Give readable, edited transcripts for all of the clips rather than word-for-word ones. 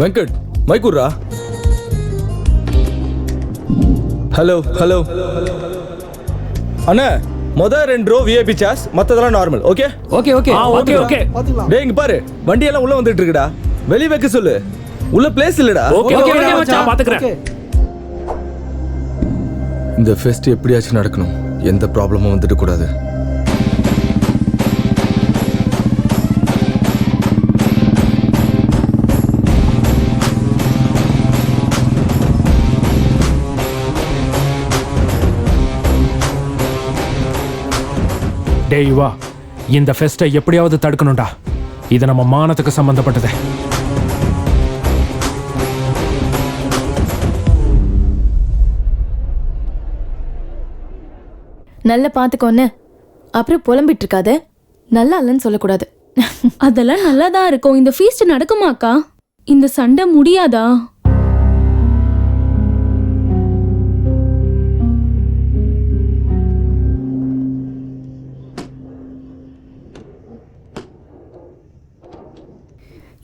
Venkat மைக்கூர்ரா. Hello hello அண்ணா, மொதல் 2 row VIP chairs, மற்றதெல்லாம் normal. Okay okay okay okay okay. டேய் இங்க பாரு, வண்டி எல்லாம் உள்ள வந்துட்டு இருக்குடா. வெளிய வைக்க சொல்லு, உள்ள பிளேஸ் இல்லடா. ஓகே ஓகே மச்சான் பாத்துக்கறேன். இந்த ஃபெஸ்ட் எப்படியாச்சும் நடக்கணும், எந்த ப்ராப்ளமும் வந்துட கூடாது. டேய் யுவா, இந்த ஃபெஸ்ட்டை எப்படியாவது தடுக்கணும்டா. இது நம்ம மானத்துக்கு சம்பந்தப்பட்டது. நல்ல பாத்துக்கோன்னு அப்புறம் புலம்பிட்டு இருக்காத. நல்லா இல்லைன்னு சொல்லக்கூடாது. அதெல்லாம் நல்லா தான் இருக்கும். இந்த ஃபீஸ்ட் நடக்குமாக்கா? இந்த சண்டை முடியாதா?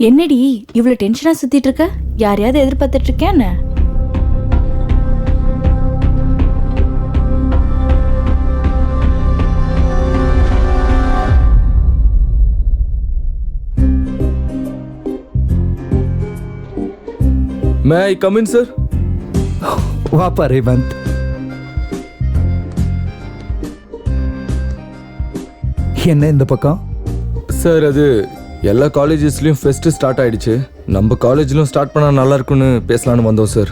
என்னடி இவ்வளவு டென்ஷனா சுத்திட்டு இருக்க? யாரையாவது எதிர்பார்த்துட்டு இருக்கேன்? மே ஐ கம் இன் சார்? வாப்பா ரேவந்த். என்ன இந்த பக்கம்? சார் அது எல்லா காலேஜஸ்லயும் ஃபெஸ்ட் ஸ்டார்ட் ஆயிடுச்சு. நம்ம காலேஜ்லயும் ஸ்டார்ட் பண்ணா நல்லா இருக்கும்னு பேசலாம்னு வந்தோம் சார்.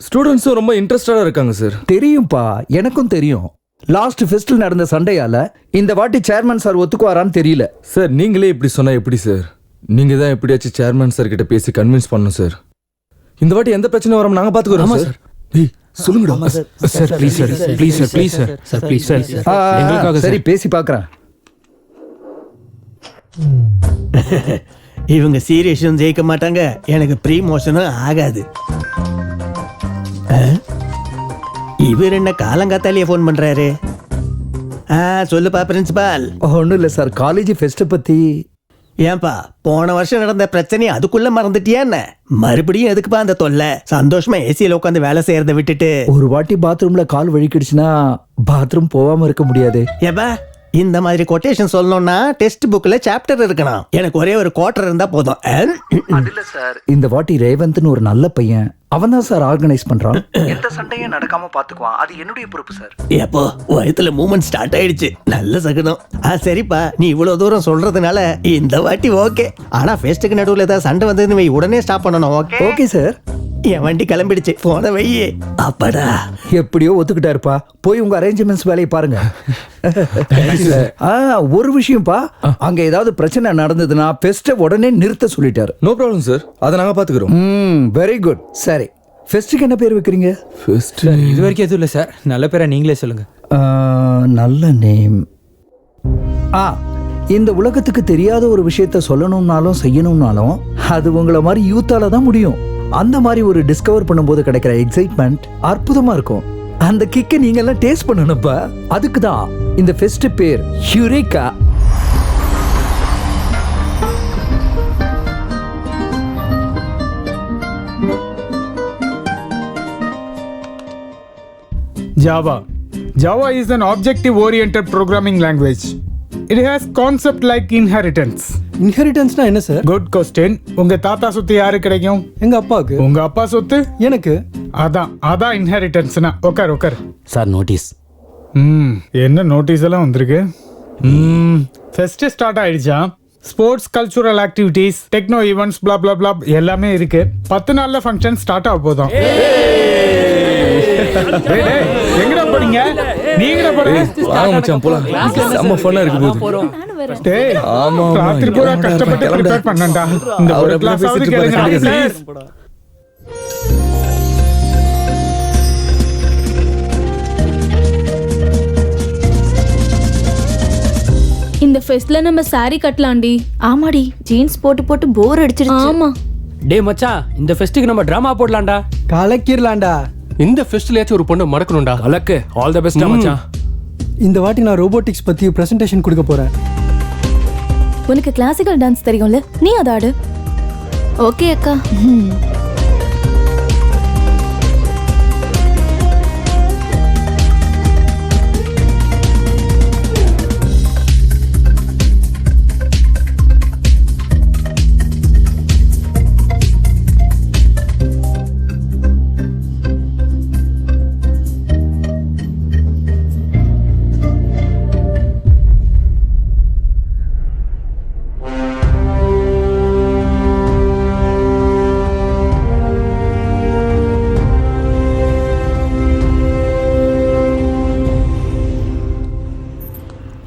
ஸ்டூடெண்ட்ஸும் ரொம்ப இன்ட்ரெஸ்டடா இருக்காங்க சார். தெரியும்பா, எனக்கும் தெரியும். லாஸ்ட் ஃபெஸ்டில் நடந்த சண்டையால இந்த வாட்டி சேர்மன் சார் ஒத்துக்குவாரான்னு தெரியல. சார் நீங்களே இப்படி சொன்னா எப்படி சார்? நீங்க தான் எப்படியாச்சும் சேர்மன் சார் கிட்ட பேசி கன்வின்ஸ் பண்ணணும் சார். இந்த வாட்டி எந்த பிரச்சனை வராம நாங்க பாத்துக்கிறோம் சார். ஏய் சொல்லுங்கடா sir. Please sir, please sir, please sir, sir please sir. எங்களுக்காக சரி பேசி பார்க்கறேன். இவங்க சீரியஸும் ஜெயிக்க மாட்டாங்க, எனக்கு ப்ரீமோஷனும் ஆகாது. இவர் என்ன காலங்காத்தாலேயே ஃபோன் பண்றாரு? சொல்லுப்பா பிரின்சிபால். ஒன்றும் இல்லை சார், காலேஜ் ஃபெஸ்ட்டை பற்றி. ஏன்பா போன வருஷம் நடந்த பிரச்சனையை அதுக்குள்ள மறந்துட்டியா என்ன? மறுபடியும் எதுக்குப்பா அந்த தொல்லை? சந்தோஷமா ஏசியில உட்காந்து வேலை செய்யறதை விட்டுட்டு ஒரு வாட்டி பாத்ரூம்ல கால் வழுக்கிடுச்சுன்னா பாத்ரூம் போகாம இருக்க முடியாது. ஏப்பா இந்த மாதிரி கொட்டேஷன் சொல்லணும்னா டெக்ஸ்ட் புக்ல சாப்டர் இருக்கணும். எனக்கு ஒரே ஒரு குவார்டர் இருந்தா போதும். அதுல சார் இந்த வாட்டி ரேவந்த்னு ஒரு நல்ல பையன், அவன் தான் சார் ஆர்கனைஸ் பண்றான். எந்த சண்டையும் நடக்காம பாத்துக்குவான், அது என்னுடைய பொறுப்பு சார். எப்போ வயத்துல மூமெண்ட் ஸ்டார்ட் ஆயிடுச்சு, நல்ல சகுனம். சரிப்பா, நீ இவ்வளவு தூரம் சொல்றதுனால இந்த வாட்டி ஓகே. ஆனா ஃபெஸ்ட்டுக்கு நடுவில் ஏதாவது சண்டை வந்ததுன்னு வை, உடனே ஸ்டாப் பண்ணணும். Okay okay sir. என் வண்டி கிளம்பிடுச்சு, போன வையே. அப்பாடா, எப்படியோ ஒத்துக்கிட்டாருப்பா. போய் உங்க அரேஞ்ச்மெண்ட்ஸ் வேலையை பாருங்க. ஒரு விஷயம்ப்பா, அங்க ஏதாவது பிரச்சனை நடந்ததுன்னா ஃபெஸ்ட்டை உடனே நிறுத்த சொல்லிட்டாரு. நோ ப்ராப்ளம் சார், அதை நாங்க பாத்துக்கிறோம். Very good. சரி, ஃபெஸ்ட்டுக்கு என்ன பேர் வைக்கிறீங்க? ஃபெஸ்ட் இது வரைக்கும் எதுவும் இல்லை சார். நல்ல பேரா நீங்களே சொல்லுங்க. நல்ல நேம். இந்த உலகத்துக்கு தெரியாத ஒரு விஷயத்த சொல்லணும்னாலும் செய்யணும்னாலும் அது உங்களை மாதிரி யூத்தால தான் முடியும். அந்த மாதிரி ஒரு டிஸ்கவர் பண்ணும்போது கிடைக்கிற எக்ஸைட்மெண்ட் அற்புதமா இருக்கும். அந்த கிக்கை நீங்க எல்லாம் டேஸ்ட் பண்ணணும்ப்பா. அதுக்கு தான் இந்த ஃபெஸ்ட் பேர் யூரேகா. Java is an objective-oriented programming language. It has concept like inheritance. இன்ஹெரிட்டன்ஸ்னா என்ன சார்? Good question. உங்க தாத்தா சொத்து யாரு கிடைக்கும்? எங்க அப்பாவுக்கு. உங்க அப்பா சொத்து எனக்கு. அதான் இன்ஹெரிட்டன்ஸ்னா. உட்கார் சார் நோட்டீஸ். என்ன நோட்டீஸ் எல்லாம் வந்திருக்கு? ஃபெஸ்ட் ஸ்டார்ட் ஆயிடுச்சா? Sports, cultural activities, techno events, blah blah blah எல்லாமே இருக்கு. 10 நாள்ல ஃபங்க்ஷன் ஸ்டார்ட் ஆக போதும். எங்கடா போறீங்க? நீங்கடா போறீங்க? வாங்க மச்சான் போலாம். செம்ம ஃபன்னா இருக்கு போகுது. டேய் ஆமா ராத்திரி பூரா கஷ்டப்பட்டு ப்ரிப்பேர் பண்ணேன்டா. இந்த ஒரு கிளாஸ் ஆவது கேளுங்க ப்ளீஸ். இந்த ஃபெஸ்ட்ல நம்ம சாரி கட்டலாம்டி. ஆமாடி, ஜீன்ஸ் போட்டு போட்டு போர் அடிச்சிருச்சு. ஆமா. டே மச்சான், இந்த ஃபெஸ்ட்டுக்கு நம்ம டிராமா போடலாம்டா. கலக்கிரலாம்டா. இந்த ஃபெஸ்ட்லயாச்சும் ஒரு பொண்ணு மடக்கணும்டா. கலக்கு. ஆல் தி பெஸ்ட் மச்சான். இந்த வாட்டி நான் ரோபோட்டிக்ஸ் பத்தி பிரசன்டேஷன் கொடுக்க போறேன். உனக்கு கிளாசிக்கல் டான்ஸ் தெரியும்ல, நீ அதை ஆடு. ஓகே அக்கா.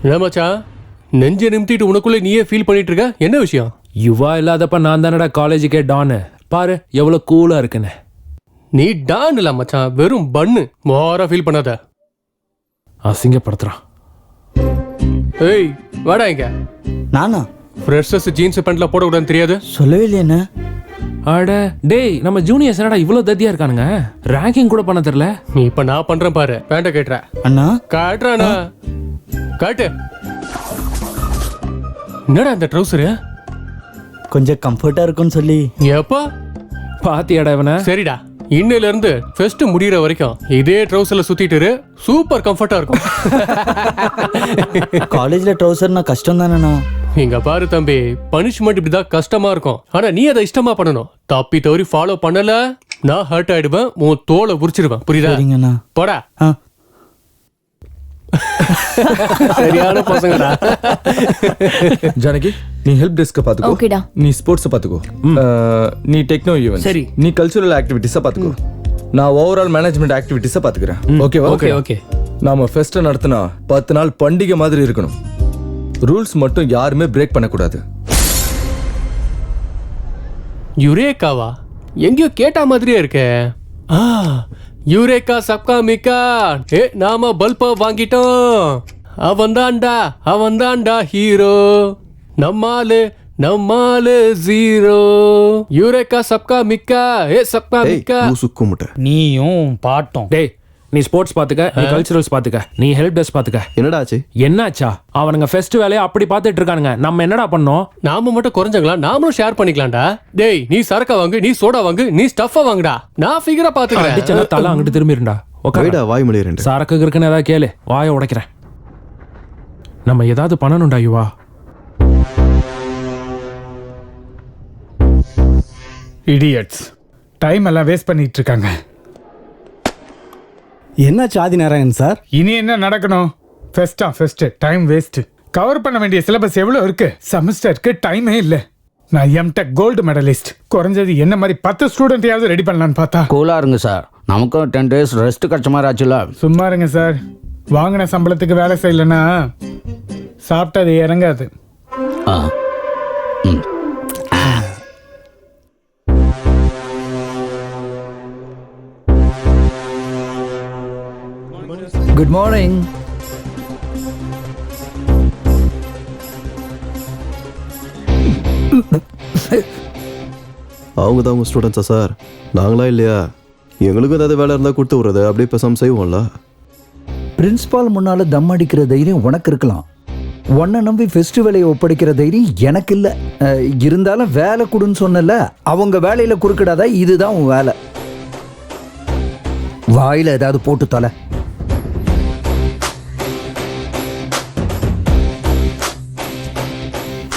என்ன மச்சான் நெஞ்சை நிமித்திட்டு உனக்குள்ளே நீயே ஃபீல் பண்ணிட்டு இருக்க? என்ன விஷயம்? யுவா இல்லாதப்ப நான் தானடா காலேஜுக்கே டானு. பாரு எவ்வளவு கூலா இருக்குன்னு. நீ டான் இல்ல மச்சான், வெறும் பன்னு. மோரா ஃபீல் பண்ணாத. அசிங்கப்படுத்துறான். ஏய் வாடா இங்க. நானா ஃப்ரெஷர்ஸ் ஜீன்ஸ் பேண்ட்ல போடக்கூடாதுன்னு தெரியாது? சொல்லவே இல்லையண்ணா. அட டேய், நம்ம ஜூனியர்ஸ் என்னடா இவ்வளவு தத்தியா இருக்கானுங்க? ரேங்கிங் கூட பண்ண தெரியல. இப்ப நான் பண்றேன் பாரு. பேண்ட கேட்டுற அண்ணா காட்டுறானா? காட்டு. என்னடா அந்த ட்ரௌசரு? கொஞ்சம் கம்ஃபர்ட்டா இருக்கும்னு சொல்லி. எப்பா பாத்தியாடா இவனை? சரிடா, இன்னையில இருந்து ஃபெஸ்ட் முடியற வரைக்கும் இதே ட்ரௌசர்ல சுத்திட்டு இரு. சூப்பர் கம்ஃபர்ட்டா இருக்கும். காலேஜ்ல ட்ரௌசர்னா கஷ்டம் தானேண்ணா. இங்க பாரு தம்பி, பனிஷ்மெண்ட் இப்படிதான் கஷ்டமா இருக்கும். ஆனா நீ அதை இஷ்டமா பண்ணணும். தப்பி தவறி ஃபாலோ பண்ணல, நான் ஹர்ட் ஆயிடுவேன். உன் தோலை உரிச்சிடுவேன். புரியுதா? சரிங்கண்ணா. போடா. ஆ. சரியான பசங்கடா. ஜானகி, நீ ஹெல்ப் டெஸ்க பாத்துக்கோ. ஓகேடா. நீ ஸ்போர்ட்ஸ் பாத்துக்கோ. நீ டெக்னோ ஈவென்ட். சரி. நீ கல்ச்சுரல் ஆக்டிவிட்டிஸ பாத்துக்கோ. நான் ஓவரால் மேனேஜ்மெண்ட் ஆக்டிவிட்டிஸ பாத்துக்கிறேன். ஓகேவா? Okay okay. நாம ஃபெஸ்ட் நடத்தினா 10 நாள் பண்டிகை மாதிரி இருக்கணும். ரூல்ஸ் மட்டும் யாருமே பிரேக் பண்ணக்கூடாது. யுரேகாவா? எங்கேயோ கேட்ட மாதிரியே இருக்கே. யுரேகா சப்கா மிக்கா. நாம பல்ப வாங்கிட்டோம். அவன்தான்டா ஹீரோ. நம்மாலு ஜீரோ. யுரேகா சப்கா மிக்கா. சப்கா மிக்கா. நீயும் பாட்டும். டேய், நீ ஸ்போர்ட்ஸ் பாத்துக்க, நீ கல்ச்சுரல்ஸ் பாத்துக்க, நீ ஹெல்ப் டெஸ்க் பாத்துக்க. என்னடா ஆச்சு? என்னாச்சா? அவனுங்க ஃபெஸ்ட் வேலையை அப்படி பாத்துட்டு இருக்கானுங்க. நம்ம என்னடா பண்ணோம்? நாம மட்டும் குறைஞ்சங்களா? நாமளும் ஷேர் பண்ணிக்கலாம்டா. டேய், நீ சரக்க வாங்கு, நீ சோடா வாங்கு, நீ ஸ்டஃப்பா வாங்குடா. நான் ஃபிகரா பாத்துக்கிறேன். அடிச்சனா தலை அங்கிட்டு திரும்பிருண்டா. வைடா, வாய் மொழி ரெண்டு. சரக்கு இருக்குன்னு ஏதாவது கேளு, வாயை உடைக்கிறேன். நம்ம ஏதாவது பண்ணணும்டா யுவா. இடியட்ஸ், டைம் எல்லாம் வேஸ்ட் பண்ணிட்டு இருக்காங்க. என்ன சாதி நாராயணன் சார்? இனி என்ன நடக்கணும்? Fest time waste. கவர் பண்ண வேண்டிய சிலபஸ் எவ்வளவு இருக்கு? செமஸ்டருக்கு டைமே இல்ல. நான் எம்டெக் கோல்டு மெடலிஸ்ட். குறைஞ்சது என்ன மாதிரி 10 ஸ்டூடெண்ட்டையாவது ரெடி பண்ணலான்னு பார்த்தா. கூலா இருங்க சார், நமக்கும் 10 days ரெஸ்ட் கிடைச்ச மாதிரி ஆச்சுல. சும்மா இருங்க சார். வாங்கின சம்பளத்துக்கு வேலை செய்யலன்னா சாப்பிட்டது இறங்காது. ஆ. ம். Good morning. அவங்க தான் உங்க ஸ்டூடெண்ட்ஸா சார்? நாங்களா இல்லையா? எங்களுக்கும் ஏதாவது வேலை இருந்தால் கொடுத்து விடுறது, அப்படியே பேசாம செய்வோம்ல. பிரின்சிபால் முன்னால தம் அடிக்கிற தைரியம் உனக்கு இருக்கலாம். உன்னை நம்பி ஃபெஸ்டிவலை ஒப்படைக்கிற தைரியம் எனக்கு இல்லை. இருந்தாலும் வேலை கொடுன்னு சொன்னல, அவங்க வேலையில குறுக்கிடாத. இதுதான் உன் வேலை. வாயில ஏதாவது போட்டு தலை.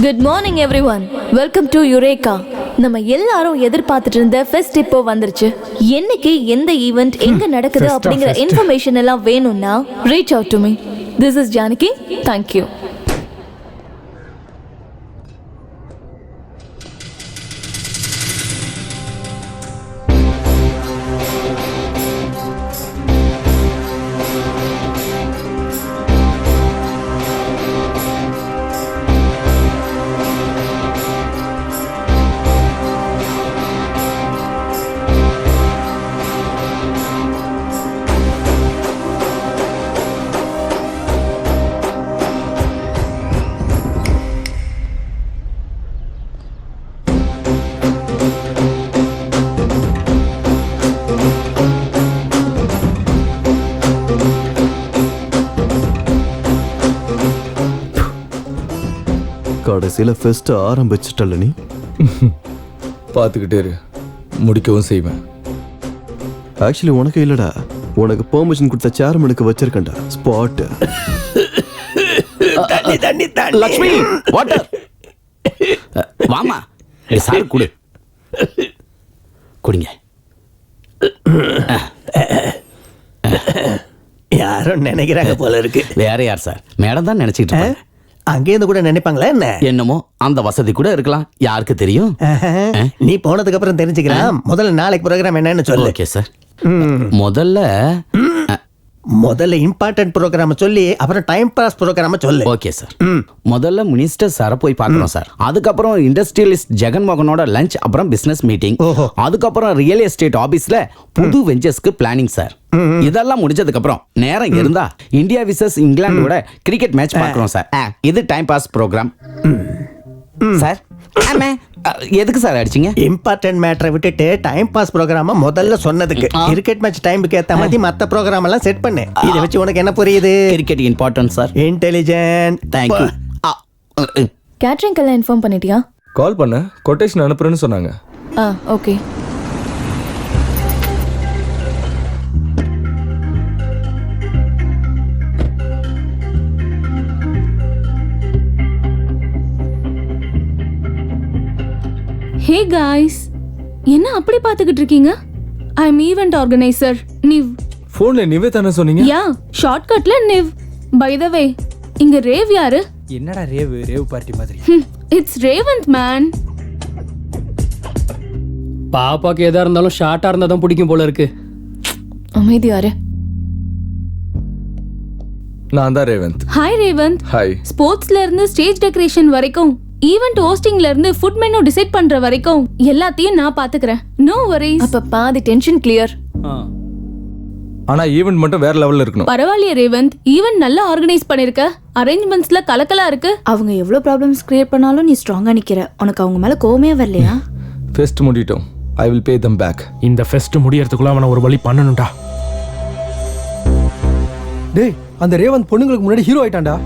Good morning everyone. Welcome to eureka. நம்ம எல்லாரும் எதிர்பார்த்துட்டு இருந்த ஃபெஸ்ட் இப்போ வந்துருச்சு. என்னைக்கு எந்த ஈவெண்ட் எங்க நடக்குது அப்படிங்கிற இன்ஃபர்மேஷன் எல்லாம் வேணும்னா reach out to me. This is Janaki. Thank you. கடைசியில் ஃபெஸ்ட் ஆரம்பிச்சிட்டல நீ. பார்த்துக்கிட்டே இரு, முடிக்கவும் செய்வேன். ஆக்சுவலி உனக்கு இல்லடா, உனக்கு பெர்மிஷன் கொடுத்த சேர்மனுக்கு வச்சிருக்கேன்டா ஸ்பாட். தண்ணி தண்ணி தண்ணி. லக்ஷ்மி வாட்டர் வாமா, சார் குடு, குடிங்க. யாரும் நினைக்கிறாங்க போல இருக்கு. வேற யார் சார்? மேடம் தான் நினைச்சிட்டு இருப்பாங்க. அங்கேருந்து கூட நினைப்பாங்களா என்ன? என்னமோ அந்த வசதி கூட இருக்கலாம், யாருக்கு தெரியும். நீ போனதுக்கு அப்புறம் தெரிஞ்சுக்கலாம். முதல்ல நாளைக்கு ப்ரோக்ராம் என்னன்னு சொல்லு. Okay sir. முதல்ல இம்பார்ட்டன்ட் ப்ரோக்ராம் சொல்லி அப்புறம் டைம் பாஸ் ப்ரோக்ராம் சொல்லு. Okay sir. முதல்ல மினிஸ்டர் சாரை போய் பார்க்கணும் சார். அதுக்கப்புறம் இண்டஸ்ட்ரியலிஸ்ட் ஜெகன்மோகனோட லஞ்ச், அப்புறம் பிசினஸ் மீட்டிங், அதுக்கப்புறம் ரியல் எஸ்டேட் ஆபீஸ்ல புது வெஞ்சர்ஸ்க்கு பிளானிங் சார். இதெல்லாம் முடிஞ்சதுக்கு அப்புறம் நேரம் இருந்தா இந்தியா விசஸ் இங்கிலாந்தோட கிரிக்கெட் மேட்ச் பார்க்கறோம் சார். இது டைம் பாஸ் ப்ரோக்ராம் சார். எதுக்கு சார் அடிச்சீங்க? இம்பார்ட்டன்ட் மேட்டரை விட்டுட்டு டைம் பாஸ் ப்ரோக்ராம முதல்ல சொன்னதுக்கு. கிரிக்கெட் மேட்ச் டைமுக்கு ஏத்த மாதிரி மத்த ப்ரோக்ராம் எல்லாம் செட் பண்ணு. இத வச்சு உனக்கு என்ன புரியுது? Cricket important sir. Intelligent. Thank you. கேட்டரிங்க்கெல்லாம் இன்ஃபார்ம் பண்ணிட்டியா? கால் பண்ண, கொட்டேஷன் அனுப்புறேன்னு சொன்னாங்க. ஓகே. ஹே காய்ஸ், என்ன அப்படி பார்த்துக்கிட்டு இருக்கீங்க? ஐ அம் ஈவென்ட் ஆர்கனைசர் நிவ். ஃபோன்ல நிவே தானே சொன்னீங்க? யா, ஷார்ட்கட்ல நிவ். பை த வே, இங்க ரேவ் யாரு? என்னடா ரேவ் பார்ட்டி மாதிரி? It's Revanth man. பாப்பாக்கு எதா இருந்தாலும் ஷார்ட்டா இருந்தா தான் பிடிக்கும் போல இருக்கு. அமைதியாரு. நான் தான் ரேவந்த். ஹாய் ரேவந்த். ஹாய். ஸ்போர்ட்ஸ்ல இருந்து ஸ்டேஜ் டெக்கரேஷன் வரைக்கும், ஈவென்ட் ஹோஸ்டிங்ல இருந்து ஃபுட் மெனு டிசைட் பண்ற வரைக்கும் எல்லாத்தையும் நான் பாத்துக்கறேன். No worries. அப்ப பாதி டென்ஷன் கிளியர். ஆனா ஈவென்ட் மட்டும் வேற லெவல்ல இருக்கணும். பரவாயில்லையே ரேவந்த், ஈவென்ட் நல்லா ஆர்கனைஸ் பண்ணிருக்க. அரேஞ்ச்மெண்ட்ஸ்ல கலக்கலா இருக்கு. அவங்க எவ்வளவு ப்ராப்ளம்ஸ் கிரியேட் பண்ணாலும் நீ ஸ்ட்ராங்கா நிக்கிற. உனக்கு அவங்க மேல கோவமே வரலையா? ஃபெஸ்ட் முடிட்டோம். I will pay them back. இந்த ஃபெஸ்ட் முடியறதுக்குள்ள அவனை ஒரு வழி பண்ணணும்டா. டேய், அந்த ரேவந்த் பொண்ணுங்களுக்கு முன்னாடி ஹீரோ ஆயிட்டான்டா.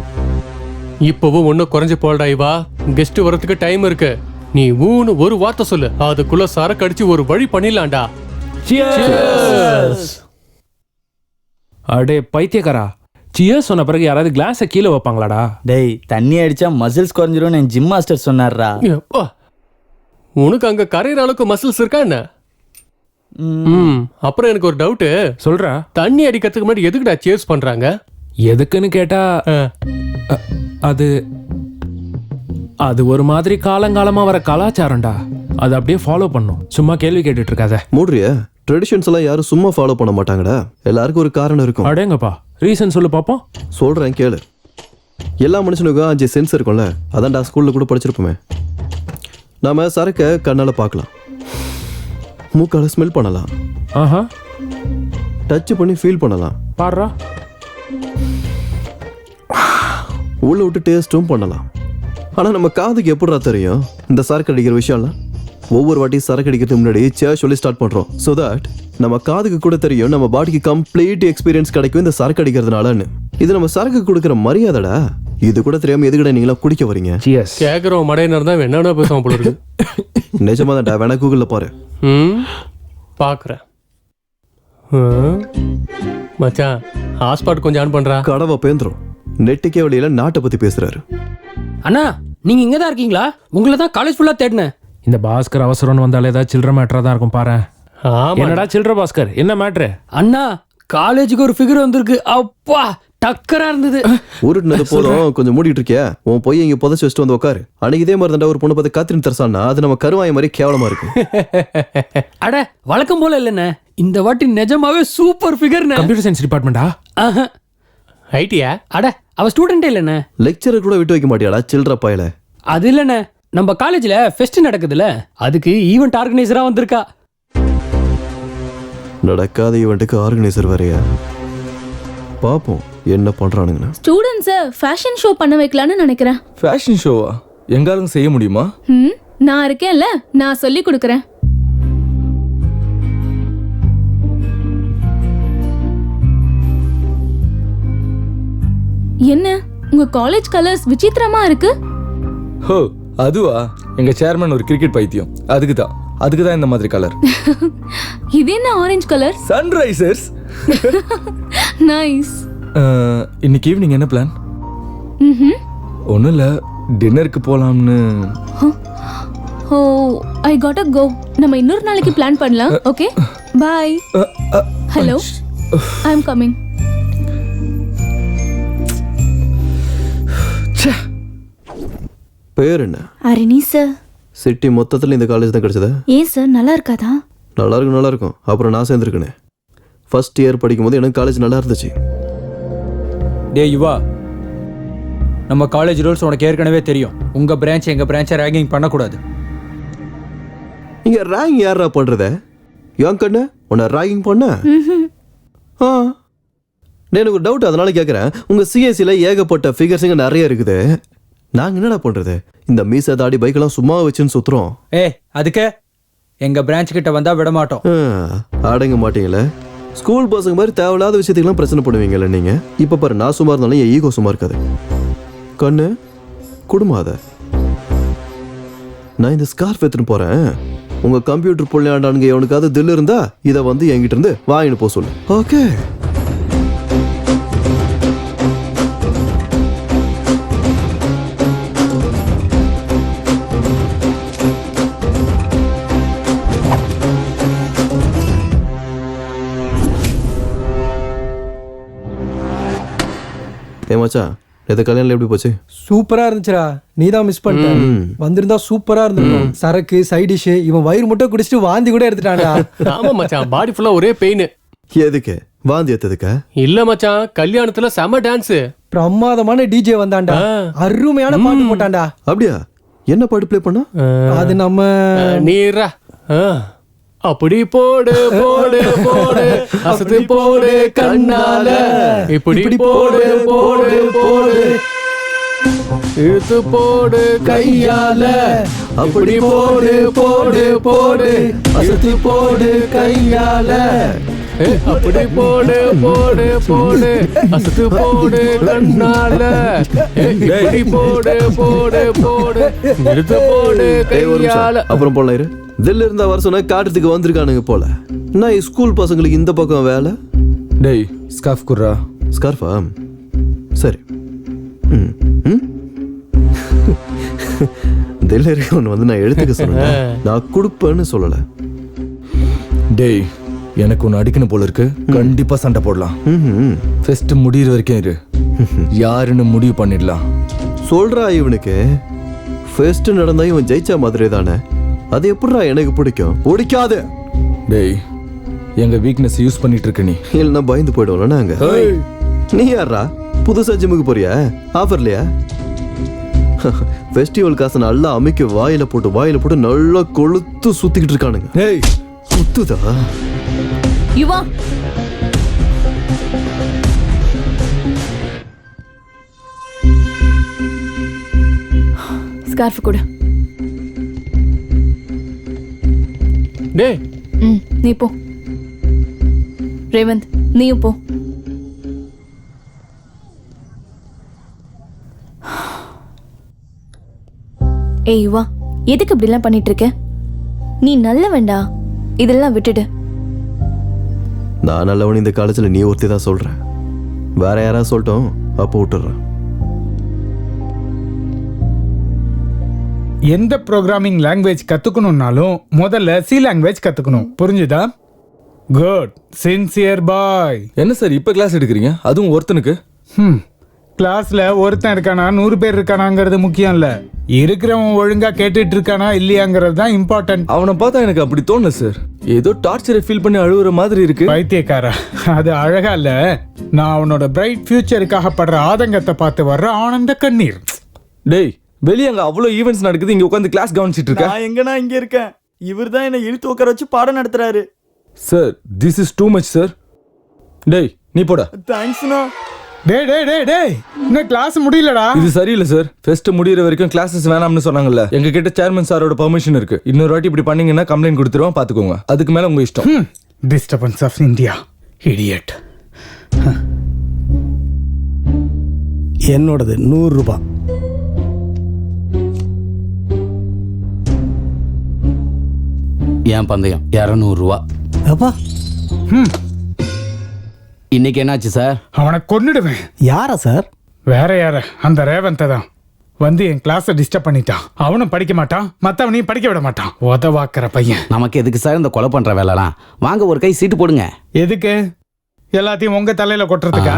இப்பவும் ஒன்னும் குறைஞ்சு போல்டா இவா. கெஸ்ட் வரதுக்கு டைம் இருக்கு. நீ ஊன்னு ஒரு வார்த்தை சொல்லு, அதுக்குள்ள சரக்கு அடிச்சு ஒரு வழி பண்ணிடலாம்டா. அடே பைத்தியக்காரா, சியர்ஸ் சொன்ன பிறகு யாராவது கிளாஸை கீழே வைப்பாங்களாடா? டேய், தண்ணி அடிச்சா மசில்ஸ் குறைஞ்சிரும் என் ஜிம் மாஸ்டர் சொன்னார்ரா. எப்பா, உனக்கு அங்க கரையிற அளவுக்கு மசில்ஸ் இருக்கா என்ன? அப்புறம் எனக்கு ஒரு டவுட். சொல்றா. தண்ணி அடிக்கிறதுக்கு முன்னாடி எதுக்குடா சியர்ஸ் பண்றாங்க? எதுக்குன்னு கேட்டா அது ஒரு மாதிரி காலங்காலமா வர கலாச்சாரம்டா. அது அப்படியே ஃபாலோ பண்ணும். சும்மா கேள்வி கேட்டுட்டு இருக்காத. மூடுறியா? ட்ரெடிஷன்ஸ் எல்லாம் யாரும் சும்மா ஃபாலோ பண்ண மாட்டாங்கடா. எல்லாருக்கும் ஒரு காரணம் இருக்கும். அடேங்கப்பா, ரீசன் சொல்லு பாப்போம். சொல்றேன் கேளு. எல்லா மனுஷனுக்கும் 5 சென்ஸ் இருக்கும்ல, அதான்டா ஸ்கூல்ல கூட படிச்சிருப்போமே. நாம சரக்க கண்ணால பார்க்கலாம், மூக்கால ஸ்மெல் பண்ணலாம், டச் பண்ணி ஃபீல் பண்ணலாம், பாடுறா உள்ள விட்டு டேஸ்ட்டும் பண்ணலாம். ஆனா நம்ம காதுக்கு எப்படிடா தெரியும் இந்த சரக்கு அடிக்கிற விஷயம்லாம்? ஒவ்வொரு வாட்டி சரக்கு அடிக்கிறதுக்கு முன்னாடி சொல்லி ஸ்டார்ட் பண்றோம். ஸோ தட் நம்ம காதுக்கு கூட தெரியும் நம்ம பாடிக்கு கம்ப்ளீட் எக்ஸ்பீரியன்ஸ் கிடைக்கும் இந்த சரக்கு அடிக்கிறதுனாலன்னு. இது நம்ம சரக்கு கொடுக்குற மரியாதைடா. இது கூட தெரியாம எதுக்கடா நீங்களா குடிக்க வரீங்க? கேக்குறோம் மடையினர் தான் என்னன்னா பேசுவோம் போல இருக்கு. நிஜமா தான்டா, வேணா கூகுள்ல பாரு. பாக்குறேன் மச்சான். ஹாட்ஸ்பாட் கொஞ்சம் ஆன் பண்றா. கடவை பேந்துரும். நெட்டுக்கே வழியில நாட்டை பத்தி பேசுறாரு. அண்ணா, நீங்க இங்க தான் இருக்கீங்களா? உங்களை தான் காலேஜ் ஃபுல்லா தேடினேன். இந்த பாஸ்கர் அவசரம்னு வந்தாலே ஏதாவது சில்லற மேட்டரா தான் இருக்கும் பாரு. என்னடா சில்லற பாஸ்கர், என்ன மேட்ரு? அண்ணா, காலேஜுக்கு ஒரு ஃபிகர் வந்திருக்கு. அப்பா, டக்கரா இருந்தது. உருட்டுனது போதும், கொஞ்சம் மூடிட்டு இருக்கியா? உன் போய் இங்க புதைச்சு வச்சுட்டு வந்து உட்காரு. அன்னைக்கு இதே மாதிரி தான் ஒரு பொண்ணு பார்த்து காத்திரின் தரசான்னா அது நம்ம கருவாய மாதிரி கேவலமா இருக்கு. அட, வழக்கம் போல இல்லைண்ணே, இந்த வாட்டி நிஜமாவே சூப்பர் ஃபிகர். கம்ப்யூட்டர் சயின்ஸ் டிபார்ட்மெண்டா? ஐடியா? அட, அவ ஸ்டூடெண்டே இல்லைண்ணே. லெக்சரர் கூட விட்டு வைக்க மாட்டியாடா சில்லற பாயல? அது இல்லைண்ணே, நம்ம காலேஜ்ல ஃபெஸ்ட் நடக்குதுல்ல, அதுக்கு ஈவென்ட் ஆர்கனைசரா வந்திருக்கா. நடக்காத ஈவென்ட்டுக்கு ஆர்கனைசர் வேறையா? பாப்போம் என்ன பண்றானுங்க. ஸ்டூடண்ட்ஸை ஃபேஷன் ஷோ பண்ண வைக்கலாம்னு நினைக்கிறேன். ஃபேஷன் ஷோவா? எங்காலும் செய்ய முடியுமா? நான் இருக்கேன்ல, நான் சொல்லி கொடுக்குறேன். என்ன, உங்க காலேஜ் கலர்ஸ் விசித்திரமா இருக்கு. ஹோ, அதுவா? எங்க சேர்மன் ஒரு கிரிக்கெட் பைத்தியம், அதுக்கு தான். அதுக்கு தான் இந்த மாதிரி கலர். இது என்ன ஆரஞ்சு கலர்? சன்ரைசர்ஸ். நைஸ். இன்னைக்கு ஈவினிங் என்ன பிளான்? ஒன்றும் இல்லை, டின்னருக்கு போகலாம்னு. ஓ ஐ காட் டு கோ. நம்ம இன்னொரு நாளைக்கு பிளான் பண்ணலாம். Okay bye. Hello I am coming. பேர் என்ன? அரிணி சார். சிட்டி மொத்தத்தில் இந்த காலேஜ் தான் கிடைச்சதா? ஏன் சார் நல்லா இருக்காதா? நல்லா இருக்கும். அப்புறம் நான் சேர்ந்துருக்கேனே. ஃபர்ஸ்ட் இயர் படிக்கும்போது எனக்கு காலேஜ் நல்லா இருந்துச்சு. டே யுவா, நம்ம காலேஜ் ரூல்ஸ் உனக்கு ஏற்கனவே தெரியும். உங்கள் பிரான்ச் எங்கள் பிரான்ச்சை ரேங்கிங் பண்ணக்கூடாது. இங்கே ரேங்கிங் யாரா பண்ணுறத? ஏன் கண்ணு உன்னை ரேங்கிங் பண்ண? ஆ எனக்கு ஒரு டவுட், அதனால கேட்குறேன். உங்கள் சிஎஸ்சியில் ஏகப்பட்ட ஃபிகர்ஸுங்க நிறைய இருக்குது. நாங்கள் என்னடா பண்ணுறது? இந்த மீசை தாடி பைக்கெல்லாம் சும்மா வச்சுன்னு சுற்றுறோம். அதுக்கு எங்கள் பிரான்ச் கிட்ட வந்தால் விட மாட்டோம். அடங்க மாட்டீங்களே. ஸ்கூல் பசங்க மாதிரி தேவையில்லாத விஷயத்துக்கெல்லாம் பிரச்சனை பண்ணுவீங்கல்ல நீங்கள். இப்போ பாரு, நான் சும்மா இருந்தாலும் என் ஈகோ சும்மா இருக்காது. கண்ணு குடும்பாத. நான் இந்த ஸ்கார்ஃப் எடுத்துட்டு போகிறேன். உங்கள் கம்ப்யூட்டர் புள்ளையாண்டானுங்க எவனுக்காவது தில் இருந்தா இதை வந்து என்கிட்ட இருந்து வாங்கிட்டு போக சொல்லு. ஓகே. ஏமாச்சா, நேற்று கல்யாணம் எப்படி போச்சு? சூப்பரா இருந்துச்சுடா. நீ தான் மிஸ் பண்ணிட்ட. வந்திருந்தா சூப்பரா இருந்திருக்கும். சரக்கு சைட் டிஷ், இவன் வயிறு முட்டை குடிச்சிட்டு வாந்தி கூட எடுத்துட்டான்டா. ஆமா மச்சான், பாடி ஃபுல்லா ஒரே பெயின். எதுக்கு வாந்தி எடுத்ததுக்கா? இல்ல மச்சான், கல்யாணத்துல செம டான்ஸ். பிரமாதமான டிஜே வந்தான்டா. அருமையான பாட்டு போட்டான்டா. அப்படியா? என்ன பாட்டு ப்ளே பண்ணா? அது நம்ம நீரா அப்படி போடு போடு போடு அசத்து போடு கண்ணால, இப்படி போடு போடு போடு இழுத்து போடு கையால, அப்படி போடு போடு போடு அசத்து போடு கையால, அப்படி போடு போடு போடு அசத்து போடு கண்ணால, இப்படி போடு போடு போடு இழுத்து போடு கையால. அப்புறம் போல இரு. தில்ல இருந்தா வர சொன்ன காட்டுறதுக்கு வந்திருக்கானுங்க போல. நான் ஸ்கூல் பசங்களுக்கு இந்த பக்கம் வேலை. டேய் ஸ்கார்ஃப் குர்ரா. ஸ்கார்ஃபா? சரி. தில்ல இருக்கவன் வந்து நான் எடுத்துக்க சொன்னேன், நான் கொடுப்பேன்னு சொல்லல. டேய் எனக்கு ஒன்று அடிக்கணும் போல இருக்கு. கண்டிப்பா சண்டை போடலாம். ஃபெஸ்ட் முடியிற வரைக்கும் இரு. யாருன்னு முடிவு பண்ணிடலாம். சொல்றா இவனுக்கு. ஃபெஸ்ட் நடந்தா இவன் ஜெயிச்சா மாதிரி தானே. அது எப்படிடா எனக்கு பிடிக்கும்? பிடிக்காது. டேய் எங்க வீக்னஸ் யூஸ் பண்ணிட்டு இருக்க நீ. இல்லைன்னா பயந்து போயிடுவோம்ல நாங்க. நீ யாரா புதுசா ஜிம்முக்கு போறியா? ஆஃபர்லையா? ஃபெஸ்டிவல் காசு நல்லா அமைக்க வாயில போட்டு நல்லா கொளுத்து சுத்திக்கிட்டு இருக்கானுங்க. ஏய் சுத்துதா? யுவா ஸ்கார்ஃப் கொடு. டேய் நீ போ. ரேவந்த் நீயும் போ. ஏய் யுவா, எதுக்கு இப்படிலாம் பண்ணிட்டு இருக்க? நீ நல்ல வேண்டா, இதெல்லாம் விட்டுடு. நான் நல்லவன் இந்த காலேஜில் நீ ஒருத்தி தான் சொல்றேன். வேற யாராவது சொல்லட்டும், அப்போ விட்டுறேன். எந்த ப்ரோக்ராமிங் லாங்குவேஜ் கத்துக்கணும்னாலும் முதல்ல சி லாங்குவேஜ் கத்துக்கணும். புரிஞ்சுதா? குட் சின்சியர் பாய். என்ன சார் இப்ப கிளாஸ் எடுக்கிறீங்க? அதுவும் ஒருத்தனுக்கு? கிளாஸ்ல ஒருத்தன் இருக்கானா 100 பேர் இருக்கானாங்கிறது முக்கியம் இல்ல. இருக்கிறவன் ஒழுங்கா கேட்டுட்டு இருக்கானா இல்லையாங்கிறது தான் இம்பார்ட்டன்ட். அவனை பார்த்தா எனக்கு அப்படி தோணல சார். ஏதோ டார்ச்சரை ஃபீல் பண்ணி அழுகுற மாதிரி இருக்கு. பைத்தியக்காரா, அது அழகா இல்ல. நான் அவனோட பிரைட் ஃபியூச்சருக்காக படுற ஆதங்கத்தை பார்த்து வர்ற ஆனந்த கண்ணீர். டேய் வெளியே அங்க அவ்வளவு ஈவெண்ட்ஸ் நடக்குது, இங்க உட்காந்து கிளாஸ் கவனிச்சிட்டு இருக்க. நான் எங்கனா இங்க இருக்கேன். இவர் தான் என்ன இழுத்து உட்கார வச்சு பாடம் நடத்துறாரு. Sir this is too much sir. டேய் நீ போடா. தேங்க்ஸ்ண்ணா. டேய் டேய் டேய் டேய், இன்னும் கிளாஸ் முடியலடா. இது சரியில்லை சார். ஃபெஸ்ட் முடியிற வரைக்கும் கிளாஸஸ் வேணாம்னு சொன்னாங்கல்ல. எங்க கிட்ட சேர்மன் சாரோட பெர்மிஷன் இருக்கு. இன்னொரு வாட்டி இப்படி பண்ணீங்கன்னா கம்ப்ளைண்ட் கொடுத்துருவோம், பாத்துக்கோங்க. அதுக்கு மேல உங்க இஷ்டம். Disturbance of India idiot. என்னோடது 100 ரூபாய். என் பந்தயம் 200 ரூபா. அப்பா இன்னைக்கு என்னாச்சு சார்? அவனை கொன்னுடுவேன். யாரா சார்? வேற யார? அந்த ரேவந்தை தான் வந்து என் கிளாஸை டிஸ்டர்ப் பண்ணிட்டான். அவனும் படிக்க மாட்டான், மற்றவனையும் படிக்க விட மாட்டான். உதவாக்குற பையன். நமக்கு எதுக்கு சார் இந்த கொலை பண்ற வேலைலாம்? வாங்க ஒரு கை சீட்டு போடுங்க. எதுக்கு? எல்லாத்தையும் உங்க தலையில கொட்டுறதுக்கா?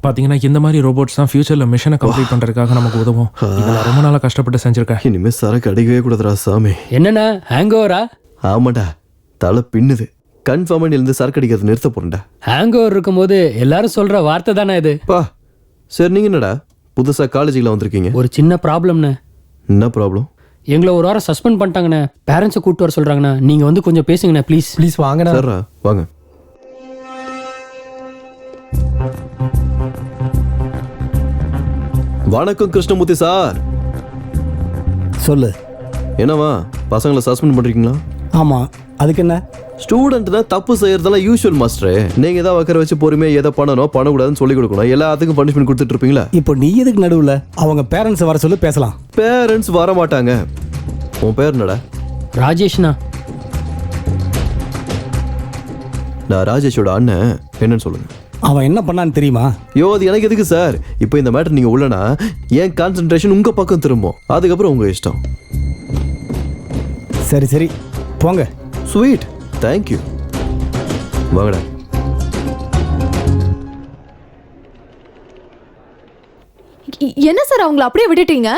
பாத்தீங்கன்னா இந்த மாதிரி ரோபோட்ஸ் தான் ஃபியூச்சர்ல மிஷனை கம்ப்ளீட் பண்றதுக்காக நமக்கு உதவும். இதெல்லாம் ரொம்ப நாளா கஷ்டப்பட்டு செஞ்சிருக்கேன். இனிமே சரக்கு அடிக்கவே கூடாதுடா சாமி. என்னண்ணா ஹேங் ஓவரா? ஆமாடா, தலை பின்னுது. கன்ஃபார்மா இருந்து சரக்கு அடிக்கிறது நிறுத்த போறேன்டா. ஹேங் ஓவர் இருக்கும்போது எல்லாரும் சொல்ற வார்த்தை தானே இது. பா சரி, நீங்க என்னடா புதுசா காலேஜுக்குள்ள வந்திருக்கீங்க? ஒரு சின்ன ப்ராப்ளம்ண்ணே. என்ன ப்ராப்ளம்? எங்களை ஒரு வாரம் சஸ்பெண்ட் பண்ணிட்டாங்கண்ணே. பேரண்ட்ஸை கூப்பிட்டு வர சொல்றாங்கண்ணா. நீங்க வந்து கொஞ்சம் பேசுங்கண்ணே ப்ளீஸ். ப்ளீஸ் வாங்கண்ணா. சரிடா வாங்க. வணக்கம் கிருஷ்ணமூர்த்தி சார். சொல்லு. என்னவா பசங்களை சஸ்பெண்ட் பண்றீங்களா? ஆமா, அதுக்கு என்ன? ஸ்டூடெண்ட் தான் தப்பு செய்யறதெல்லாம் யூஷுவல் மாஸ்டர். நீங்க ஏதாவது வைக்கிற வச்சு பொறுமையா எதை பண்ணணும் பண்ணக்கூடாதுன்னு சொல்லி கொடுக்கணும். எல்லாத்துக்கும் பனிஷ்மெண்ட் கொடுத்துட்டு இருப்பீங்களா? இப்போ நீ எதுக்கு நடுவுல? அவங்க பேரண்ட்ஸ் வர சொல்லி பேசலாம். பேரண்ட்ஸ் வர மாட்டாங்க. உன் பேர் என்னடா? ராஜேஷ்ண்ணா. நான் ராஜேஷோட அண்ணன். என்னன்னு சொல்லுங்க. அவன் என்ன பண்ணான்னு தெரியுமா? யோ அது எனக்கு எதுக்கு சார்? இப்போ இந்த மேட்டர் நீங்க உள்ளனா என் கான்சென்ட்ரேஷன் உங்க பக்கம் திரும்பும். அதுக்கப்புறம் உங்க இஷ்டம். சரி சரி போங்க. Sweet, thank you. வாங்கடா. என்ன சார் அவங்கள அப்படியே விட்டுட்டீங்க?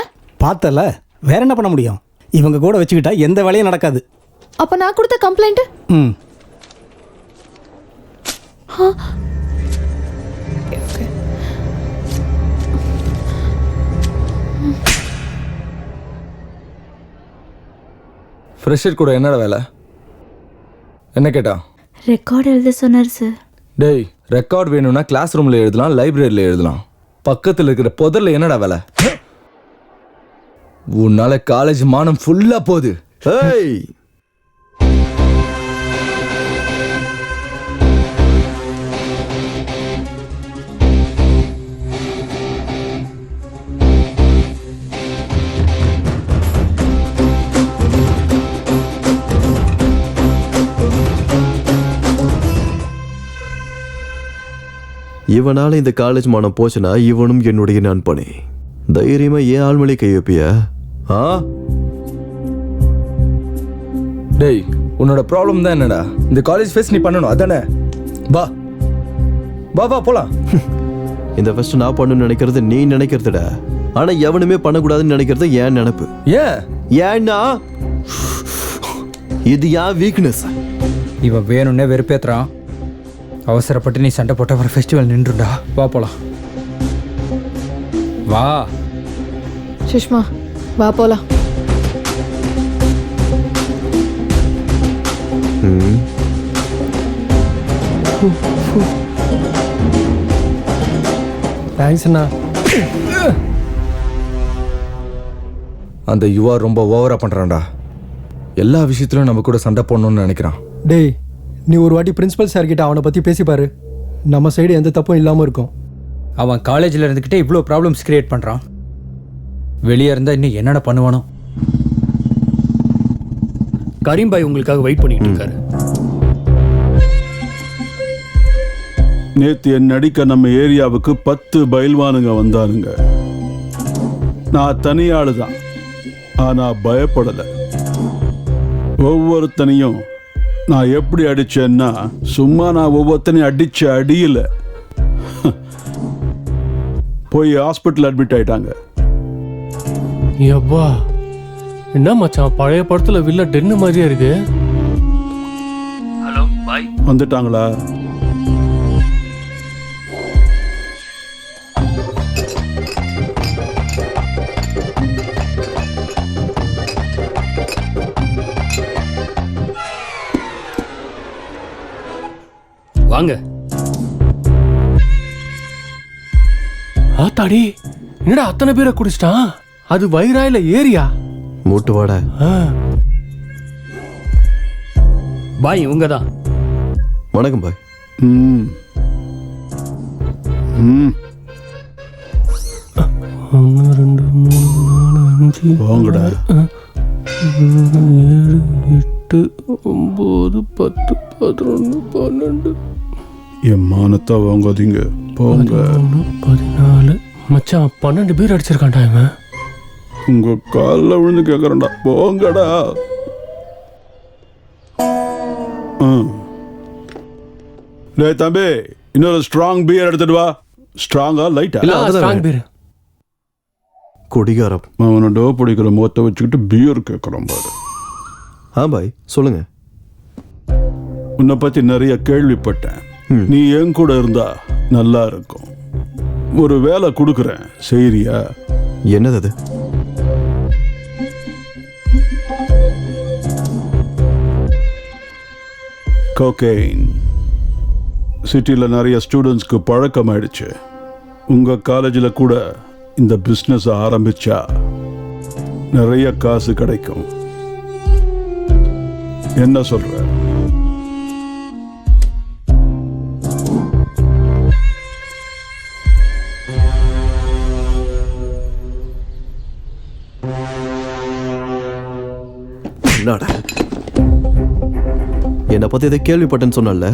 பார்த்தல, வேற என்ன பண்ண முடியும்? இவங்க கூட வச்சுக்கிட்டா எந்த வேலையும் நடக்காது. அப்ப நான் கொடுத்த கம்ப்ளைண்ட்? ம். ஃப்ரெஷர் கூட என்னடா வேலை? என்ன கேட்டா? ரெக்கார்ட் எழுத சொன்னார் சார். டேய், ரெக்கார்ட் வேணும்னா கிளாஸ் ரூம்ல எழுதலாம், லைப்ரரியில எழுதலாம். பக்கத்தில் இருக்கிற புதர்ல என்னடா வேலை? உன்னால காலேஜ் மானம் ஃபுல்லா போகுது. ஏய், இவனால இந்த காலேஜ் மானம் போச்சுன்னா இவனும் என்னுடைய நண்பனே. தைரியமா ஏன் ஆள்மொழி கை வைப்பியா? டேய், உன்னோட ப்ராப்ளம் தான் என்னடா? இந்த காலேஜ் ஃபெஸ்ட் நீ பண்ணணும் அதானே? வா வா வா போலாம். இந்த ஃபெஸ்ட் நான் பண்ணணும்னு நினைக்கிறது நீ நினைக்கிறதுடா. ஆனா எவனுமே பண்ணக்கூடாதுன்னு நினைக்கிறது ஏன் நினைப்பு. ஏன்னா இது ஏன் வீக்னஸ். இவன் வேணும்னே வெறுப்பேத்துறான். அவசரப்பட்டு நீ சண்டை போட்ட ஒரு ஃபெஸ்டிவல் நின்றுடா. வா போலாம். வா சுஷ்மா, வா போலாம். தேங்க்ஸ் அண்ணா. அந்த யுவா ரொம்ப ஓவரா பண்றான்டா. எல்லா விஷயத்திலும் நம்ம கூட சண்டை போடணும்னு நினைக்கிறான். டேய், நீ ஒரு வாட்டி பிரின்சிபல் சார் கிட்ட அவனை பத்தி பேசி பாரு. நம்ம சைடு எந்த தப்பும் இல்லாம இருக்கும். அவன் காலேஜில் இருந்துக்கிட்டே இவ்வளோ ப்ராப்ளம்ஸ் கிரியேட் பண்ணுறான். வெளியே இருந்தால் இன்னும் என்னென்ன பண்ணுவானோ. கரீம் பாய் உங்களுக்காக வெயிட் பண்ணிட்டு இருக்காரு. நேத்து என் நடிக்க நம்ம ஏரியாவுக்கு 10 பயில்வானுங்க வந்தானுங்க. நான் தனியாளு தான், ஆனா பயப்படலை. ஒவ்வொருத்தனையும் நான் எப்படி அடிச்சேன்னா, சும்மா நான் ஒவ்வொருத்தனையும் அடிச்ச அடியில போய் ஹாஸ்பிட்டல் அட்மிட் ஆயிட்டாங்க. யப்பா, என்ன மச்சான் பழைய படத்துல வில்ல டென்னு மாதிரியா இருக்கு. ஹலோ பாய், வந்துட்டாங்களா? வாங்க. ஆத்தாடி, என்னடா அத்தனை பேரை குடிச்சிட்டான்? அது வயிறா இல்ல ஏரியா? மூட்டு வாடா. பாய் இவங்க தான். வணக்கம் பாய். ஒன்று ரெண்டு மூணு நாலு அஞ்சு வாங்கடா. 7 8 9 10 11 12 என் மானத்தை வாங்காதீங்க போங்க. 14 மச்சான் 12 பேர் அடிச்சிருக்கான்டா இவன். உங்க காலில் விழுந்து கேட்குறேன்டா போங்கடா. டேய் தம்பி, இன்னொரு ஸ்ட்ராங் பியர் எடுத்துட்டு வா. ஸ்ட்ராங்கா லைட்டா? இல்ல, அதுதான் ஸ்ட்ராங் பேர். குடிகாரம். அவனை டோ பிடிக்கிற முகத்தை வச்சுக்கிட்டு பியர் கேட்குறான் பாரு. பாய் சொல்லுங்க. உன்னை பத்தி நிறைய கேள்விப்பட்டேன். நீ என் கூட இருந்தா நல்லா இருக்கும். ஒரு வேலை கொடுக்குறேன், செய்றியா? என்னது அது? கோகெயின். சிட்டியில் நிறைய ஸ்டூடெண்ட்ஸ்க்கு பழக்கமாயிடுச்சு. உங்க காலேஜில் கூட இந்த பிஸ்னஸ் ஆரம்பிச்சா நிறைய காசு கிடைக்கும். என்ன சொல்ற? என்னை பத்தி இதை கேள்விப்பட்டேன்னு சொன்னல,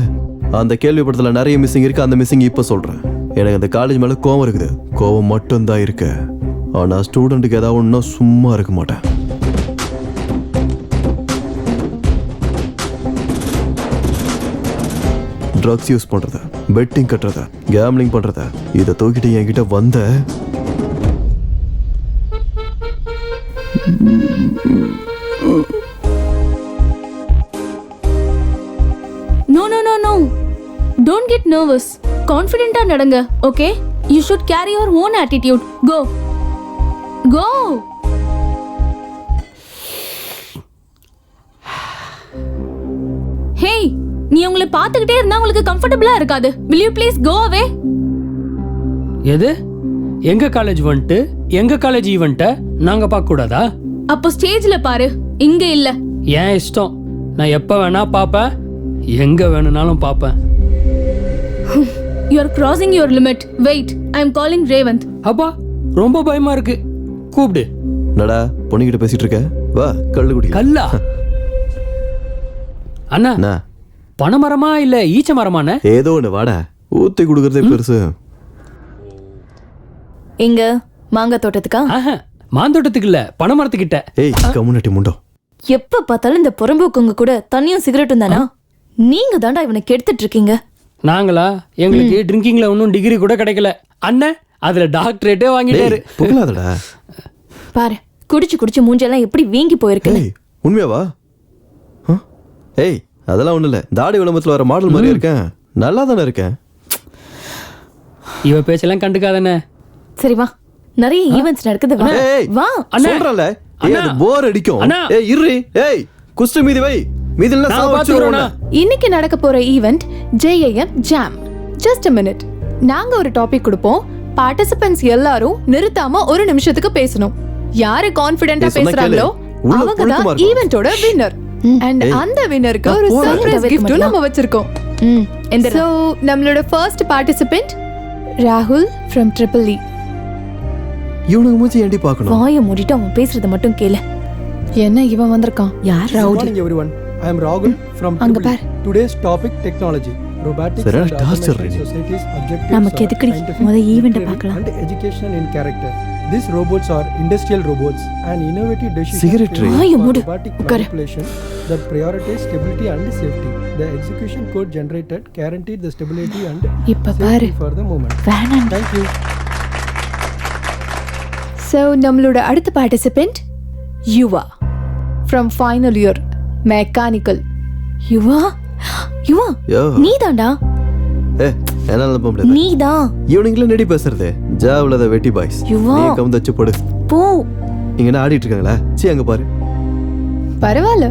அந்த கேள்விப்பட்டதுல நிறைய மிஸ்ஸிங் இருக்கு. அந்த மிஸ்ஸிங் இப்ப சொல்றேன். எனக்கு அந்த காலேஜ் மேல கோவம் இருக்குது. கோவம் மட்டும்தான் இருக்கு. ஆனா ஸ்டூடெண்ட்டுக்கு ஏதாவது ஒன்றும் சும்மா இருக்க மாட்டேன். ட்ரக்ஸ் யூஸ் பண்றத, பெட்டிங் கட்டுறத, கேம்லிங் பண்றத, இதை தூக்கிட்டு என்கிட்ட வந்த no no no no, don't get nervous. கான்ஃபிடென்ட்டா நடங்க, okay? You should carry your own attitude. Go go. Hey, நீ உங்களை பார்த்துக்கிட்டே இருந்தா உங்களுக்கு கம்ஃபர்டபுளா இருக்காது. will you please go away? எது? எங்க காலேஜ் வந்துட்டு எங்க காலேஜ் ஈவெண்ட்டை நாங்க பார்க்க கூடாதா? அப்போ ஸ்டேஜ்ல பாரு, இங்க இல்ல. ஏன் இஷ்டம். நான் எப்ப வேணா பாப்பேன், எங்க வேணும்னாலும் பாப்பேன். you are crossing your limit. wait, I am calling Revant. அப்பா ரொம்ப பயமா இருக்கு. கூப்பிடு. நடா, பொண்ணுகிட்ட பேசிட்டு இருக்க. வா, கள்ளு குடி. கல்லா? அண்ணா, பனைமரமா இல்ல ஈச்ச மரமான? ஏதோ ஒண்ணு, வாடா. ஊத்தி குடுக்கறதே பெருசு. எங்க மாங்காய் தோட்டத்துக்கா? மாந்தோட்டத்துக்கு இல்ல, பனைமரத்துக்கிட்ட. ஏய், கம்முனட்டி முண்டோ. எப்ப பார்த்தாலும் இந்த புறம்போக்குங்க கூட தண்ணியும் சிகரெட்டும் தானா? நீங்க தாண்டா இவனை கெடுத்துட்டு இருக்கீங்க. நாங்களா? எங்களுக்கு ட்ரிங்கிங்ல ஒன்னும் டிகிரி கூட கிடைக்கல. அண்ணன் அதுல டாக்டரேட்டே வாங்கிட்டாரு. புகழாதடா. பாரு, குடிச்சு குடிச்சு மூஞ்செல்லாம் எப்படி வீங்கி போயிருக்கு. உண்மையாவா? ஏய், அதெல்லாம் ஒண்ணு இல்ல. தாடி விளம்பரத்துல வர மாடல் மாதிரி இருக்கேன். நல்லா தானே இருக்கேன். இவ பேச்செல்லாம் கண்டுக்காதண்ணே. சரி வா, நிறைய ஈவென்ட்ஸ் நடக்குது. வா வா. சொல்றல, ஏய் அது போர் அடிக்கும். ஏய் இரு, ஏய் குஸ்து மீதி வை. மீதில நான் பாத்துறேனா. இன்னைக்கு நடக்க போற event JIM jam. Just a minute. நாங்க ஒரு டாபிக் கொடுப்போம். பார்ட்டிசிபென்ட்ஸ் எல்லாரும் நிறுத்தாம ஒரு நிமிஷத்துக்கு பேசணும். யாரு கான்ஃபிடென்ட்டா பேசுறாங்களோ அவங்க தான் ஈவென்ட்டோட வின்னர். அண்ட் அந்த வின்னருக்கு ஒரு சர்ப்ரைஸ் கிஃப்ட் நம்ம வச்சிருக்கோம். சோ நம்மளோட ஃபர்ஸ்ட் பார்ட்டிசிபென்ட் ராகுல் from Triple E. இவனுக்கு மூஞ்சி ஏண்டி பார்க்கணும்? வாயை மூடிட்டு அவன் பேசுறத மட்டும் கேளு. என்ன இவன் வந்திருக்கான்? யார்? Good morning everyone. I am Rahul from அங்க Triple E. Bar. Today's topic technology. Robotics Sir, and torture automation reading. society's objectives நமக்கு are எதுக்குடி? scientific, முத ஈவென்ட் literary பார்க்கலாம். and educational in character. These robots are industrial robots and innovative decisions Cigarette taken tray. for mood. robotic உட்காரு. manipulation that prioritize stability and safety. The execution code generated guaranteed the stability and இப்ப பாரு. safety for the moment. வேணாம். Thank you. So நம்மளோட அடுத்த participant Yuva from final year mechanical. யுவா யுவா யோ. நீதான்டா. ஏய், என்னால நம்ப முடியாது. நீதான். இவனுங்கள நெடி பேசுறது. ஜாவுல த வெட்டி பாய்ஸ். யுவா. நீ கவுந்தச்சு போடு. போ. இங்க என்ன ஆடிட்டு இருக்காங்களா? சீ அங்க பாரு. பரவாயில்ல,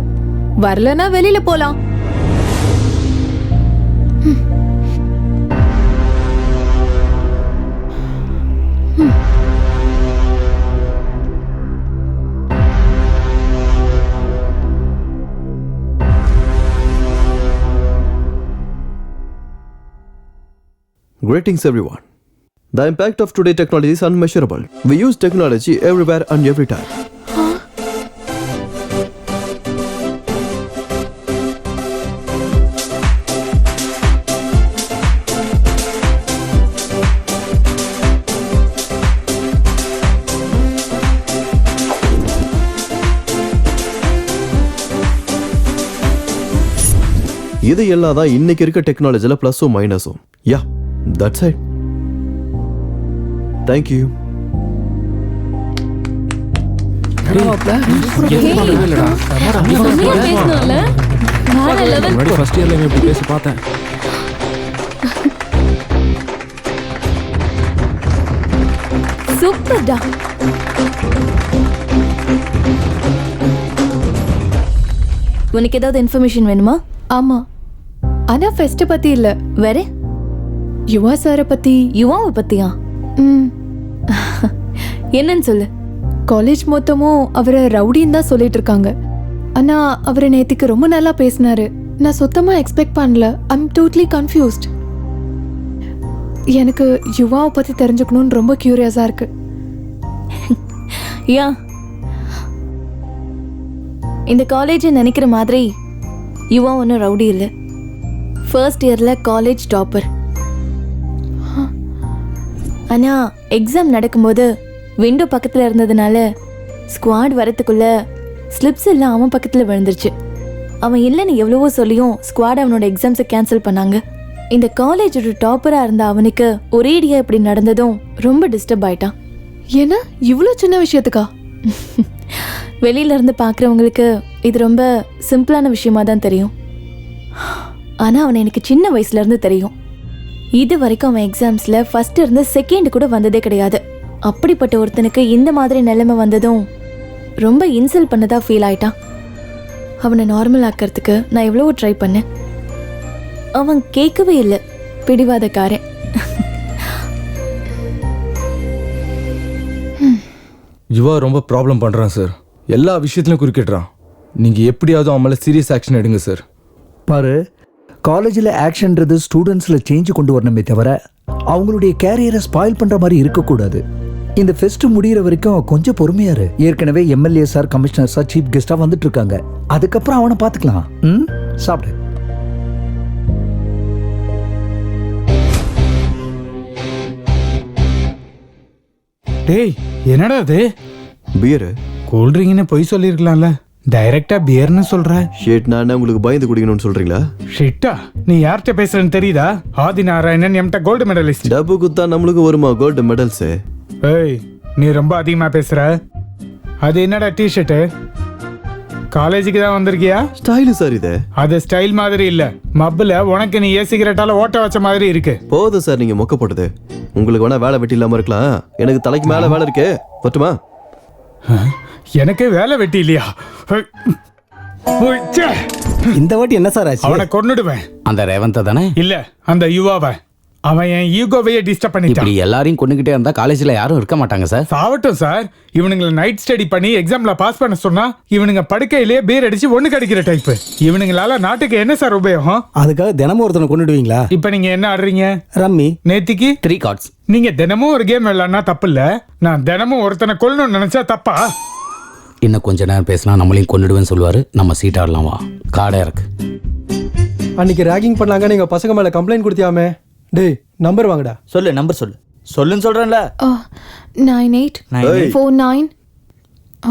வரலனா வெளியில போலாம். Greetings everyone. The impact of today technology is unmeasurable. We use technology everywhere and every time. இது எல்லாம் தான் இன்னைக்கு இருக்க டெக்னாலஜியில் ப்ளஸும் மைனஸும். யா, தட்ஸ் இட். தேங்க்யூ. ஃபர்ஸ்ட் இயர்ல எப்படி பேசி பார்த்தேன். சூப்பர்டா. உனக்கு ஏதாவது இன்ஃபர்மேஷன் வேணுமா? ஆமா, ஆனா ஃபெஸ்ட் பத்தி இல்ல, வேற யுவா சாரை பத்தி. யுவாவை பத்தியா? என்னன்னு சொல்லு. காலேஜ் மொத்தமும் அவரை ரவுடின்னு தான் சொல்லிட்டு இருக்காங்க. ஆனா அவரை நேத்திக்கு ரொம்ப நல்லா பேசினாரு. நான் சுத்தமா எக்ஸ்பெக்ட் பண்ணல. I'm totally confused. எனக்கு யுவாவை பத்தி தெரிஞ்சுக்கணும்னு ரொம்ப கியூரியஸா இருக்கு. யா, இந்த காலேஜ் நினைக்கிற மாதிரி யுவா ஒன்றும் ரவுடி இல்லை. ஃபர்ஸ்ட் இயர்ல காலேஜ் டாப்பர். ஆனா எக்ஸாம் நடக்கும்போது விண்டோ பக்கத்துல இருந்ததுனால ஸ்குவாட் வரத்துக்குள்ள ஸ்லிப்ஸ் எல்லாம் அவன் பக்கத்துல விழுந்துருச்சு. அவன் இல்லைன்னு எவ்வளவோ சொல்லியும் ஸ்குவாட் அவனோட எக்ஸாம்ஸை கேன்சல் பண்ணாங்க. இந்த காலேஜோட டாப்பரா இருந்த அவனுக்கு ஒரேடியா இப்படி நடந்ததும் ரொம்ப டிஸ்டர்ப் ஆயிட்டான். ஏன்னா இவ்வளோ சின்ன விஷயத்துக்கா? வெளியில இருந்து பார்க்குறவங்களுக்கு இது ரொம்ப சிம்பிளான விஷயமா தான் தெரியும். ஆனா அவனை எனக்கு சின்ன வயசுல இருந்து தெரியும். இது வரைக்கும் அவன் எக்ஸாம்ஸ்ல ஃபர்ஸ்ட் இருந்து செகண்ட் கூட வந்ததே கிடையாது. அப்படிப்பட்ட ஒருத்தனுக்கு இந்த மாதிரி நிலைமை வந்ததும் ரொம்ப இன்சல்ட் பண்ணதா ஃபீல் ஆயிட்டான். அவனை நார்மல் ஆக்கிறதுக்கு நான் எவ்வளவோ ட்ரை பண்ணேன். அவன் கேட்கவே இல்லை. பிடிவாதக்காரன். யுவா ரொம்ப ப்ராப்ளம் பண்ணுறான் சார். எல்லா விஷயத்துலையும் குறுக்கிடுறான். நீங்கள் எப்படியாவது அவன் மேலே சீரியஸ் ஆக்ஷன் எடுங்க சார். பாரு, காலேஜில் ஆக்ஷன்றது ஸ்டூடெண்ட்ஸில் சேஞ்சு கொண்டு வரணுமே தவிர அவங்களுடைய கேரியரை ஸ்பாயில் பண்ணுற மாதிரி இருக்கக்கூடாது. இந்த ஃபெஸ்ட் முடிகிற வரைக்கும் கொஞ்சம் பொறுமையா இரு. ஏற்கனவே MLA sir, commissioner sir chief கெஸ்டாக வந்துட்டு இருக்காங்க. அதுக்கப்புறம் அவனை பார்த்துக்கலாம். சாப்பிடு. டேய், என்னடா அது? பியரு. கூல்ட்ரிங்க்னு பொய் சொல்லியிருக்கலாம்ல. டைரக்டா பியர்னு சொல்ற. ஷேட், நான் உங்களுக்கு பயந்து குடிக்கணும்னு சொல்றீங்களா? ஷிட்டா, நீ யார்கிட்ட பேசுறன்னு தெரியுதா? ஆதி நாராயணன் எம்ட கோல்டு மெடலிஸ்ட். டப்பு குத்தா நம்மளுக்கு வருமா கோல்டு மெடல்ஸ்? ஏய், நீ ரொம்ப அதிகமா பேசுற. அது என்னடா டிஷர்ட்டு? காலேஜுக்கு தான் வந்திருக்கியா? ஸ்டைலு சார் இது. அது ஸ்டைல் மாதிரி இல்ல. மப்புல உனக்கு நீ சிகரெட்டால ஓட்ட வச்ச மாதிரி இருக்கு. போதும் சார், நீங்க மொக்க போட்டது. உங்களுக்கு வேணா வேலை வெட்டி இல்லாம இருக்கலாம். எனக்கு தலைக்கு மேல வேலை இருக்கு. பட்டுமா? எனக்கு வேலை வெட்டி இல்லையா? இந்த வாட்டி என்ன சார் ஆச்சு? அவனை கொன்னுடுவேன். அந்த ரேவந்த தானே? இல்ல, அந்த யுவாவை. அவன் என் ஈகோவையே டிஸ்டர்ப் பண்ணிட்டான். இப்படி எல்லாரையும் கொண்டுகிட்டே இருந்தா காலேஜ்ல யாரும் இருக்க மாட்டாங்க சார். சாவட்டும் சார். இவனுங்களை நைட் ஸ்டடி பண்ணி எக்ஸாம்ல பாஸ் பண்ண சொன்னா இவனுங்க படுக்கையிலேயே பீர் அடிச்சு ஒண்ணு கடிக்கிற டைப். இவனுங்களால நாட்டுக்கு என்ன சார் உபயோகம்? அதுக்காக தினமும் ஒருத்தனை கொண்டுடுவீங்களா? இப்ப நீங்க என்ன ஆடுறீங்க? ரம்மி. நேத்திக்கு 3 கார்ட்ஸ். நீங்க தினமும் ஒரு கேம் விளையாடினா தப்பு இல்ல. நான் தினமும் ஒருத்தனை கொல்லணும்னு நினைச்சா தப்பா? இன்னும் கொஞ்ச நேரம் பேசினா நம்மளையும் கொண்டுடுவேன்னு சொல்லுவாரு. நம்ம சீட் ஆடலாம் வா. காடா இருக்கு. அன்னைக்கு ராகிங் பண்ணாங்க, நீங்க பசங்க மேல கம்ப்ளைண்ட் கொடுத்தியாமே. டேய், நம்பர் வாங்கடா. சொல்லு, நம்பர் சொல்லு. சொல்லுன்னு சொல்றேன்ல. 9849.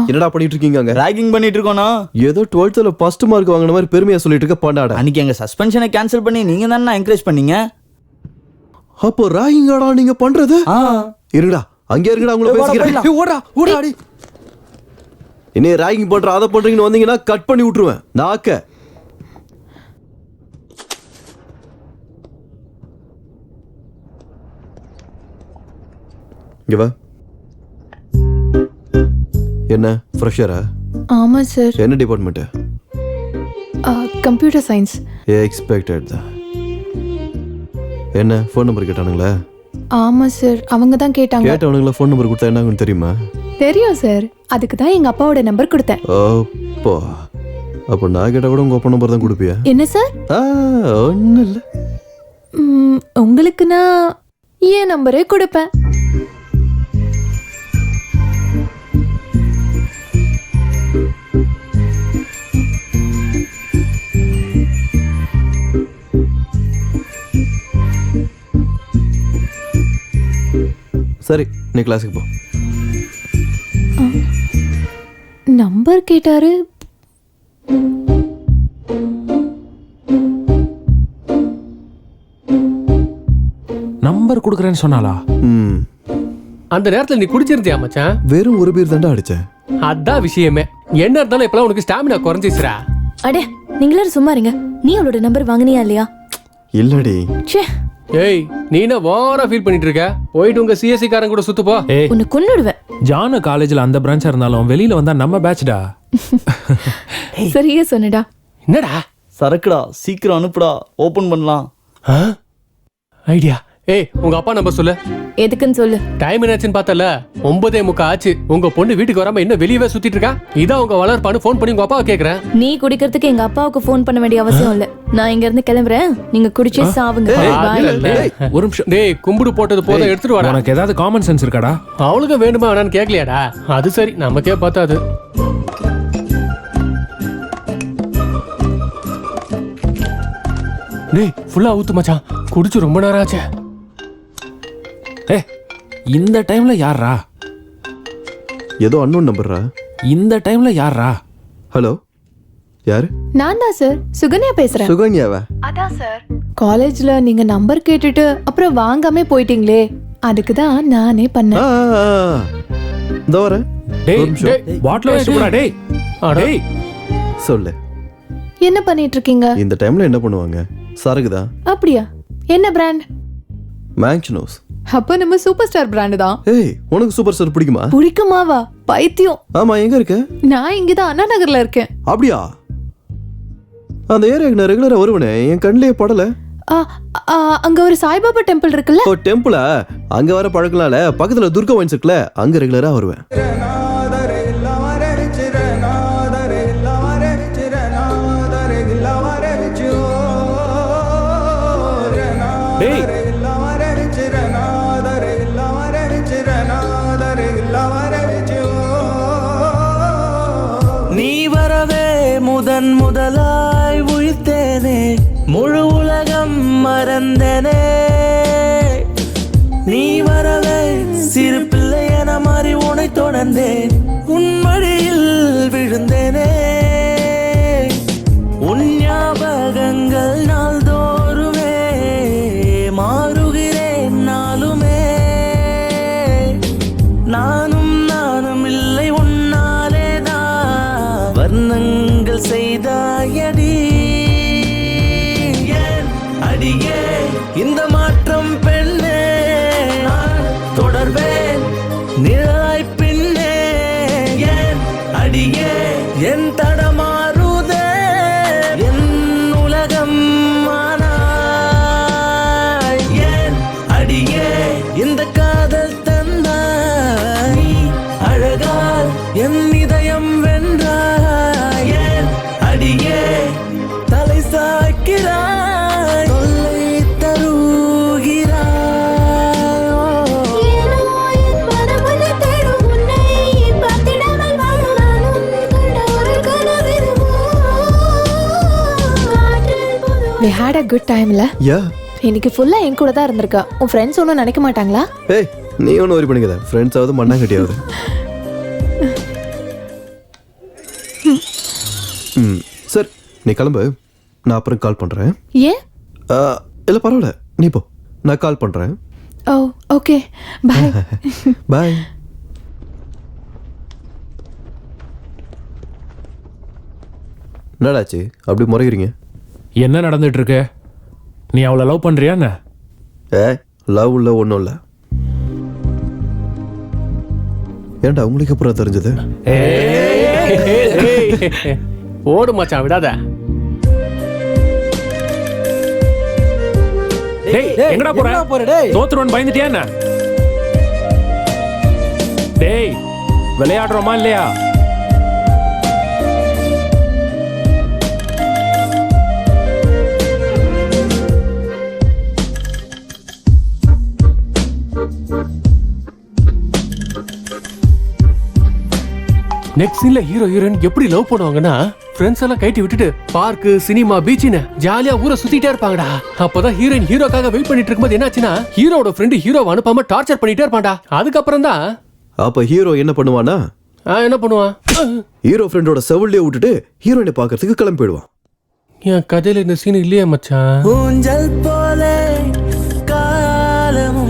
என்னடா பண்ணிட்டு இருக்கீங்க அங்க? ராகிங் பண்ணிட்டு இருக்கோனா? ஏதோ 12th ஃபர்ஸ்ட் மார்க் வாங்கின மாதிரி பெருமையா சொல்லிட்டு இருக்க பாண்டாடா. அன்னைக்கு எங்க சஸ்பென்ஷனை கேன்சல் பண்ணி நீங்க தானே என்கரேஜ் பண்ணீங்க. அப்போ ராகிங்காடா நீங்க பண்றது? இருங்கடா, அங்கே இருங்கடா, உங்களை பேசிக்கிறேன். ஓடா ஓடா அடி. என்ன ராகிங் பண்ற அதை பண்றீங்கன்னு வந்தீங்கன்னா கட் பண்ணி விட்டுருவேன் நாக்க. இங்க வா. என்ன ஃப்ரெஷரா? ஆமா சார். என்ன டிபார்ட்மெண்ட்? Computer science. எக்ஸ்பெக்டட் தான். என்ன ஃபோன் நம்பர் கேட்டானுங்களா? ஆமா சார், அவங்க தான் கேட்டாங்க. கேட்டவனுங்களா ஃபோன் நம்பர் கொடுத்தா என்ன ஆகும்னு தெரியுமா? தெரியும் சார், அதுக்கு தான் எங்க அப்பாவோட நம்பர் கொடுத்தேன். அப்போ அப்போ நான் கேட்ட கூட உங்க அப்பா நம்பர் தான் கொடுப்பியா? என்ன சார்? ஒன்றும் இல்லை. உங்களுக்கு நான் என் நம்பரே கொடுப்பேன். சரி, நீ கிளாஸுக்கு போ. நம்பர் கேட்டாரு. நம்பர் கொடுக்குறேன்னு சொன்னாலா? ம் அந்த நேரத்துல நீ குடிச்சிருந்தியா மச்சான்? வெறும் ஒரு பீர் தாண்டா அடிச்சேன். அதான் விஷயமே. என்ன இருந்தாலும் இப்பலாம் உனக்கு ஸ்டாமினா குறைஞ்சிச்சுடா. அடே நீங்களாரும் சும்மா இருங்க. நீ அவளோட நம்பர் வாங்குனியா இல்லையா? இல்லடி. ச்சே. ஏய் நீ என்ன ஓவரா ஃபீல் பண்ணிட்டு இருக்க? போயிட்டு உங்க சிஎஸ்சி காரங்க கூட சுத்து போ. ஏய் உன்னை கொன்னுடுவேன். ஜானு காலேஜ்ல அந்த பிரான்ச்சா இருந்தாலும் வெளியில வந்தா நம்ம பேட்ச்டா. சரியா சொன்னடா. என்னடா சரக்குடா, சீக்கிரம் அனுப்புடா, ஓபன் பண்ணலாம். ஐடியா. ஏய் உங்க அப்பா நம்பர் சொல்லு. எதுக்குன்னு சொல்லு. டைம் என்னாச்சுன்னு பார்த்தல 9:45 ஆச்சு. உங்க பொண்ணு வீட்டுக்கு வராம இன்னும் வெளியவே சுத்திட்டு இருக்கா. இதான் உங்க வளர்ப்பான்னு ஃபோன் பண்ணி உங்க அப்பாவை கேக்குறேன். நீ குடிக்கிறதுக்கு எங்க அப்பாவுக்கு ஃபோன் பண்ண வேண்டிய அவசியம் இல்ல. நான் இங்க இருந்து கிளம்புறேன். நீங்க குடிச்சே சாவுங்க. ஏய், ஒரு நிமிஷம். டேய் கும்பிடு போட்டது போதும், எடுத்துட்டு வாடா. உனக்கு ஏதாவது காமன் சென்ஸ் இருக்காடா? அவளுக்கு வேணுமா வேணான்னு கேட்கலையாடா? அது சரி, நமக்கே பார்த்தாது. டேய் ஃபுல்லா ஊத்து மச்சான், குடிச்சு ரொம்ப நேரம் ஆச்சு. ஏய் இந்த டைம்ல யாரா? ஏதோ அன்னோன் நம்பர்ரா. இந்த டைம்ல யாரா? ஹலோ, யாரு? நான் தான் சார், சுகன்யா பேசுறேன். சுகன்யாவா? அதான் சார். காலேஜ்ல நீங்க நம்பர் கேட்டுட்டு அப்புறம் வாங்காம போயிட்டீங்களே, அதுக்கு தான் நானே பண்ணேன். இதோ வரேன். டேய் பாட்டில் வச்சு போடா. டேய் டேய் சொல்லு. என்ன பண்ணிட்டு இருக்கீங்க? இந்த டைம்ல என்ன பண்ணுவாங்க? சரக்குதா. அப்படியா? என்ன பிராண்ட்? மேங்க்னோஸ். அப்ப நம்ம சூப்பர் ஸ்டார் பிராண்ட் தான். ஏய் உனக்கு சூப்பர் ஸ்டார் பிடிக்குமா? பிடிக்குமாவா? பைத்தியம். ஆமா, எங்க இருக்க? நான் இங்கதான் அண்ணா நகர்ல இருக்கேன். அப்படியா? அந்த ஏரியாக்கு நான் ரெகுலரா வருவனே, என் கண்ணிலே படல. அங்க ஒரு சாய்பாபா டெம்பிள் இருக்குல்ல? ஓ டெம்பிளா? அங்க வர பழக்கலால பக்கத்துல துர்கா வைன்ஸ் இருக்குல்ல, அங்க ரெகுலரா வருவேன். டேய் நீ வரவே முதலாய் உயிர்த்தேனே, முழு உலகம் மறந்தனே. நீ வரவே சிறு பிள்ளை என மாறி உனை தொடர்ந்தேன், உன் மடியில் விழுந்தேனே. உன் ஞாபகங்கள் நாள்தோறுமே மாறுகிறேன் நாளுமே. நானும் இல்லை உன்னாலேதான் வர்ணங்கள் செய்தாயடி. ஏன் அடியே இந்த மாற்றம் பெண்ணே, நான் தொடர்வேன் நிழலாய் பின்னே. ஏன் அடியே என் தடமாறுதே என் உலகம் ஆனாய். ஏன் அடியே இந்த காதல் தந்தாய், நீ அழகால் என் இதயம் வென்றாய். ஏன் அடியே தலை சாய்க்கிறாய், தொல்லை தருகிறாய். We had a good timeல. யா. இன்னைக்கு ஃபுல்லா என் கூட தான் இருந்திருக்கா. உன் ஃப்ரெண்ட்ஸ் ஒன்றும் நினைக்க மாட்டாங்களா? ஏய் நீ ஒன்றும் வரி பண்ணிக்காத. ஃப்ரெண்ட்ஸ் ஆகுது மண்ணாங்கட்டியாவது. சரி நீ கிளம்பு, நான் அப்புறம் கால் பண்ணுறேன். ஏன்? இல்லை பரவாயில்ல, நீ போ, நான் கால் பண்ணுறேன். ஓ ஓகே, பாய். பாய். என்னடாச்சு அப்படி முறைகிறீங்க? என்ன நடந்துட்டு இருக்கு? நீ அவளை லவ் பண்றியா என்ன? லவ் இல்லை, ஒன்றும் இல்லை. ஏன்டா உங்களுக்கு அப்புறம் தெரிஞ்சது? ஓடு மச்சான், விடாத. டேய் எங்கடா போற? தோத்துறவன் பயந்துட்டியா என்ன? டேய் விளையாடுறோமா இல்லையா? நெக்ஸ்ட் சீன்ல ஹீரோ ஹீரோயின் எப்படி லவ் பண்ணுவாங்கன்னா, ஃப்ரெண்ட்ஸ் எல்லாம் கைட்டி விட்டுட்டு பார்க்கு, சினிமா, பீச்னு ஜாலியா ஊரை சுத்திட்டே இருப்பாங்கடா. அப்பதான் ஹீரோயின் ஹீரோக்காக வெயிட் பண்ணிட்டு இருக்கும்போது என்னாச்சுன்னா, ஹீரோட ஃப்ரெண்டு ஹீரோவை அனுப்பாம டார்ச்சர் பண்ணிட்டே இருப்பான்டா. அதுக்கப்புறம் தான் அப்ப ஹீரோ என்ன பண்ணுவானா? என்ன பண்ணுவான்? ஹீரோ ஃப்ரெண்டோட செவிலியே விட்டுட்டு ஹீரோயினை பார்க்கறதுக்கு கிளம்பி போயிடுவான். என் கதையில இந்த சீன் இல்லையே மச்சான். ஊஞ்சல் போல காலமும்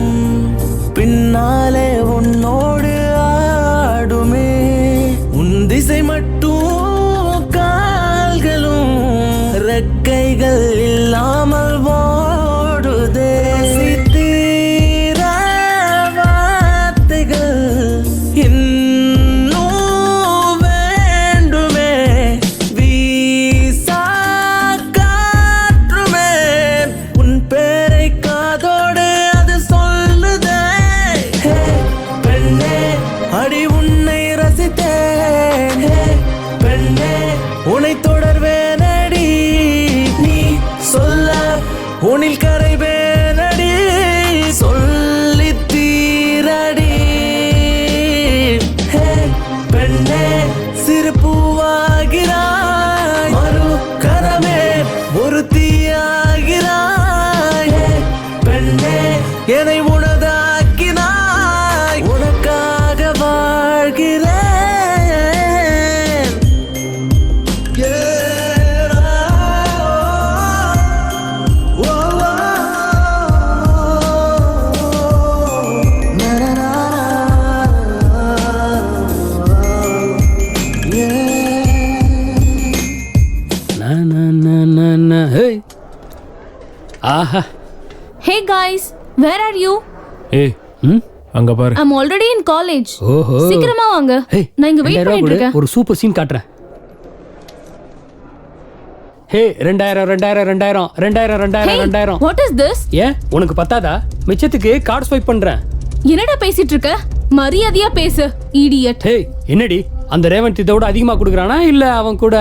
வேர் ஆர் யூ? ஏய் அங்க பாரு. ஐ அம் ஆல்ரெடி இன் காலேஜ். ஓஹோ. சீக்கிரமா வாங்க. நான் இங்க வெயிட் பண்ணிட்டு இருக்கேன். ஒரு சூப்பர் சீன் காட்டுறேன். ஹே 2000 2000 2000 2000 2000 2000. What is this? ஏன் உனக்கு பத்தாதா? மிச்சத்துக்கு கார்டு ஸ்வைப் பண்றேன். என்னடா பேசிட்டு இருக்க? மரியாதையா பேசு இடியட். ஹே என்னடி அந்த ரேவந்த் இதோட அதிகமா கொடுக்குறானா இல்ல அவன் கூட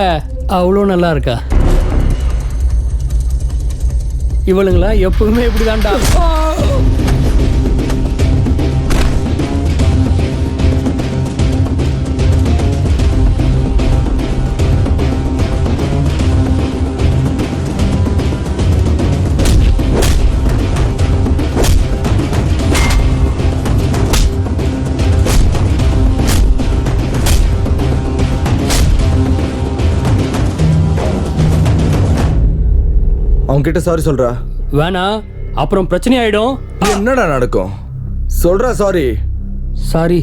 அவ்வளோ நல்லா இருக்கா? இவளுங்களா எப்பவுமே இப்படிதான்டா. அவன்கிட்ட சாரி சொல்றா. வேணா அப்புறம் பிரச்சனை ஆயிடும். என்னடா நடக்கும்? சொல்றா சாரி. சாரி.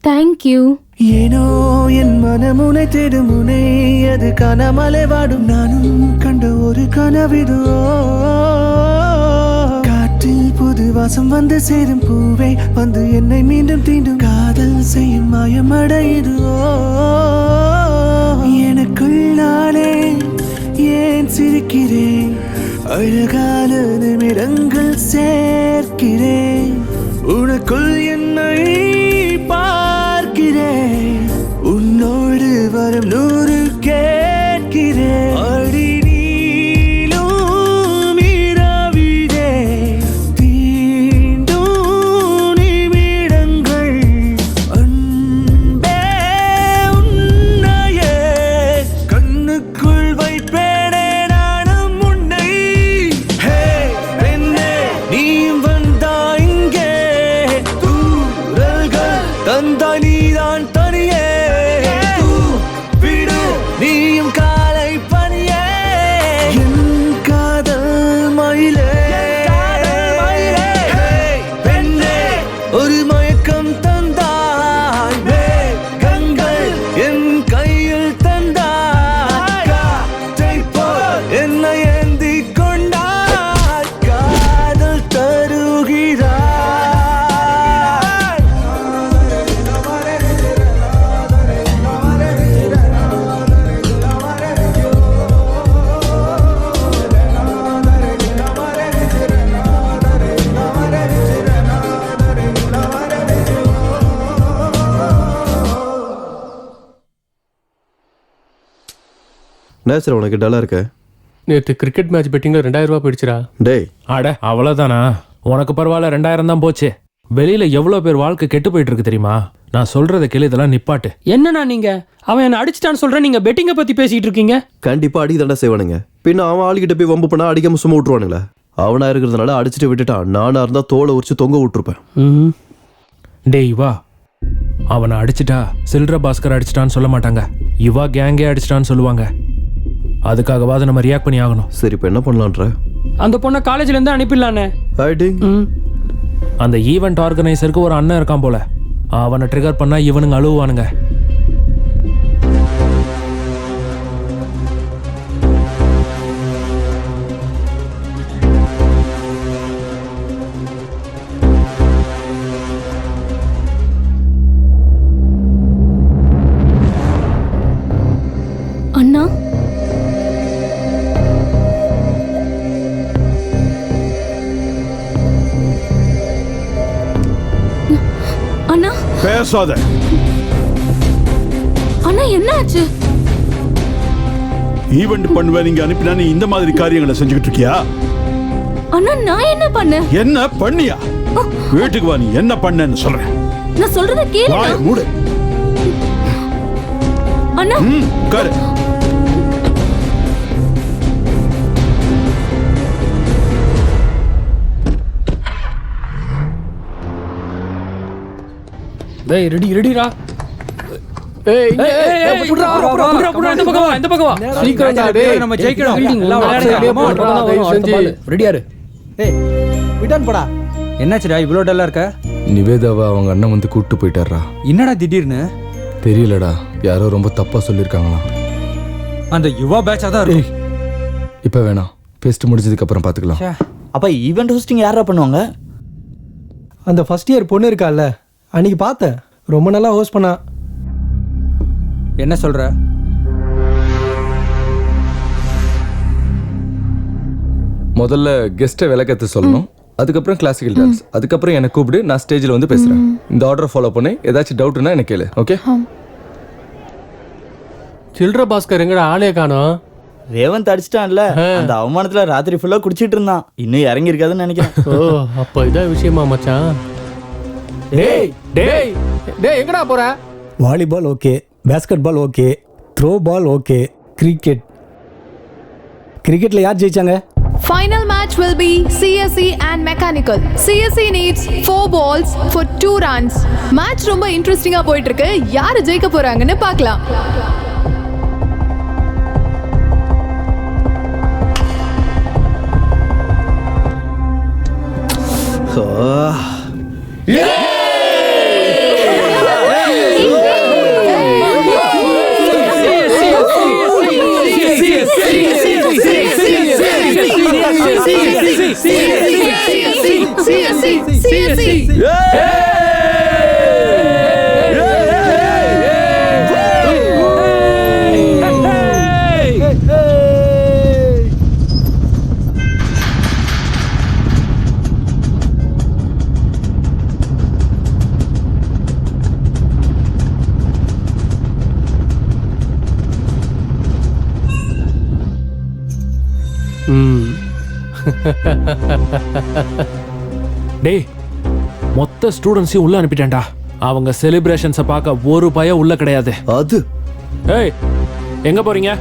Thank you. ஏனோ என் மனமுனை தேடும் முனை அது காணாமலே வாடும் நானும் கண்ட ஒரு கனவிதுவோ காற்றில் புது வாசம் வந்து சேரும் பூவை வந்து என்னை மீண்டும் தீண்டும் காதல் செய்யும் மாயமடையுதுவோ எனக்குள் நானே ஏன் சிரிக்கிறேன் அழகான நிமிடங்கள் சேர்க்கிறேன் உனக்குள் என்னை பார்க்கிறேன் உன்னோடு வரும் 100 கேட்கிறேன் அடி நீளும் இரவிலே தீண்டும் நிமிடங்கள் அன்பே உன்னையே கண்ணுக்குள் வைப்பேனே நானும் உன்னை ஹே பெண்ணே நீயும் வந்தா இங்கே தூரல்கள் தந்தா நீதான் தனியே விடு நீயும் காலை பனியே என் காதல் மயிலே பெண்ணே ஒரு மயக்கம் தந்தாய் கண்கள் என் கையில் தந்தாய் காற்றை போல் என்னை ஏந்தி கொண்டாய் காதல் தருகிறாய் நேச்சர் உனக்கு டல்லா இருக்க. நேற்று கிரிக்கெட் மேட்ச் பெட்டிங்ல 2000 ரூபாய் போயிடுச்சுடா. டேய் அட அவ்வளவுதானா? உனக்கு பரவாயில்ல 2000 தான் போச்சு. வெளியில எவ்வளவு பேர் வாழ்க்கை கெட்டு போயிட்டு இருக்கு தெரியுமா? நான் சொல்றத கேளு, இதெல்லாம் நிப்பாட்டு. என்னண்ணா நீங்க அவன் என்ன அடிச்சிட்டான்னு சொல்றேன், நீங்க பெட்டிங்கை பத்தி பேசிட்டு இருக்கீங்க. கண்டிப்பா அடி தண்டா செய்வானுங்க. பின்ன அவன் ஆளுகிட்ட போய் வம்பு பண்ணா அடிக்காம சும்மா விட்டுருவானுங்களா? அவனா இருக்கிறதுனால அடிச்சுட்டு விட்டுட்டான். நானா இருந்தா தோலை உரிச்சு தொங்க விட்டுருப்பேன். டேய் இவா, அவனை அடிச்சிட்டா சில்ற பாஸ்கர் அடிச்சிட்டான்னு சொல்ல மாட்டாங்க, இவா கேங்கே அடிச்சிட்டான்னு சொல்லுவாங்க. அதுக்காகவாது நம்ம ரியாக்ட் பண்ணி ஆகணும். சரி இப்போ என்ன பண்ணலான்ற? அந்த பொண்ணை காலேஜ்ல இருந்து அனுப்பிடலானே. அந்த ஈவெண்ட் ஆர்கனைசருக்கு ஒரு அண்ணன் இருக்கான் போல, அவனை ட்ரிகர் பண்ணா இவனுங்க அழுவானுங்க. அண்ணா அண்ணா பேசாத. அண்ணா என்னாச்சு? ஈவெண்ட் பண்ணுவேன் நீங்க அனுப்பினா நீ இந்த மாதிரி காரியங்களை செஞ்சுக்கிட்டு இருக்கியா? அண்ணா நான் என்ன பண்ணேன்? என்ன பண்ணியா? வீட்டுக்கு வா, நீ என்ன பண்ணேன்னு சொல்றேன். நான் சொல்றத கேளு. வாய் மூடு. அண்ணா உட்காரு. டேய் ரெடி ரெடிடா. ஏய் புட்றா இந்த பக்கம் வா, இந்த பக்கம் வா. சீக்கிரம் டேய், நம்ம ஜெயிக்கணும். எல்லாம் விளையாடுங்க. ரெடியா இரு. ஏய் விடான் போடா. என்னாச்சுடா இவ்ளோ டல்லா இருக்க? நிவேதாவை அவங்க அண்ணன் வந்து கூப்பிட்டு போயிட்டாரா. என்னடா திடீர்னு? தெரியலடா, யாரோ ரொம்ப தப்பா சொல்லியிருக்காங்களா. அந்த யுவா பேட்சா தான் இருக்கு. இப்போ வேணாம், ஃபெஸ்ட் முடிஞ்சதுக்கப்புறம் பார்த்துக்கலாம். அப்போ ஈவெண்ட் ஹோஸ்டிங் யாரா பண்ணுவாங்க? அந்த ஃபர்ஸ்ட் இயர் பொண்ணு இருக்கால்ல, அன்னைக்கு பார்த்தேன், ரொம்ப நல்லா ஹோஸ்ட் பண்ணா. என்ன சொல்ற? முதல்ல கெஸ்ட்டை விளக்கத்தை சொல்லணும், அதுக்கப்புறம் கிளாசிக்கல் டான்ஸ், அதுக்கப்புறம் எனக்கு கூப்பிடு, நான் ஸ்டேஜில் வந்து பேசுகிறேன். இந்த ஆர்டரை ஃபாலோ பண்ணி ஏதாச்சும் டவுட்னா எனக்கு கேளு. ஓகே? சில்ட்ர பாஸ்கர் எங்கடா ஆளே காணோம்? ரேவந்த் அடிச்சிட்டான்ல, அந்த அவமானத்துல ராத்திரி ஃபுல்லா குடிச்சிட்டு இருந்தான். இன்னும் இறங்கி இருக்காதுன்னு நினைக்கிறேன். ஓ, அப்ப இதான் விஷயமா மச்சான்? டேய் டேய் டேய், எங்கடா போற? Volleyball okay, basketball okay, throwball okay, கிரிக்கெட்ல யார் ஜெயிச்சாங்க? Final match will be CSE and Mechanical. CSE needs 4 balls for 2 runs. Match ரொம்ப இன்ட்ரெஸ்டிங்கா போயிட்டு இருக்கு. யாரு ஜெயிக்க போறாங்கன்னு பார்க்கலாம். டேய், மொத்த ஸ்டூடெண்ட்ஸையும் உள்ள அனுப்பிட்டேன்டா. அவங்க செலிப்ரேஷன்ஸை பார்க்க ஒரு பயம் உள்ள கிடையாது. அது ஏய், எங்க போறீங்க?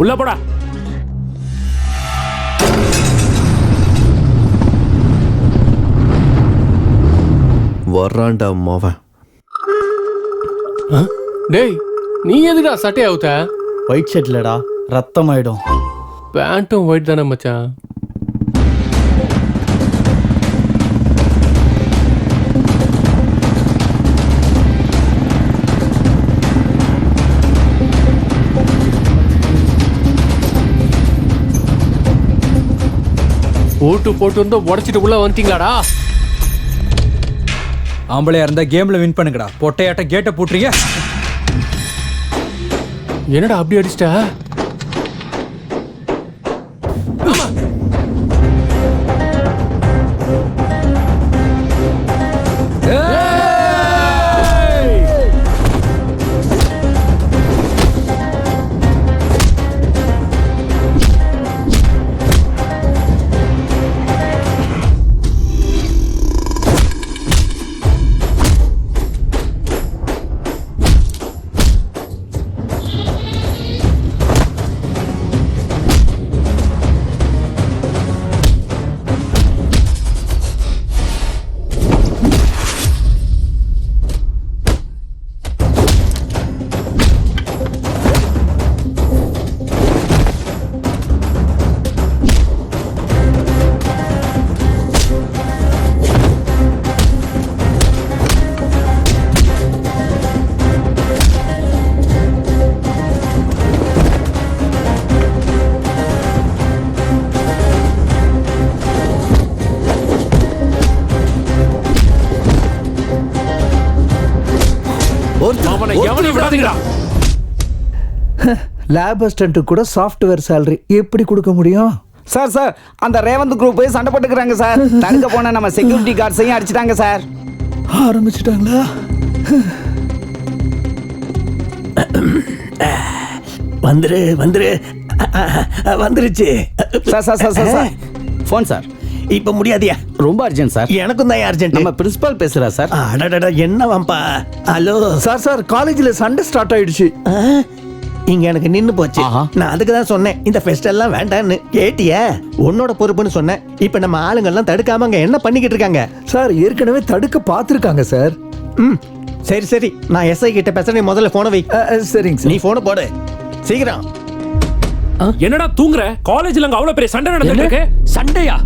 உள்ள போடா. வர்றான்டா மாவன். டேய், நீ எதுடா சட்டை அவுத்த? ஒயிட் ஷர்ட்லடா, ரத்தம் ஆயிடும். பேண்ட்டும் ஒயிட் தானே மச்சான்? ஓட்டு போட்டு வந்து உடச்சிட்டு உள்ள வந்துட்டீங்களாடா? ஆம்பளையா இருந்தா கேம்ல வின் பண்ணுங்கடா. பொட்டையாட்ட கேட்டை போட்டுறீங்க. என்னடா அப்படி அடிச்சிட்ட? லேப் அசிஸ்டன்ட் கூட சாஃப்ட்வேர் சேலரி எப்படி கொடுக்க முடியும்? சார் சார், அந்த ரேவந்த் குரூப் சண்டை போட்டுக்கிறாங்க சார். தடுக்க போன நம்ம செக்யூரிட்டி கார்ட்ஸையும் அடிச்சிட்டாங்க சார். ஆரம்பிச்சிட்டாங்களா? வந்துருச்சு. Sir sir sir sir sir, phone sir. இப்ப முடியாதியா? ரொம்ப அர்ஜென்ட் சார். எனக்கும் தான் அர்ஜென்ட். நம்ம பிரின்சிபால் பேசுறா சார். அடடடா, என்னவாம்பா? Hello sir. சார், காலேஜில் சண்டை ஸ்டார்ட் ஆயிடுச்சு. இங்க எனக்கு நின்னு போச்சு. நான் அதுக்கு தான் சொன்னேன் இந்த ஃபெஸ்ட் எல்லாம் வேண்டான்னு. கேட்டியா? உன்னோட பொறுப்புன்னு சொன்னேன். இப்ப நம்ம ஆளுங்க எல்லாம் தடுக்காம அங்க என்ன பண்ணிக்கிட்டு இருக்காங்க? சார், ஏற்கனவே தடுக்க பார்த்துருக்காங்க சார். சரி சரி, நான் எஸ்ஐ கிட்ட பேசுறேன். நீ முதல்ல போன வை. சரிங்க. நீ போன போடு சீக்கிரம். என்னடா தூங்குற? காலேஜ்ல அங்க அவ்வளவு பெரிய சண்டை நடந்துட்டு இருக்கு. சண்டையா?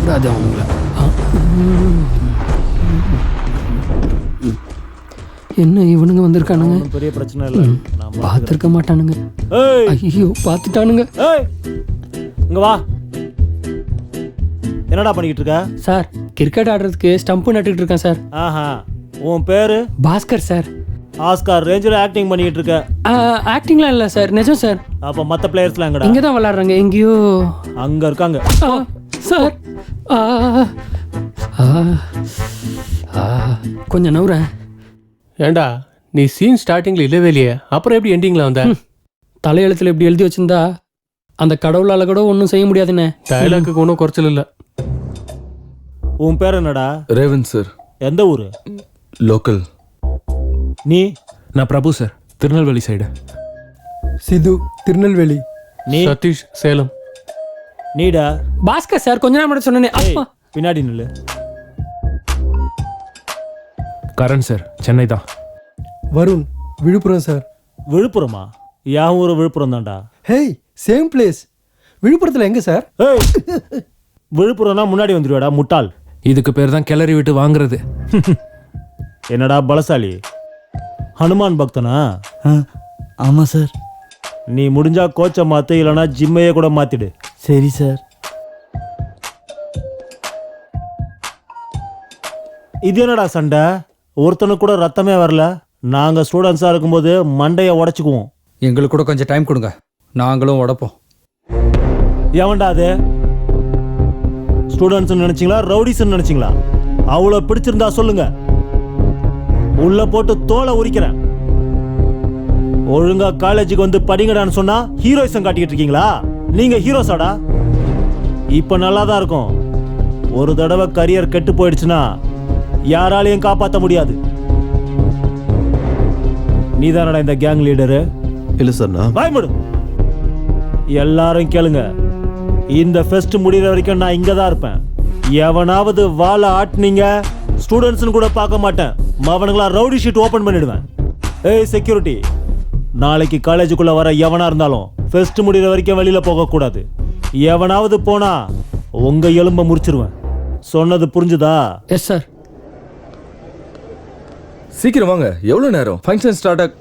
கூடாது அவங்கள. என்ன இவனுங்க வந்திருக்கானுங்க ஒண்ணும் பெரிய பிரச்சனை இல்லை நான் பார்த்துருக்க மாட்டானுங்க ஏய் ஐயோ பார்த்துட்டானுங்க ஏய் இங்க வா என்னடா பண்ணிக்கிட்டு இருக்க சார் கிரிக்கெட் ஆடுறதுக்கு ஸ்டம்ப் நட்டுக்கிட்டு இருக்கேன் சார் ஆஹா உன் பேரு பாஸ்கர் சார் ஆஸ்கார் ரேஞ்சில் ஆக்டிங் பண்ணிக்கிட்டு இருக்க ஆக்டிங்லாம் இல்லை சார் நிஜம் சார் அப்போ மற்ற பிளேயர்ஸ்லாம் எங்கடா இங்கே தான் விளாட்றாங்க எங்கேயோ அங்க இருக்காங்க சார் கொஞ்சம் நவுறேன். ஏண்டா நீ சீன் ஸ்டார்டிங்ல இல்லவே இல்லையே, அப்புறம் எப்படி எண்டிங்ல வந்த? தலையெழுத்துல இப்படி எழுதி வச்சிருந்தா அந்த கடவுளால கூட ஒன்றும் செய்ய முடியாதுண்ணே. டயலாக்கு ஒன்றும் குறைச்சல் இல்லை. உன் பேர் என்னடா? Raven sir. எந்த ஊரு? லோக்கல். நீ? நான் பிரபு சார், திருநெல்வேலி சைடு. சிது, திருநெல்வேலி. நீ? சதீஷ், சேலம். நீடா? பாஸ்கர் சார், கொஞ்ச நேரம் மட்டும் சொன்னேனே. பின்னாடி நில்லு. கரண் சார், சென்னை தான். வருண், விழுப்புரம் சார். விழுப்புரமா? என் ஊர் விழுப்புரம் தான்டா. Hey, same place. விழுப்புரத்தில் எங்க சார்? விழுப்புரம்னா முன்னாடி வந்துடுவாடா முட்டாள். இதுக்கு பேர் தான் கிளறி விட்டு வாங்குறது. என்னடா பலசாலி, ஹனுமான் பக்தனா? ஆமா சார். நீ முடிஞ்சா கோச்சை மாத்து, இல்லைனா ஜிம்மையே கூட மாத்திடு. சரி சார். இது என்னடா சண்டை? ஒருத்தனுக்கு கூட ரத்தமே வரல. நாங்க ஸ்டூடெண்ட்ஸா இருக்கும்போது மண்டையை உடைச்சுக்குவோம். எங்களுக்கு கூட கொஞ்சம் டைம் கொடுங்க, நாங்களும் உடைப்போம். எவன்டா அது? ஸ்டூடெண்ட்ஸ் நினைச்சீங்களா, ரவுடிஸ் நினைச்சீங்களா? அவ்வளோ பிடிச்சிருந்தா சொல்லுங்க, உள்ள போட்டு தோலை உரிக்கிறேன். ஒழுங்கா காலேஜுக்கு வந்து படிங்கடான்னு சொன்னா ஹீரோயிசம் காட்டிக்கிட்டு இருக்கீங்களா? நீங்க ஹீரோஸாடா? இப்ப நல்லா தான் இருக்கும். ஒரு தடவை கரியர் கெட்டு போயிடுச்சுன்னா யாராலையும் காப்பாற்ற முடியாது. நீதானடா இந்த கேங் லீடரு? இல்ல சார். பயப்படு. எல்லாரும் கேளுங்க, இந்த ஃபெஸ்ட் முடிகிற வரைக்கும் நான் இங்க தான் இருப்பேன். எவனாவது வாழை ஆட்டினீங்க, ஸ்டூடெண்ட்ஸ்னு கூட பார்க்க மாட்டேன். அவனுங்களா ரவுடி ஷீட் ஓபன் பண்ணிடுவேன். ஏய் செக்யூரிட்டி, நாளைக்கு காலேஜுக்குள்ள வர எவனா இருந்தாலும் ஃபெஸ்ட் முடிகிற வரைக்கும் வெளியில போக கூடாது. எவனாவது போனா உங்க எலும்ப முறிச்சிருவேன். சொன்னது புரிஞ்சுதா? Yes sir. சீக்கிரம் வாங்க, எவ்வளவு நேரம்? ஃபங்க்ஷன் ஸ்டார்ட் ஆக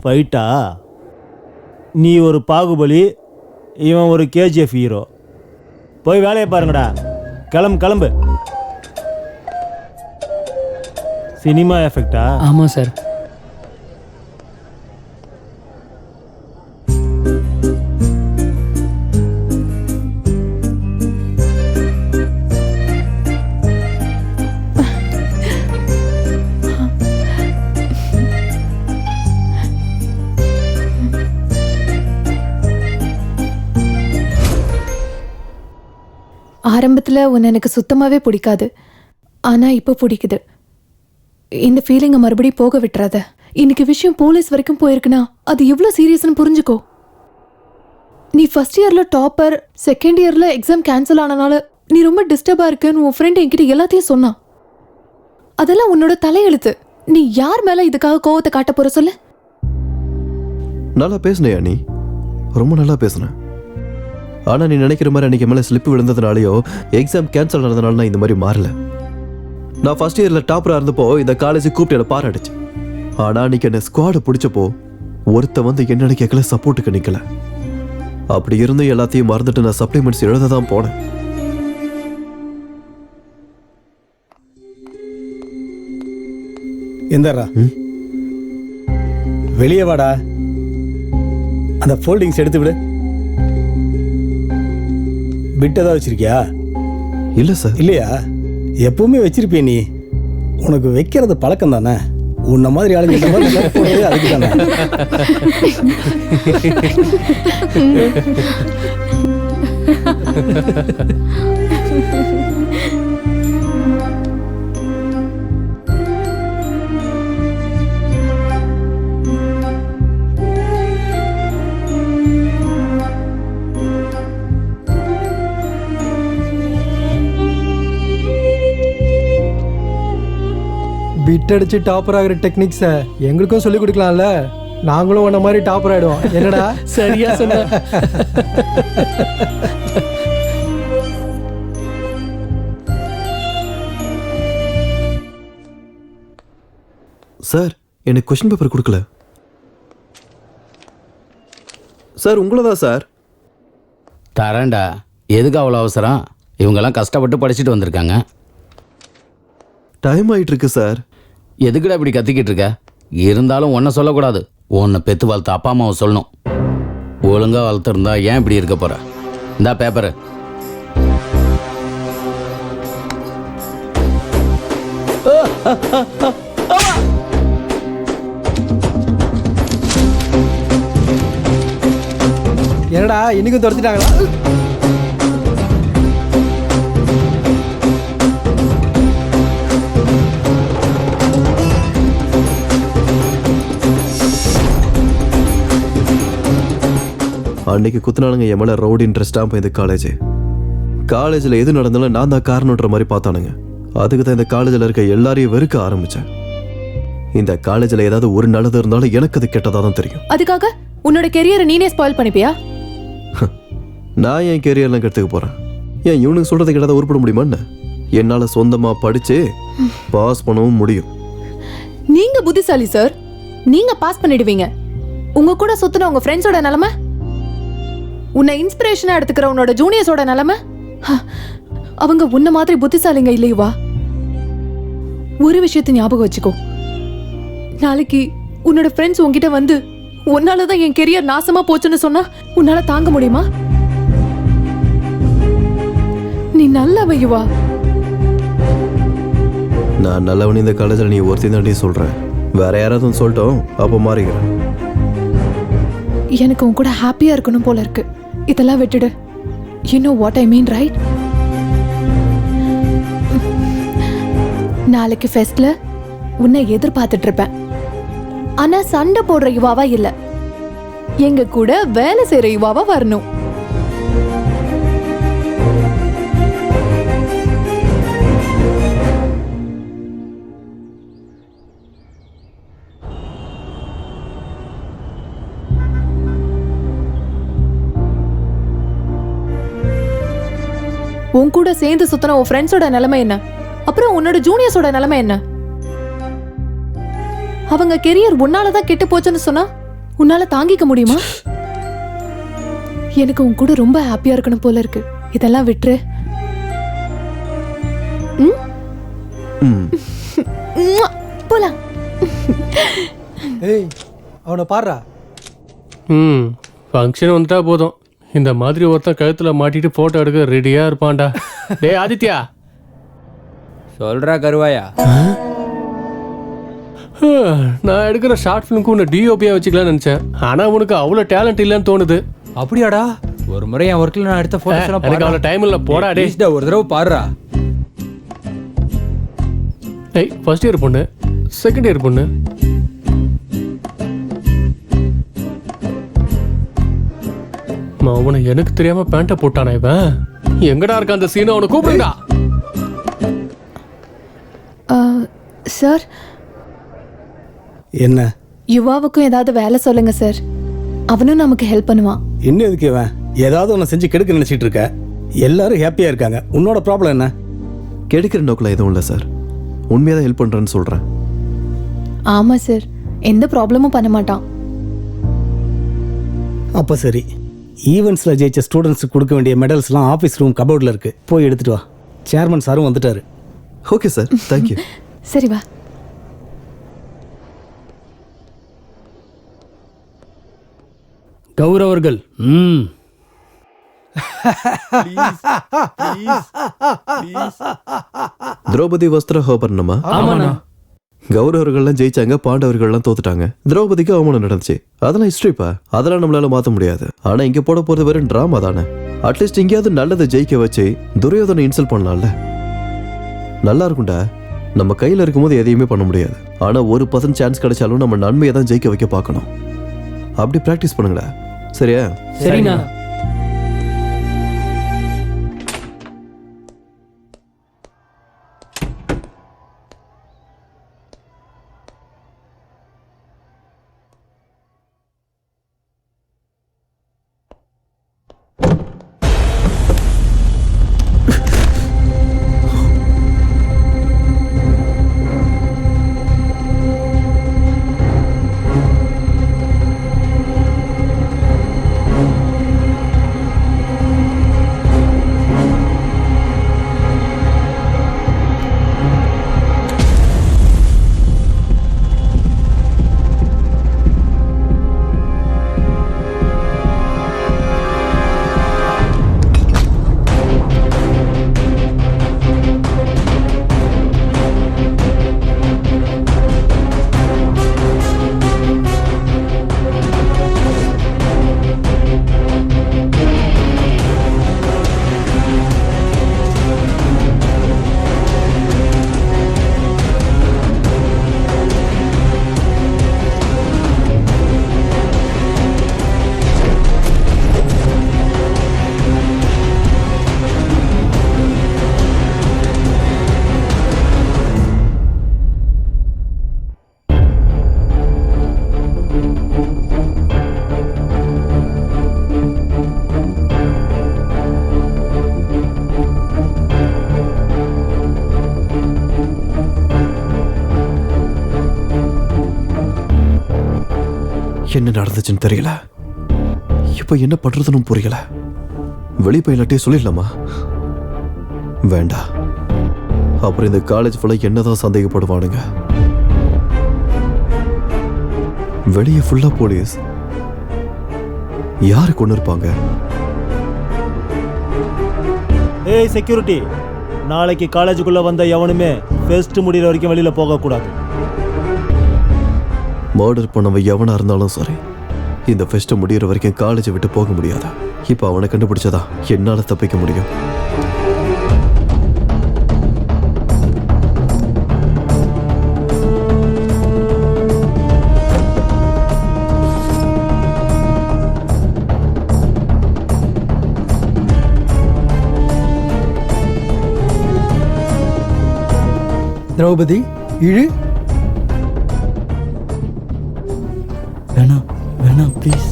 ஃபைட்டா? நீ ஒரு பாகுபலி, இவன் ஒரு கேஜிஎஃப் ஹீரோ. போய் வேலையை பாருங்கடா. கிளம்பு கிளம்பு. சினிமா எஃபெக்டா? ஆமா சார். ஆரம்பத்தில் உன்னை எனக்கு சுத்தமாகவே பிடிக்காது, ஆனால் இப்போ பிடிக்குது. இந்த ஃபீலிங்கை மறுபடியும் போக விட்டுறாத. இன்னைக்கு விஷயம் போலீஸ் வரைக்கும் போயிருக்குன்னா அது எவ்வளோ சீரியஸ்னு புரிஞ்சுக்கோ. நீ ஃபர்ஸ்ட் இயரில் டாப்பர், செகண்ட் இயரில் எக்ஸாம் கேன்சல் ஆனனால நீ ரொம்ப டிஸ்டர்பாக இருக்குன்னு உன் ஃப்ரெண்ட் என்கிட்ட எல்லாத்தையும் சொன்னான். அதெல்லாம் உன்னோட தலையெழுத்து. நீ யார் மேலே இதுக்காக கோவத்தை காட்ட போற சொல்லு? நல்லா பேசுனியா நீ? ரொம்ப நல்லா பேசுனேன். ஆனா நீ நினைக்கிற மாதிரி அன்னைக்கு மேலே ஸ்லிப் விழுந்ததுனாலயோ எக்ஸாம் கேன்சல் ஆனதுனால நான் இந்த மாதிரி மாறல. நான் ஃபர்ஸ்ட் இயர்ல டாப்பரா இருந்தப்போ இந்த காலேஜ் கூப்பிட்டு என்ன பாராட்டுச்சு. ஆனா அன்னைக்கு என்ன ஸ்குவாட பிடிச்சப்போ ஒருத்த வந்து என்னன்னு கேட்கல, சப்போர்ட்டுக்கு நிக்கல. அப்படி இருந்து எல்லாத்தையும் மறந்துட்டு நான் சப்ளிமெண்ட்ஸ் எழுத தான் போனேன். எந்தரா வெளியே வாடா. அந்த ஃபோல்டிங்ஸ் எடுத்து விடு. பிட் ஏதாவது வச்சிருக்கியா? இல்ல சார். இல்லையா? எப்பவுமே வச்சிருப்பிய நீ. உனக்கு வைக்கிறது பழக்கம் தானே. உன்ன மாதிரி ஆளுங்க இந்த மாதிரி போடுறது அதுக்கு தானே. பிட் அடிச்சு டாப்பர் ஆகிற டெக்னிக்ஸை எங்களுக்கும் சொல்லி கொடுக்கலாம்ல, நாங்களும் உன்ன மாதிரி டாப்பர் ஆயிடுவோம். என்னடா? சரியா சொன்ன. சார் எனக்கு கொஸ்டின் பேப்பர் கொடுக்கல சார். உங்களதான் சார். தரேன்டா. எதுக்கு அவ்வளோ அவசரம்? இவங்கெல்லாம் கஷ்டப்பட்டு படிச்சுட்டு வந்திருக்காங்க. டைம் ஆயிட்டு இருக்கு சார். எதுக்குடா இப்படி கத்திக்கிட்டு இருக்க? இருந்தாலும் ஒன்றை சொல்லக்கூடாது. உன்னை பெத்து வளர்த்த அப்பா அம்மாவை சொல்லணும். ஒழுங்காக வளர்த்துருந்தா ஏன் இப்படி இருக்க போற? இந்தா பேப்பரு. என்னடா இன்னைக்கும் துரத்திட்டாங்களா? அன்னைக்கு குத்துனானுங்க என் மேல ரோடு இன்ட்ரெஸ்டா போய் இந்த காலேஜில் எது நடந்தாலும் நான் தான் காரணன்ற மாதிரி பார்த்தானுங்க. அதுக்கு தான் இந்த காலேஜில் இருக்க எல்லாரையும் வெறுக்க ஆரம்பிச்சேன். இந்த காலேஜில் ஏதாவது ஒரு நல்லது இருந்தாலும் எனக்கு அது கெட்டதாக தான் தெரியும். அதுக்காக உன்னோட கெரியரை நீனே ஸ்பாயில் பண்ணிப்பியா? நான் என் கெரியர்லாம் கெடுத்துக்க போறேன். ஏன் இவனுக்கு சொல்றது கேட்டதை உருப்பிட முடியுமா? என்னால சொந்தமா படிச்சு பாஸ் பண்ணவும் முடியும். நீங்க புத்திசாலி சார். நீங்க பாஸ் பண்ணிடுவீங்க. உங்க கூட சுத்தின உங்க ஃப்ரெண்ட்ஸோட நிலைமை, உன்னை இன்ஸ்பிரேஷனா எடுத்துக்கிற உன்னோட ஜூனியர்ஸோட நிலைமை, அவங்க உன்ன மாதிரி புத்திசாலிங்க இல்லையுவா? ஒரு விஷயத்தை ஞாபகம் வச்சுக்கோ. நாளைக்கு உன்னோட ஃப்ரெண்ட்ஸ் உன்கிட்ட வந்து உன்னாலதான் என் கெரியர் நாசமா போச்சுன்னு சொன்னா உன்னால தாங்க முடியுமா? நீ நல்லவையுவா. நான் நல்லவன் இந்த காலேஜில் நீ ஒருத்தி தாண்டி சொல்றேன். வேற யாராவது சொல்லிட்டோம், அப்போ மாறிக்கிறேன். எனக்கு உன் கூட ஹாப்பியா இருக்கணும் போல இருக்கு. இதெல்லாம் விட்டுடு. You know what I mean, right? நாளைக்கு ஃபெஸ்ட்ல உன்னை எதிர்பார்த்துட்டு இருப்பேன். ஆனா சண்டை போடுற யுவாவா இல்ல, எங்க கூட வேலை செய்யற யுவாவா வரணும். உன் கூட சேர்ந்து சுத்தின உன் ஃப்ரெண்ட்ஸோட நிலைமை என்ன? அப்புறம் உன்னோட ஜூனியர்ஸோட நிலைமை என்ன? அவங்க கெரியர் உன்னாலதான் கெட்டு போச்சுன்னு சொன்னா உன்னால தாங்கிக்க முடியுமா? எனக்கு உன் கூட ரொம்ப ஹாப்பியா இருக்கணும் போல இருக்கு. இதெல்லாம் விட்டுரு. போலாம். ஏய், அவனை பாடுறா. ஃபங்க்ஷன் வந்துட்டா போதும். இந்த மாதிரி ஒருத்தன் கழுத்துல மாட்டிட்டு போட்டோ எடுக்க ரெடியா இருப்பான்டா. டேய் ஆதித்யா, சொல்றா கருவாயா. நான் எடுக்கிற ஷார்ட் ஃபிலிம்க்கு உன்னை டிஓபியா வச்சுக்கலாம்னு நினைச்சேன். ஆனா உனக்கு அவ்வளவு டேலண்ட் இல்லைன்னு தோணுது. அப்படியாடா? ஒரு முறை என் ஒர்க்ல நான் எடுத்த போட்டோஸ் எல்லாம் எனக்கு அவ்வளவு டைம் இல்ல. போடா டேய். ஒரு தடவை பாடுறா. ஏய், ஃபர்ஸ்ட் இயர் பொண்ணு, செகண்ட் இயர் பொண்ணு. அவனை எனக்கு தெரியாம பேண்ட போட்டானா இவன்? எங்கடா இருக்க அந்த சீனை? அவனை கூப்பிடுடா. சார், என்ன? யுவாவுக்கும் ஏதாவது வேலை சொல்லுங்க சார். அவனும் நமக்கு ஹெல்ப் பண்ணுவான். இன்னும் எதுக்கு இவன் ஏதாவது ஒன்று செஞ்சு கெடுக்க நினைச்சிட்டு இருக்க? எல்லாரும் ஹாப்பியா இருக்காங்க. உன்னோட ப்ராப்ளம் என்ன? கெடுக்கிற நோக்கில் எதுவும் இல்லை சார். உண்மையாக தான் ஹெல்ப் பண்றேன்னு சொல்றேன். ஆமா சார், எந்த ப்ராப்ளமும் பண்ண மாட்டான். அப்போ சரி, ஈவெண்ட்ஸில் ஜெயிச்ச ஸ்டூடெண்ட்ஸுக்கு கொடுக்க வேண்டிய மெடல்ஸ்லாம் ஆஃபீஸ் ரூம் கபோர்டில் இருக்குது. போய் எடுத்துட்டு வா. சேர்மன் சாரும் வந்துட்டாரு. Okay sir, thank you. சரி வா. கௌரவர்கள். திரௌபதி வஸ்திர ஹோபர்ணமா? ஆமாண்ணா. கௌரவர்கள்லாம் ஜெயிச்சாங்க, பாண்டவர்கள்லாம் தோத்துட்டாங்க. திரௌபதிக்கு அவமானம் நடந்துச்சு. அதெல்லாம் ஹிஸ்டரிப்பா, அதெல்லாம் நம்மளால மாற்ற முடியாது. ஆனா இங்க போட போறது வெறும் டிராமா தானே. அட்லீஸ்ட் இங்கேயாவது நல்லதை ஜெயிக்க வச்சு துரியோதனை இன்சல்ட் பண்ணலாம்ல. நல்லா இருக்கும்டா. நம்ம கையில இருக்கும்போது எதையுமே பண்ண முடியாது. ஆனா 1% சான்ஸ் கிடைச்சாலும் நம்ம நன்மையை தான் ஜெயிக்க வைக்க பார்க்கணும். அப்படி பிராக்டிஸ் பண்ணுங்கடா. சரியா? சரிண்ணா. என்ன நடந்துச்சுன்னு தெரியல. இப்போ என்ன பண்றதுன்னு புரியல. வெளியே போய் இல்லாட்டே சொல்லிடலாமா? வேண்டாம். அப்புறம் இந்த காலேஜ் ஃபுல்லா என்னதான் சந்தேகப்படுவானுங்க. வெளியே ஃபுல்லா போலீஸ். யாரு கொண்டு இருப்பாங்க? ஏய் செக்யூரிட்டி, நாளைக்கு காலேஜுக்குள்ள வந்த எவனுமே ஃபெஸ்ட் முடிகிற வரைக்கும் வெளியில போகக்கூடாது. மர்டர் பண்ணவன் எவனா இருந்தாலும் சரி, இந்த ஃபெஸ்ட் முடிகிற வரைக்கும் காலேஜை விட்டு போக முடியாது. இப்போ அவனை கண்டுபிடிச்சதா என்னால தப்பிக்க முடியும். திரௌபதி இழு. வேணாம் வேணாம் ப்ளீஸ்.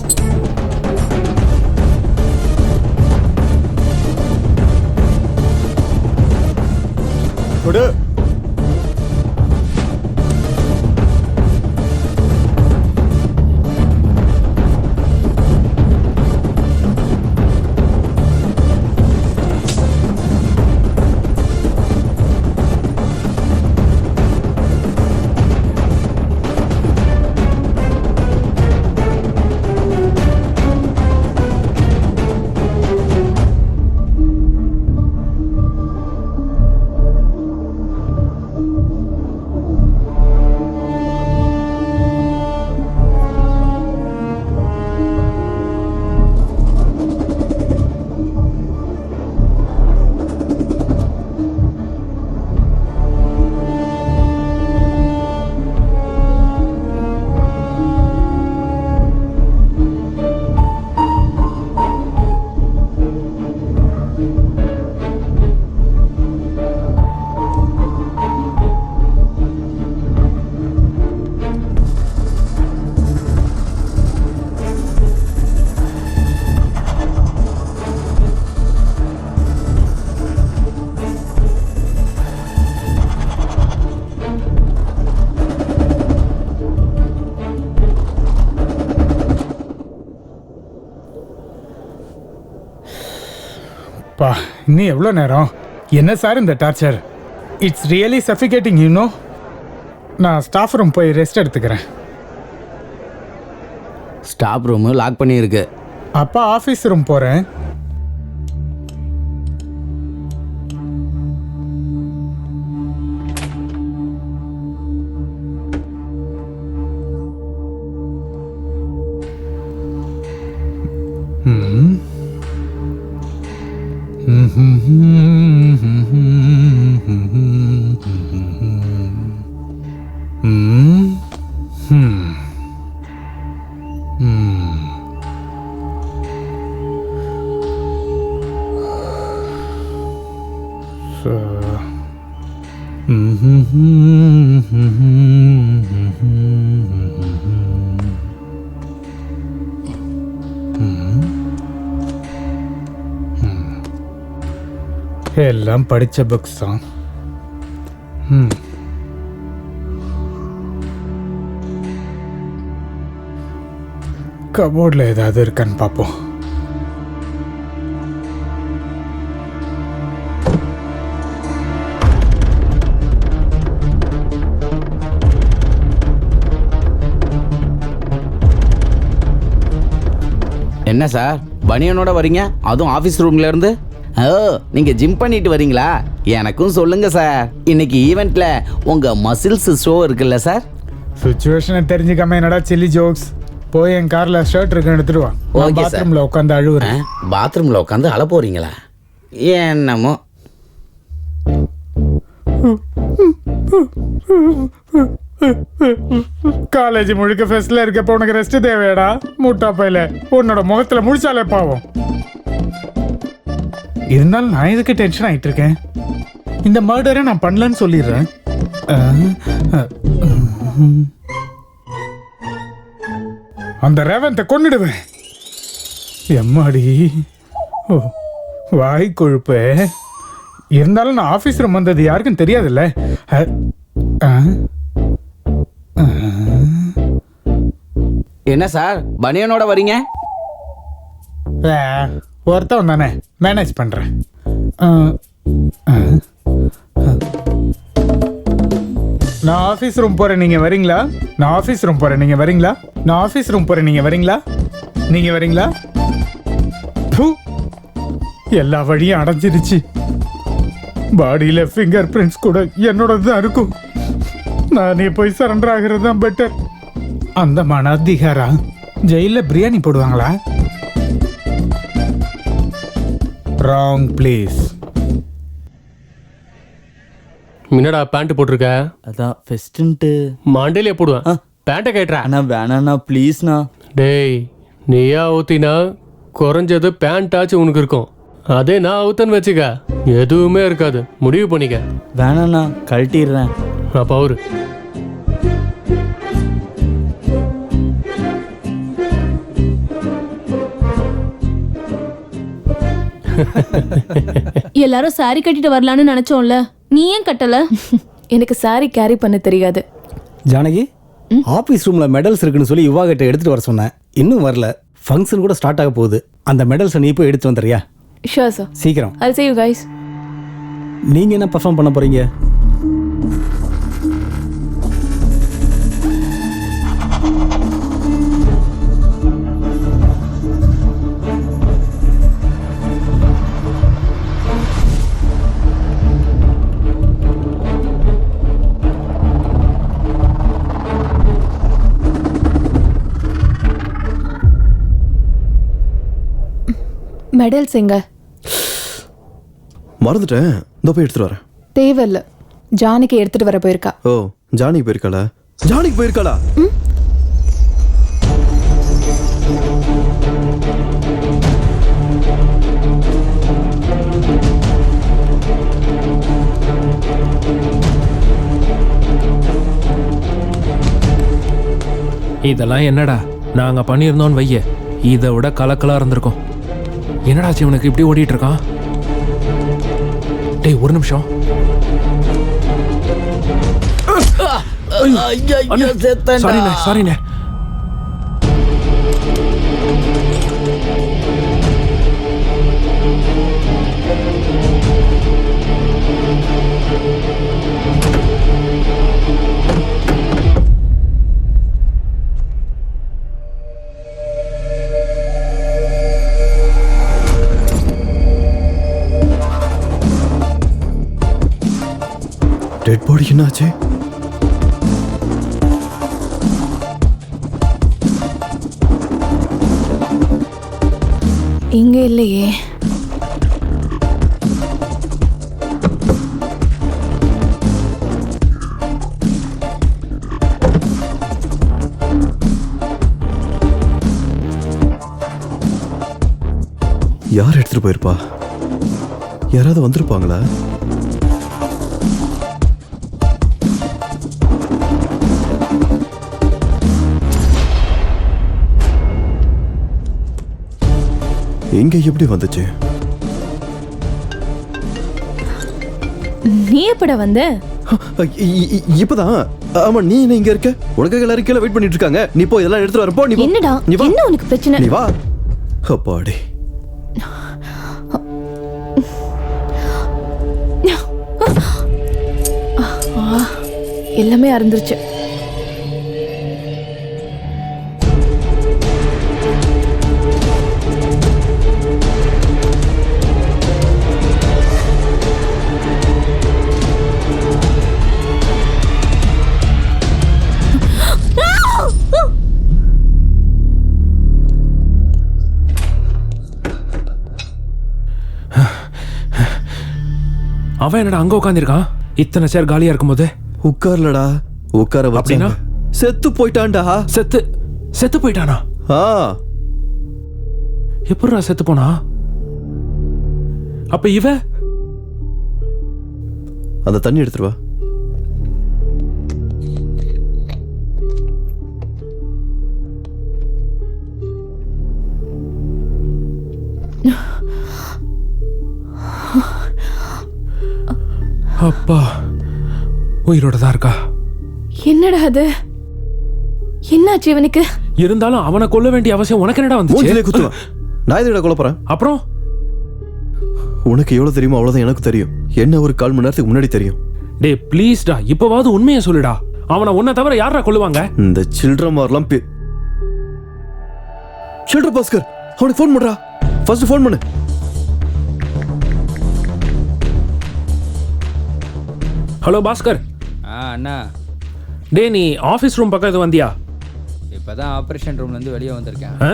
கொடு. பா, இன்னும் எவ்வளோ நேரம்? என்ன சார் இந்த torture? It's really suffocating you know. நான் ஸ்டாஃப் ரூம் போய் ரெஸ்ட் எடுத்துக்கிறேன். ஸ்டாஃப் ரூமு லாக் பண்ணியிருக்கு. அப்பா ஆஃபீஸ் ரூம் போகிறேன். எல்லாம் படித்த புக்ஸ் தான். கபோர்டில் ஏதாவது இருக்கான்னு பார்ப்போம். என்ன சார் பனியனோட வரீங்க, அதுவும் ஆஃபீஸ் ரூம்ல இருந்து? ஓ, நீங்க ஜிம் பண்ணிட்டு வரீங்களா? எனக்கும் சொல்லுங்க சார். இன்னைக்கு ஈவெண்ட்ல உங்க மசில்ஸ் ஷோ இருக்குல்ல சார்? சிச்சுவேஷனை தெரிஞ்சுக்காம என்னடா சில்லி ஜோக்ஸ். போய் என் கார்ல ஷர்ட் இருக்கு எடுத்துட்டு வா. Okay sir. பாத்ரூம்ல உட்காந்து அழுவுறேன். பாத்ரூம்ல உட்காந்து அழ போறீங்களா? என்னமோ. காலேஜ் முழுக்க ஃபெஸ்ட்ல இருக்கப்ப உனக்கு ரெஸ்ட் தேவையாடா? முட்டா பையில உன்னோட முகத்துல முடிச்சாலே பாவம். இருந்தாலும் நான் எதுக்கு டென்ஷன் ஆயிட்டு இருக்கேன்? இந்த மர்டரை நான் பண்ணலன்னு சொல்லிடுறேன். அந்த ரேவந்தை கொன்னுடுவேன். எம்மாடி, ஓ வாய் கொழுப்பு. இருந்தாலும் நான் ஆஃபீஸ் ரூம் வந்தது யாருக்கும் தெரியாதுல்ல. என்ன சார் பனியனோட வரீங்க? ஒருத்தவன் தானே, மேனேஜ் பண்றேன். நான் ஆஃபீஸ் ரூம் போறேன், நீங்க வரீங்களா? நான் ஆஃபீஸ் ரூம் போறேன், நீங்க வரீங்களா? நான் ஆஃபீஸ் ரூம் போறேன், நீங்க வரீங்களா? நீங்க வரீங்களா? எல்லா வழியும் அடைஞ்சிருச்சு. பாடியில ஃபிங்கர் பிரிண்ட்ஸ் கூட என்னோட தான் இருக்கும். நானே போய் சரண்டர் ஆகிறது தான் பெட்டர். அந்த மன அதிகாரா ஜெயில பிரியாணி போடுவாங்களா? Wrong place. என்னடா பேண்ட் போட்டிருக்க? அதான் ஃபெஸ்ட்டுன்ட்டு மாண்டேலியா போடுவேன். பேண்ட்டை கேட்டுறா. அண்ணா வேணாண்ணா ப்ளீஸ்ண்ணா. டேய் நீயா ஊத்தினா குறைஞ்சது பேண்ட் ஆச்சு உனக்கு இருக்கும். அதே நான் ஊத்தன்னு வச்சுக்க எதுவுமே இருக்காது. முடிவு பண்ணிக்க. வேணாண்ணா கழட்டிடுறேன். அப்போ அவரு எல்லாரும் சாரி கட்டிட்டு வரலான்னு நினைச்சோம்ல, நீ ஏன் கட்டல? எனக்கு சாரி கேரி பண்ண தெரியாது. ஜானகி, ஆபீஸ் ரூம்ல மெடல்ஸ் இருக்குன்னு சொல்லி யுவா கிட்ட எடுத்துட்டு வர சொன்னேன். இன்னும் வரல. ஃபங்க்ஷன் கூட ஸ்டார்ட் ஆக போகுது. அந்த மெடல்ஸை நீ போய் எடுத்து வந்துறியா? Sure sir. சீக்கிரம். I'll see you guys. நீங்க என்ன பெர்ஃபார்ம் பண்ண போறீங்க? மெடல்ஸ் எங்க? மறந்துட்டேன். இந்த போய் எடுத்துட்டு வரேன். தேவையில்ல. ஜானகி எடுத்துட்டு வர போயிருக்கா. ஓ ஜானகி போயிருக்காளா? ஜானகி போயிருக்காளா? இதெல்லாம் என்னடா நாங்க பண்ணியிருந்தோம்னு வைய, இதை விட கலக்கலா இருந்திருக்கும். என்னடா இவனுக்கு இப்படி ஓடிட்டு இருக்கான்? டேய் ஒரு நிமிஷம். சாரிண்ணே. டெட் பாடி என்னாச்சு? இங்க இல்லையே. யார் எடுத்துட்டு போயிருப்பா? யாராவது வந்திருப்பாங்களா? எங்க எப்படி வந்துச்சு? நீ எப்பட வந்த? இப்பதான். ஆமா நீ என்ன இங்க இருக்க? உனக்கு எல்லாரும் கீழே வெயிட் பண்ணிட்டு இருக்காங்க. நீ போய் இதெல்லாம் எடுத்துட்டு வர. போ. நீ என்னடா? என்ன உனக்கு பிரச்சனை? நீ வா. அப்பாடி. எல்லாமே அறந்துருச்சு. அவன் என்னடா அங்க உட்காந்துருக்கான்? இத்தனை சேர் காலியா இருக்கும்போது உட்கார்லடா. உட்கார அப்படின்னா செத்து போயிட்டான்டா. செத்து போயிட்டானா? எப்படிடா செத்து போனா? அப்ப இவ அந்த தண்ணி எடுத்துட்டு வா. அப்பா உயிரோட தான் இருக்கா? என்னடா அது? என்னாச்சு இவனுக்கு? இருந்தாலும் அவனை கொல்ல வேண்டிய அவசியம் உனக்கு என்னடா மூஞ்சிலே வந்துச்சு? குத்துவேன். நான் எதுடா கொல்ல போறேன்? அப்புறம் உனக்கு எவ்வளவு தெரியுமோ அவ்வளவுதான் எனக்கு தெரியும். என்ன ஒரு 1/4 மணி நேரத்துக்கு முன்னாடி தெரியும். டே ப்ளீஸ்டா, இப்பவாவது உண்மையை சொல்லுடா. அவனை உன்னை தவிர யாரா கொல்லுவாங்க? இந்த சில்ட்ர மாதிரிலாம் சில்ட்ர பாஸ்கர், அவனுக்கு ஃபோன் பண்றா. ஃபர்ஸ்ட் ஃபோன் பண்ணு. ஹலோ பாஸ்கர். அண்ணா, டே நீ ஆஃபீஸ் ரூம் பக்கம் எதுவும் வந்தியா? இப்பதான் ஆப்ரேஷன் ரூம்லேருந்து வெளியே வந்திருக்கேன். ஆ?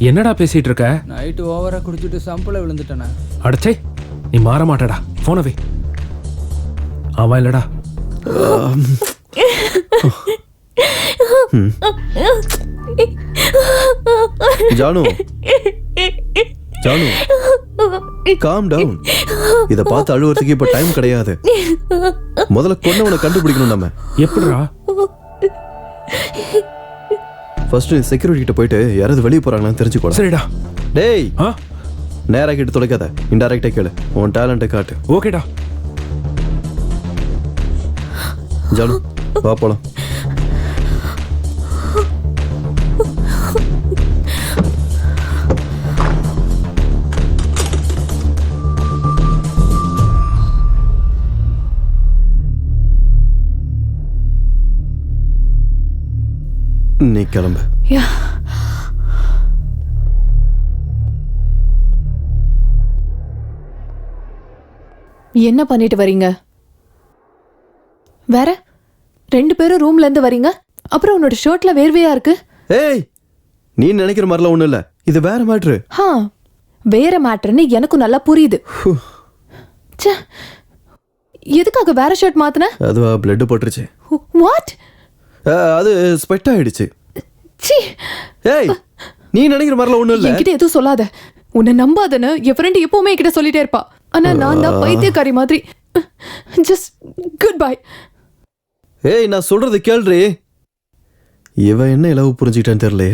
என்னடா பேசிட்டு இருக்க? நைட்டு ஓவராக குடிச்சிட்டு சம்பில் விழுந்துட்டேண்ணே. அடச்சே, நீ மாற மாட்டடா. போனவே அவன் இல்லடா. Janu, Janu, calm down. இத பார்த்து அழுவறதுக்கு இப்ப டைம் கிடையாது. முதல்ல கொன்னவனை கண்டுபிடிக்கணும் நம்ம. எப்படிடா? ஃபர்ஸ்ட் செக்யூரிட்டி கிட்ட போயிட்டு யாராவது வெளியே போறாங்களான்னு தெரிஞ்சுக்கோ. சரிடா. டேய், நேரா கிட்ட தொலைக்காத, இன்டைரக்டா கேளு. உன் டேலண்ட்டை காட்டு. ஓகேடா. ஜானு, வா போலாம். நீ கிளம்பு. என்ன பண்ணிட்டு வரீங்க? வேற 2 பேரும் ரூம்ல இருந்து வரீங்க. அப்புறம் உன்னோட ஷர்ட்ல வேர்வையா இருக்கு. ஏய், நீ நினைக்கிற மாதிரிலாம் ஒண்ணும் இல்ல. இது வேற மேட்ரு. வேற மேட்டர்னு எனக்கும் நல்லா புரியுது. ச்சே, எதுக்காக வேற ஷர்ட் மாத்துன? அதுவா பிளட் போட்டுருச்சு. வாட்? அது ஸ்வெட் ஆயிடுச்சு. சீ. ஏய், நீ நினைக்கிற மாதிரிலாம் ஒண்ணும் இல்ல. என்கிட்ட எதுவும் சொல்லாத. உன்னை நம்பாதன்னு என் ஃப்ரெண்ட் எப்பவுமே என்கிட்ட சொல்லிட்டே இருப்பா. ஆனா நான் தான் பைத்தியக்காரி மாதிரி. Just good bye. ஏய், நான் சொல்றது கேள்றி. இவ என்ன இலவு புரிஞ்சுக்கிட்டான்னு தெரியல.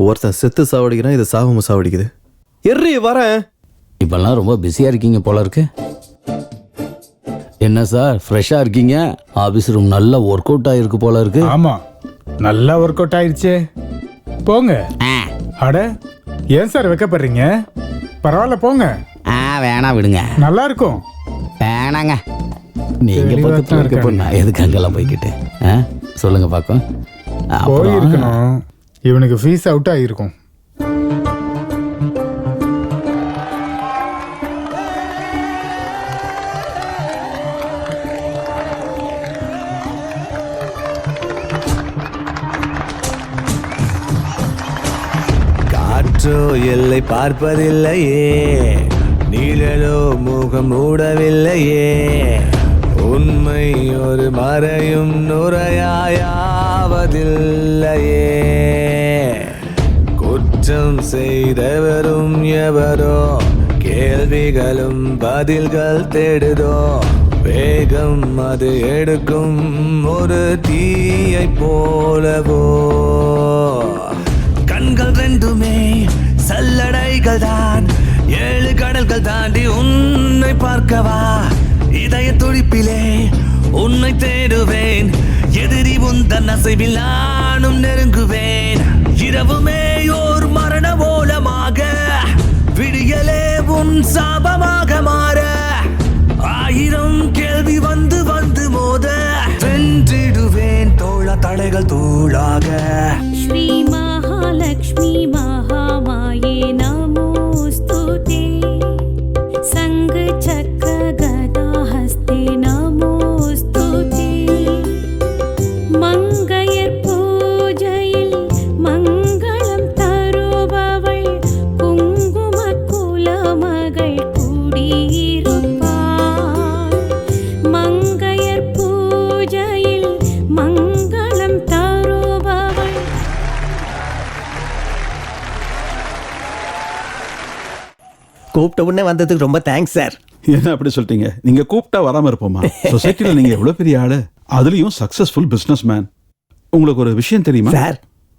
ஒருத்தன் செத்து சாவடிக்கிறான், இது சாவம சாவடிக்குது. எர்ரி வரேன். இப்பெல்லாம் ரொம்ப பிஸியா இருக்கீங்க போல இருக்கு. என்ன சார் ஃப்ரெஷ்ஷா இருக்கீங்க? ஆபீஸ் ரூம் நல்லா ஒர்க் அவுட் ஆயிருக்கு போல இருக்கு. ஆமா, நல்லா ஒர்க் அவுட் ஆயிடுச்சு. போங்க. அட, ஏன் சார் வைக்கப்படுறீங்க? பரவாயில்ல போங்க. வேணா விடுங்க, நல்லா இருக்கும். வேணாங்க. நீங்க பக்கத்துல இருக்க பொண்ணா எதுக்கு அங்கெல்லாம் போய்கிட்டு? சொல்லுங்க பாக்கும். போயிருக்கணும். இவனுக்கு ஃபீஸ் அவுட் ஆகிருக்கும். காற்றோ எல்லை பார்ப்பதில்லையே, நீழலோ முகம் மூடவில்லையே, உண்மை ஒரு மறையும் நுரையாயாவதில்லையே, குற்றம் செய்தவரும் எவரோ, கேள்விகளும் பதில்கள் தேடுதோ, வேகம் அது எடுக்கும் ஒரு தீயை போலவோ, கண்கள் ரெண்டுமே சல்லடைகள் தான், 7 கடல்கள் தாண்டி உன்னை பார்க்கவா, இதய துடிப்பிலே உன்னை தேடுவேன், எதிரி உந்தன் அசைவில் நானும் நெருங்குவேன், இரவுமே ஓர் மரண மூலமாக, விடியலே உன் சாபமாக மாற, 1000 கேள்வி வந்து வந்து மோத, வென்றிடுவேன் தோழ தடைகள் தூளாக. ஸ்ரீ மகாலட்சுமி மகாமாயே நமோஸ்துதே, சங்க சக்கர கதாஹஸ்தே நமோஸ்துதே, மங்கையர் பூஜையில் மங்களம் தருபவள், குங்கும குலமகள் குடியிருப்பாள், மங்கையர் பூஜையில் மங்களம் தருபவள். கூப்பிட்ட உடனே வந்ததுக்கு ரொம்ப தேங்க்ஸ் சார். என்ன அப்படி சொல்லிட்டீங்க? நீங்க கூப்பிட்டா வராம இருப்போமா? சொசைட்டில நீங்க எவ்வளவு பெரிய ஆளு, அதுலயும் சக்சஸ்ஃபுல் பிசினஸ் மேன். உங்களுக்கு ஒரு விஷயம் தெரியுமா சார்?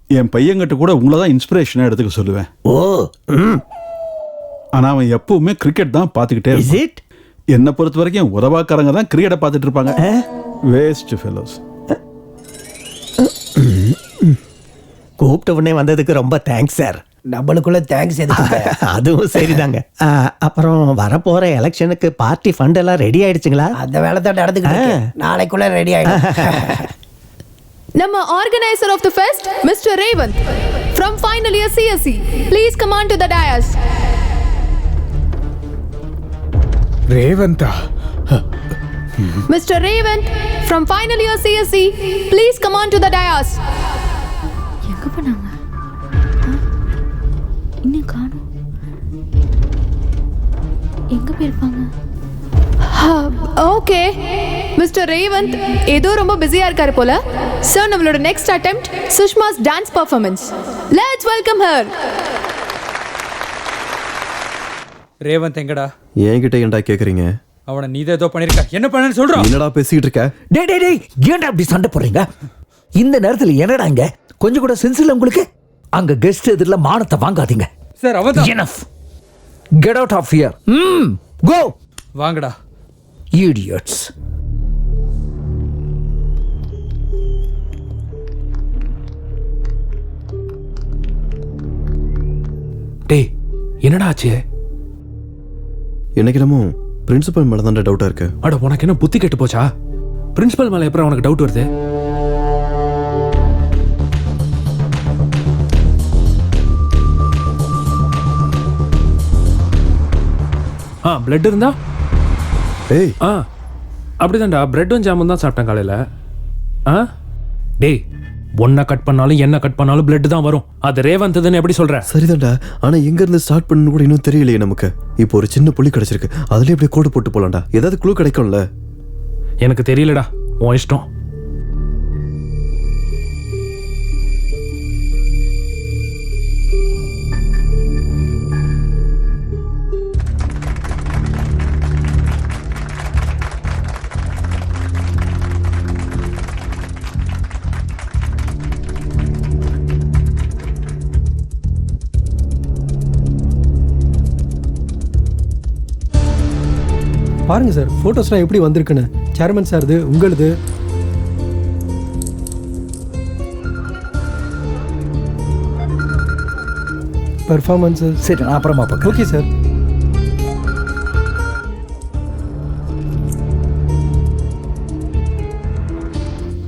என் பையன்கிட்ட கூட உங்களை தான் இன்ஸ்பிரேஷனா எடுத்துக்க சொல்லுவேன். ஓ, ஆனா அவன் எப்பவுமே கிரிக்கெட் தான் பாத்துக்கிட்டே இருப்பான். என்னை பொறுத்த வரைக்கும் உறவாக்காரங்க தான் கிரிக்கெட்டை பார்த்துட்டு இருப்பாங்க. Waste fellows. கூப்பிட்ட உடனே வந்ததுக்கு ரொம்ப தேங்க்ஸ் சார். நம்மளுக்குள்ள தேங்க்ஸ் எதுக்கு? அதுவும் சரிதாங்க. அப்புறம் வரப்போற எலெக்ஷனுக்கு பார்ட்டி ஃபண்ட் எல்லாம் ரெடி ஆயிடுச்சுங்களா? அந்த வேலை தான் நடந்துக்கிட்டு நாளைக்குள்ள ரெடி ஆயிடும். நம்ம organiser of the fest mister Revanth from final year CSE, please come on to the dais. ரேவந்தா, Mr. Revant from final year CSE, please come on to the dais. எங்க போனாங்க? இன்னும் காணோம். எங்க போயிருப்பாங்க? ஓகே மிஸ்டர் ரேவந்த் ஏதோ ரொம்ப பிஸியா இருக்காரு போல. சார் நம்மளோட next attempt Sushma's dance performance. Let's welcome her. Revanth எங்கடா? என்கிட்ட ஏன்டா கேக்குறீங்க? அவனை நீ ஏதோ பண்ணிருக்க. என்ன பண்ணன்னு சொல்றான்? என்னடா பேசிட்டு இருக்க? டேய் ஏன்டா அப்படி சண்டை போடுறீங்க இந்த நேரத்துல? என்னடா இங்க கொஞ்சம் கூட சென்ஸ் இல்ல உங்களுக்கு? அங்க கெஸ்ட் எதிரில மானத்தை வாங்காதீங்க. சார் அவதான். Enough. Get out of here. Go. வாங்கடா. Idiots. டேய் என்னடா ஆச்சு? எனக்கு என்னமோ பிரின்சிபல் மேல தான் டவுட்டா இருக்கு. அட உனக்கு என்ன புத்தி கெட்டு போச்சா? பிரின்சிபல் மேல எப்பறம் உனக்கு டவுட் வருது? பிளட் இருந்தா? ஏய் அப்படிதான்டா, பிரெட்டும் ஜாமும் தான் சாப்பிட்டேன் காலையில. டேய் ஒன்ன கட் பண்ணாலும் என்ன கட் பண்ணாலும் பிளட் தான் வரும். அது ரேவந்த்னு எப்படி சொல்ற? சரிதான்டா, ஆனா எங்க இருந்து ஸ்டார்ட் பண்ணனும் கூட இன்னும் தெரியலையே நமக்கு. இப்போ ஒரு சின்ன புள்ளி கிடைச்சிருக்கு, அதுலயே அப்படியே கோடு போட்டு போலாம்டா. ஏதாவது க்ளூ கிடைக்கும்ல? எனக்கு தெரியலடா, உன் இஷ்டம். பாருங்க சார், போட்டோஸ்லாம் எப்படி வந்திருக்குன்னு. சேர்மன் சார்து, உங்களுது. பெர்ஃபார்மன்ஸ் சரி, நான் அப்புறமா பார்க்க. Okay sir.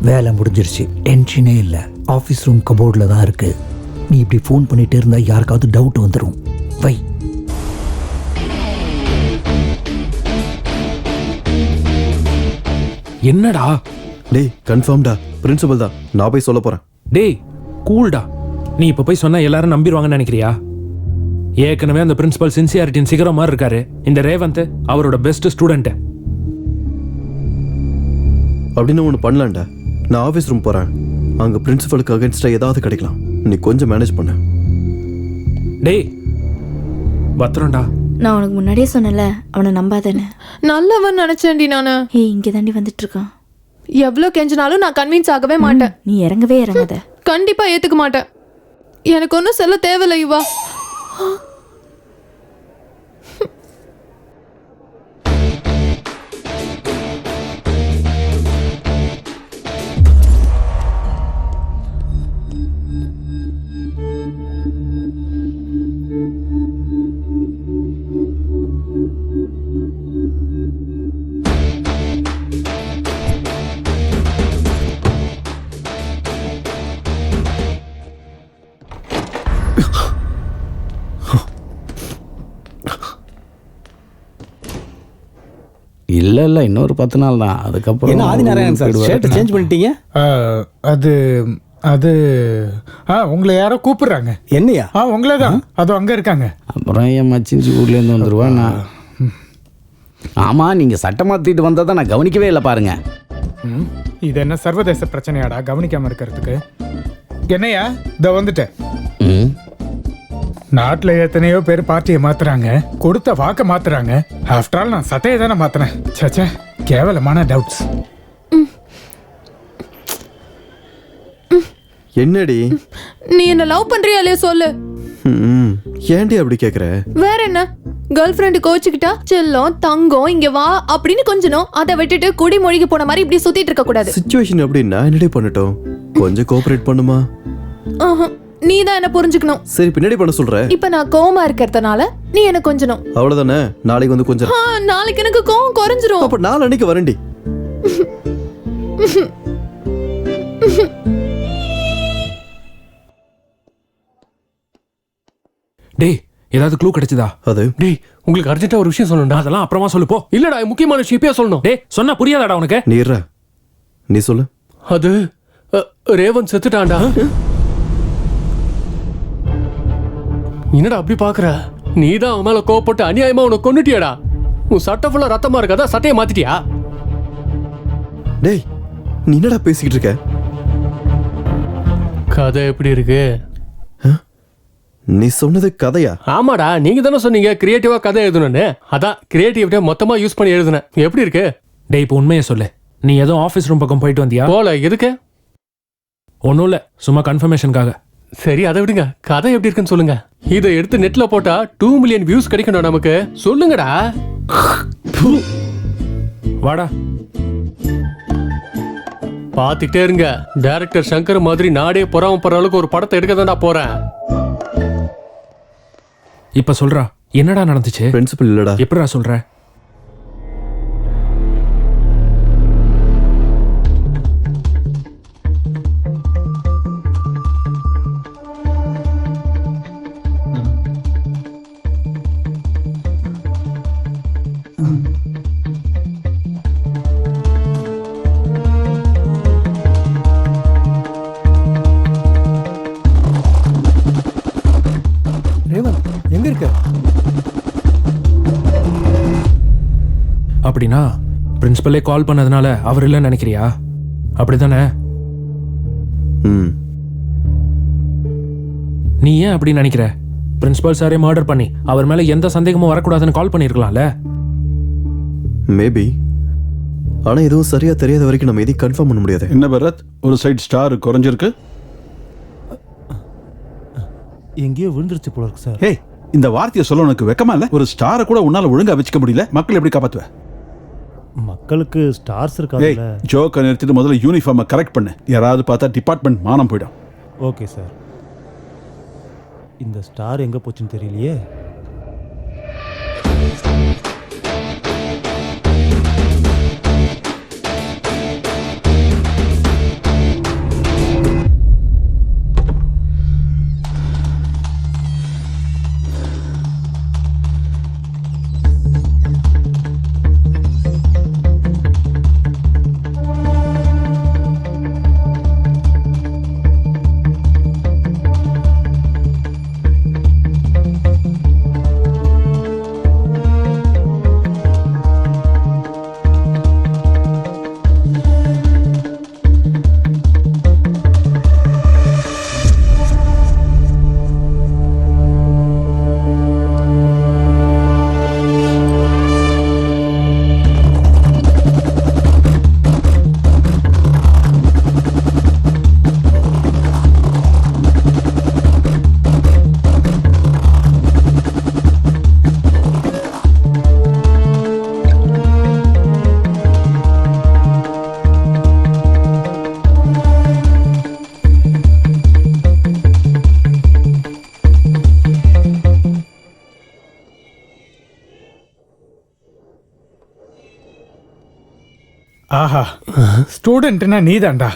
வேலை முடிஞ்சிருச்சு, டென்ஷனே இல்லை. ஆஃபீஸ் ரூம் கபோர்டில் தான் இருக்கு. நீ இப்படி ஃபோன் பண்ணிட்டே இருந்தா யாருக்காவது டவுட் வந்துடும். வை. என்னடா? டேய் கன்ஃபார்ம்டா, பிரின்சிபல் தான். நான் போய் சொல்ல போறேன். டேய் கூல்டா. நீ இப்ப போய் சொன்னா எல்லாரும் நம்பிடுவாங்கன்னு நினைக்கிறியா? ஏற்கனவே அந்த பிரின்சிபல் சின்சியாரிட்டின் சிகரம் மாதிரி இருக்காரு. இந்த ரேவந்த் அவரோட பெஸ்ட் ஸ்டூடெண்ட். அப்படின்னு ஒன்று பண்ணலாம்டா. நான் ஆஃபீஸ் ரூம் போறேன். அங்க பிரின்சிபலுக்கு அகைன்ஸ்டா ஏதாவது கிடைக்கலாம். நீ கொஞ்சம் மேனேஜ் பண்ணு. டேய் பத்திரம்டா. நான் உனக்கு முன்னாடியே சொன்னல அவனை நம்பாதேன்னு. நல்லவன் நினைச்சேன்டி நானு. ஏய் இங்கே தாண்டி வந்துட்டு இருக்கான். எவ்வளோ கெஞ்சினாலும் நான் கன்வின்ஸ் ஆகவே மாட்டேன். நீ இறங்கவே இறங்காத. கண்டிப்பா ஏத்துக்க மாட்டேன். எனக்கு ஒன்றும் சொல்ல தேவையில்லை இவா. இல்ல இன்னொரு 10 நாள் தான். அதுக்கப்புறம் என்ன ஆதிநாராயணன் சார் ஷர்ட் சேஞ்ச் பண்ணிட்டீங்க? அது அது உங்களை யாரோ கூப்பிடுறாங்க. என்னையா? உங்களே தான். அதோ அங்க இருக்காங்க. அப்புறம் என் மச்சிஞ்சி ஊர்லேருந்து வந்துருவா. நான் ஆமா, நீங்க சட்டை மாத்திட்டு வந்ததை நான் கவனிக்கவே இல்லை பாருங்க. இது என்ன சர்வதேச பிரச்சனையாடா கவனிக்காம இருக்கிறதுக்கு? என்னையா இதோ வந்துட்டேன். நாட்டுல எத்தனையோ பேர் பார்ட்டியை மாத்துறாங்க, கொடுத்த வாக்க மாத்துறாங்க. ஆஃப்டர் ஆல் நான் சட்டையை தானே மாத்தினேன். சச்சா, கேவலமான டவுட்ஸ். என்னடி? நீ என்ன லவ் பண்றியா இல்லையா சொல்லு. ஏன்டி அப்படி கேக்குற? வேற என்ன, கேர்ள் ஃப்ரெண்டு கோச்சுக்கிட்டா செல்லம் தங்கம் இங்க வா அப்படின்னு கொஞ்சணும். அதை விட்டுட்டு குடி மொழிக்கு போன மாதிரி இப்படி சுத்திட்டு இருக்க கூடாது. சிச்சுவேஷன் அப்படி நான் என்னடி பண்ணட்டும்? கொஞ்சம் கோஆபரேட் பண்ணுமா? நீ தான் என்ன புரிஞ்சுக்கணும். சரி பின்னாடி பண்ண சொல்ற. இப்ப நான் கோவமா இருக்கிறதுனால நீ என்ன கொஞ்சணும். அவ்வளவுதானே. நாளைக்கு வந்து கொஞ்சம். நாளைக்கு எனக்கு கோவம் குறைஞ்சிரும். அப்ப நாளைக்கு வரேன்டி. டேய் ஏதாவது க்ளூ கிடைச்சதா? அது டேய் உங்களுக்கு அர்ஜென்ட்டா ஒரு விஷயம் சொல்லணும்டா. அதெல்லாம் அப்புறமா சொல்லு போ. இல்லடா முக்கியமான விஷயம் இப்பயே சொல்லணும். டேய் சொன்னா புரியாதாடா உனக்கு? நீ சொல்லு. அது ரேவன் செத்துட்டான்டா. என்னடா அப்படி பாக்குற? நீதான் அவன் மேல கோவப்பட்டு அநியாயமா உன்னை கொன்னுட்டியாடா. உன் சட்டை ஃபுல்லா ரத்தமா இருக்காதா? சட்டையை மாத்திட்டியா? டேய் நீ என்னடா பேசிக்கிட்டு இருக்க? கதை எப்படி இருக்கு? நீ சொன்னது கதையா? ஆமாடா, நீங்க தானே சொன்னீங்க கிரியேட்டிவா கதை எழுதணும்னு. அதான் கிரியேட்டிவிட்டியா மொத்தமா யூஸ் பண்ணி எழுதுனேன். எப்படி இருக்கு? டேய் இப்போ உண்மையை சொல்லு. நீ ஏதோ ஆஃபீஸ் ரூம் பக்கம் போயிட்டு வந்தியா? போல. எதுக்கு? ஒன்றும் இல்லை, சும்மா கன்ஃபர்மேஷனுக்காக. சரி அதை விடுங்க. கதை எப்படி இருக்குன்னு சொல்லுங்க. இதை எடுத்து நெட்ல போட்டா 2 மில்லியன் வியூஸ் கிடைக்கணும் நமக்கு. சொல்லுங்கடா. வாடா. பாத்துக்கிட்டே இருங்க. டைரக்டர் சங்கர் மாதிரி நாடே பொறாமப்படுற அளவுக்கு ஒரு படத்தை எடுக்க தான்டா போறேன். இப்ப சொல்றா, என்னடா நடந்துச்சு? பிரின்சிபல் இல்லடா. எப்படிடா சொல்ற? ரேவந்த் எங்க இருக்க? அப்படின்னா பிரின்சிபலே கால் பண்ணதுனால அவர் இல்லைன்னு நினைக்கிறியா? அப்படிதானே? நீ ஏன் அப்படி நினைக்கிற? பிரின்சிபல் சாரே மர்டர் பண்ணி அவர் மேல எந்த சந்தேகமும் வரக்கூடாதுன்னு கால் பண்ணிருக்கலாம்ல. மேபி. ஆனா எதுவும் சரியா தெரியாத வரைக்கும் நம்ம எதையும் கன்ஃபார்ம் பண்ண முடியாது. என்ன பரத், ஒரு சைடு ஸ்டார் குறைஞ்சிருக்கு. எங்கேயோ விழுந்துருச்சு போல இருக்கு சார். ஏய், இந்த வார்த்தையை சொல்ல உனக்கு வெக்கமா இல்ல? ஒரு ஸ்டாரை கூட உன்னால ஒழுங்கா வச்சுக்க முடியல. மக்கள் எப்படி காப்பாத்துவ? மக்களுக்கு ஸ்டார்ஸ் இருக்காதுல்ல. ஜோக்க நிறுத்திட்டு முதல்ல யூனிஃபார்மை கரெக்ட் பண்ணு. யாராவது பார்த்தா டிபார்ட்மெண்ட் மானம் போயிடும். Okay sir. இந்த ஸ்டார் எங்க போச்சுன்னு தெரியலையே. ஆஹா, ஸ்டூடெண்ட்னா நீதான்டா.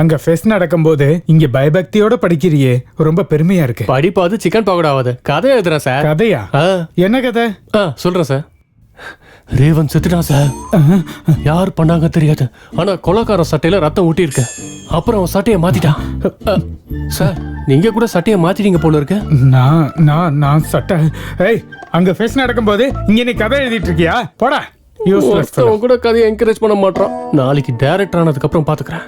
அங்க ஃபெஸ்ட் நடக்கும்போது இங்க பயபக்தியோட படிக்கிறியே, ரொம்ப பெருமையா இருக்கு. படிப்பாது சிக்கன் பக்கோடா ஆகுது. கதை எழுதுறேன் சார். கதையா? என்ன கதை? சொல்றேன் சார். ரேவன் செத்துட்டான் சார். யார் பண்ணாங்க தெரியாது. ஆனா கொலைக்காரன் சட்டையில ரத்தம் ஊட்டி இருக்கு. அப்புறம் அவன் சட்டையை மாத்திட்டான். சார் நீங்க கூட சட்டையை மாத்திட்டீங்க போல இருக்கு. நான் சட்டை. ஏய், அங்க ஃபெஸ்ட் நடக்கும்போது இங்க நீ கதை எழுதிட்டு இருக்கியா? போடா. கூட கதையை என்கரேஜ் பண்ண மாட்டான். நாளைக்கு டைரக்டர் ஆனதுக்கு அப்புறம் பாத்துக்கிறேன்.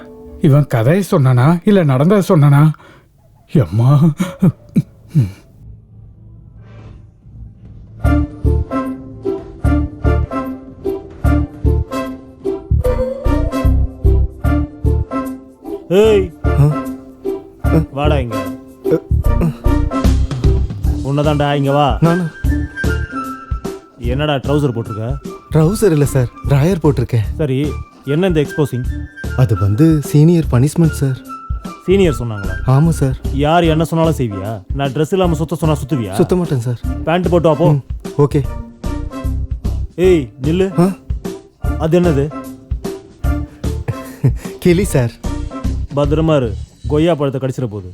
இவன் கதையை சொன்னானா இல்ல நடந்ததை சொன்னானா? அம்மா. ஏய், வாடா இங்க. உன்னதான்டா, இங்க வா. என்னடா ட்ரவுசர் போட்டிருக்க? ட்ரவுசர் இல்லை சார், ராயர் போட்டிருக்கேன். சரி, என்ன இந்த எக்ஸ்போசிங்? அது வந்து சீனியர் பனிஷ்மெண்ட் சார். சீனியர் சொன்னாங்களா? ஆமாம் சார். யார் என்ன சொன்னாலும் செய்வியா? நான் ட்ரெஸ் இல்லாமல் சொன்னா சுத்துவியா? சுத்த மாட்டேன் சார். பேண்ட் போட்டு அப்போ. ஓகே. ஏய் நில்லு. அது என்னது? கிளி சார். பத்திரமா இரு, கொய்யா பழத்தை கடிச்சிட போகுது.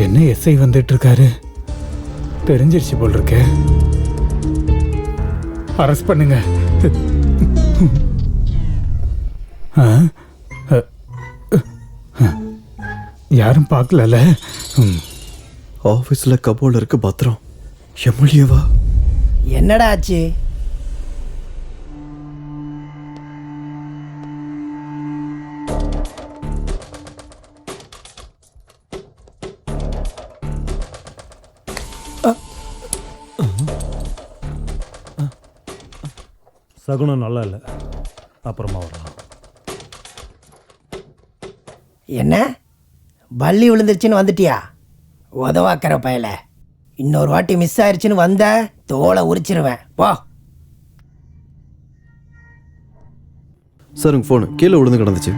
என்ன எஸ்ஐ வந்துட்டு இருக்காரு? தெரிஞ்சிருச்சு போல் இருக்கு. அரெஸ்ட் பண்ணுங்க. யாரும் பார்க்கல. ஆஃபீஸில் கபோர்டில் இருக்கு பத்திரம். எம்எல்ஏவா? என்னடா ஆச்சு? சகுனம் நல்லா இல்லை, அப்புறமா வரலாம். என்ன பள்ளி விழுந்துருச்சுன்னு வந்துட்டியா? உதவாக்கிற பயல. இன்னொரு வாட்டி மிஸ் ஆயிடுச்சுன்னு வந்த தோலை உரிச்சிருவேன். போ. சார் உங்கள் ஃபோனு கீழே விழுந்து கிடந்துச்சு.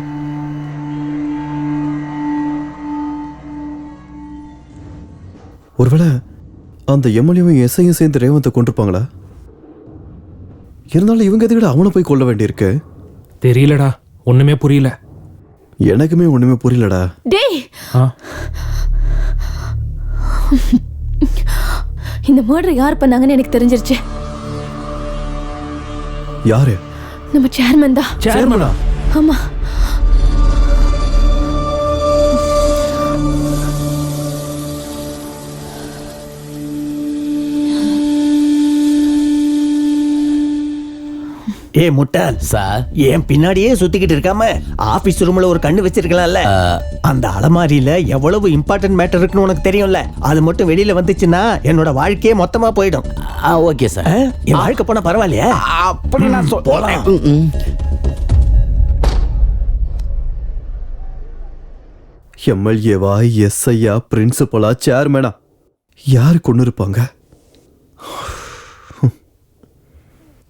ஒருவேளை அந்த எம்எல்ஏவும் எஸ்ஐயும் சேர்ந்து ரேவந்தை கொண்டிருப்பாங்களா? இருந்தாலும் இவங்க எதுக்கிட்ட அவனை போய் கொல்ல வேண்டியிருக்கு? தெரியலடா, ஒண்ணுமே புரியல. எனக்குமே ஒண்ணுமே புரியலடா. டேய், இந்த மர்டர் யார் பண்ணாங்கன்னு எனக்கு தெரிஞ்சிருச்சு. யாரு? நம்ம சேர்மன் தான். சேர்மனா? ஆமா. ஏ முட்டாள் சார், ஏன் பின்னாடியே சுத்திக்கிட்டு இருக்காம ஆபீஸ் ரூம்ல ஒரு கண்ணு வச்சிருக்கலாம்ல? அந்த அலமாரியில எவ்வளவு இம்பார்ட்டன்ட் மேட்டர் இருக்குன்னு உனக்கு தெரியும்ல. அது மட்டும் வெளியில வந்துச்சுன்னா என்னோட வாழ்க்கையே மொத்தமா போயிடும். Okay sir. என் வாழ்க்கை போனா பரவாயில்லையா? அப்படி நான் போலாம். எம்எல்ஏவா, எஸ்ஐயா, பிரின்சிபலா, சேர்மேனா, யாரு கொண்டு இருப்பாங்க?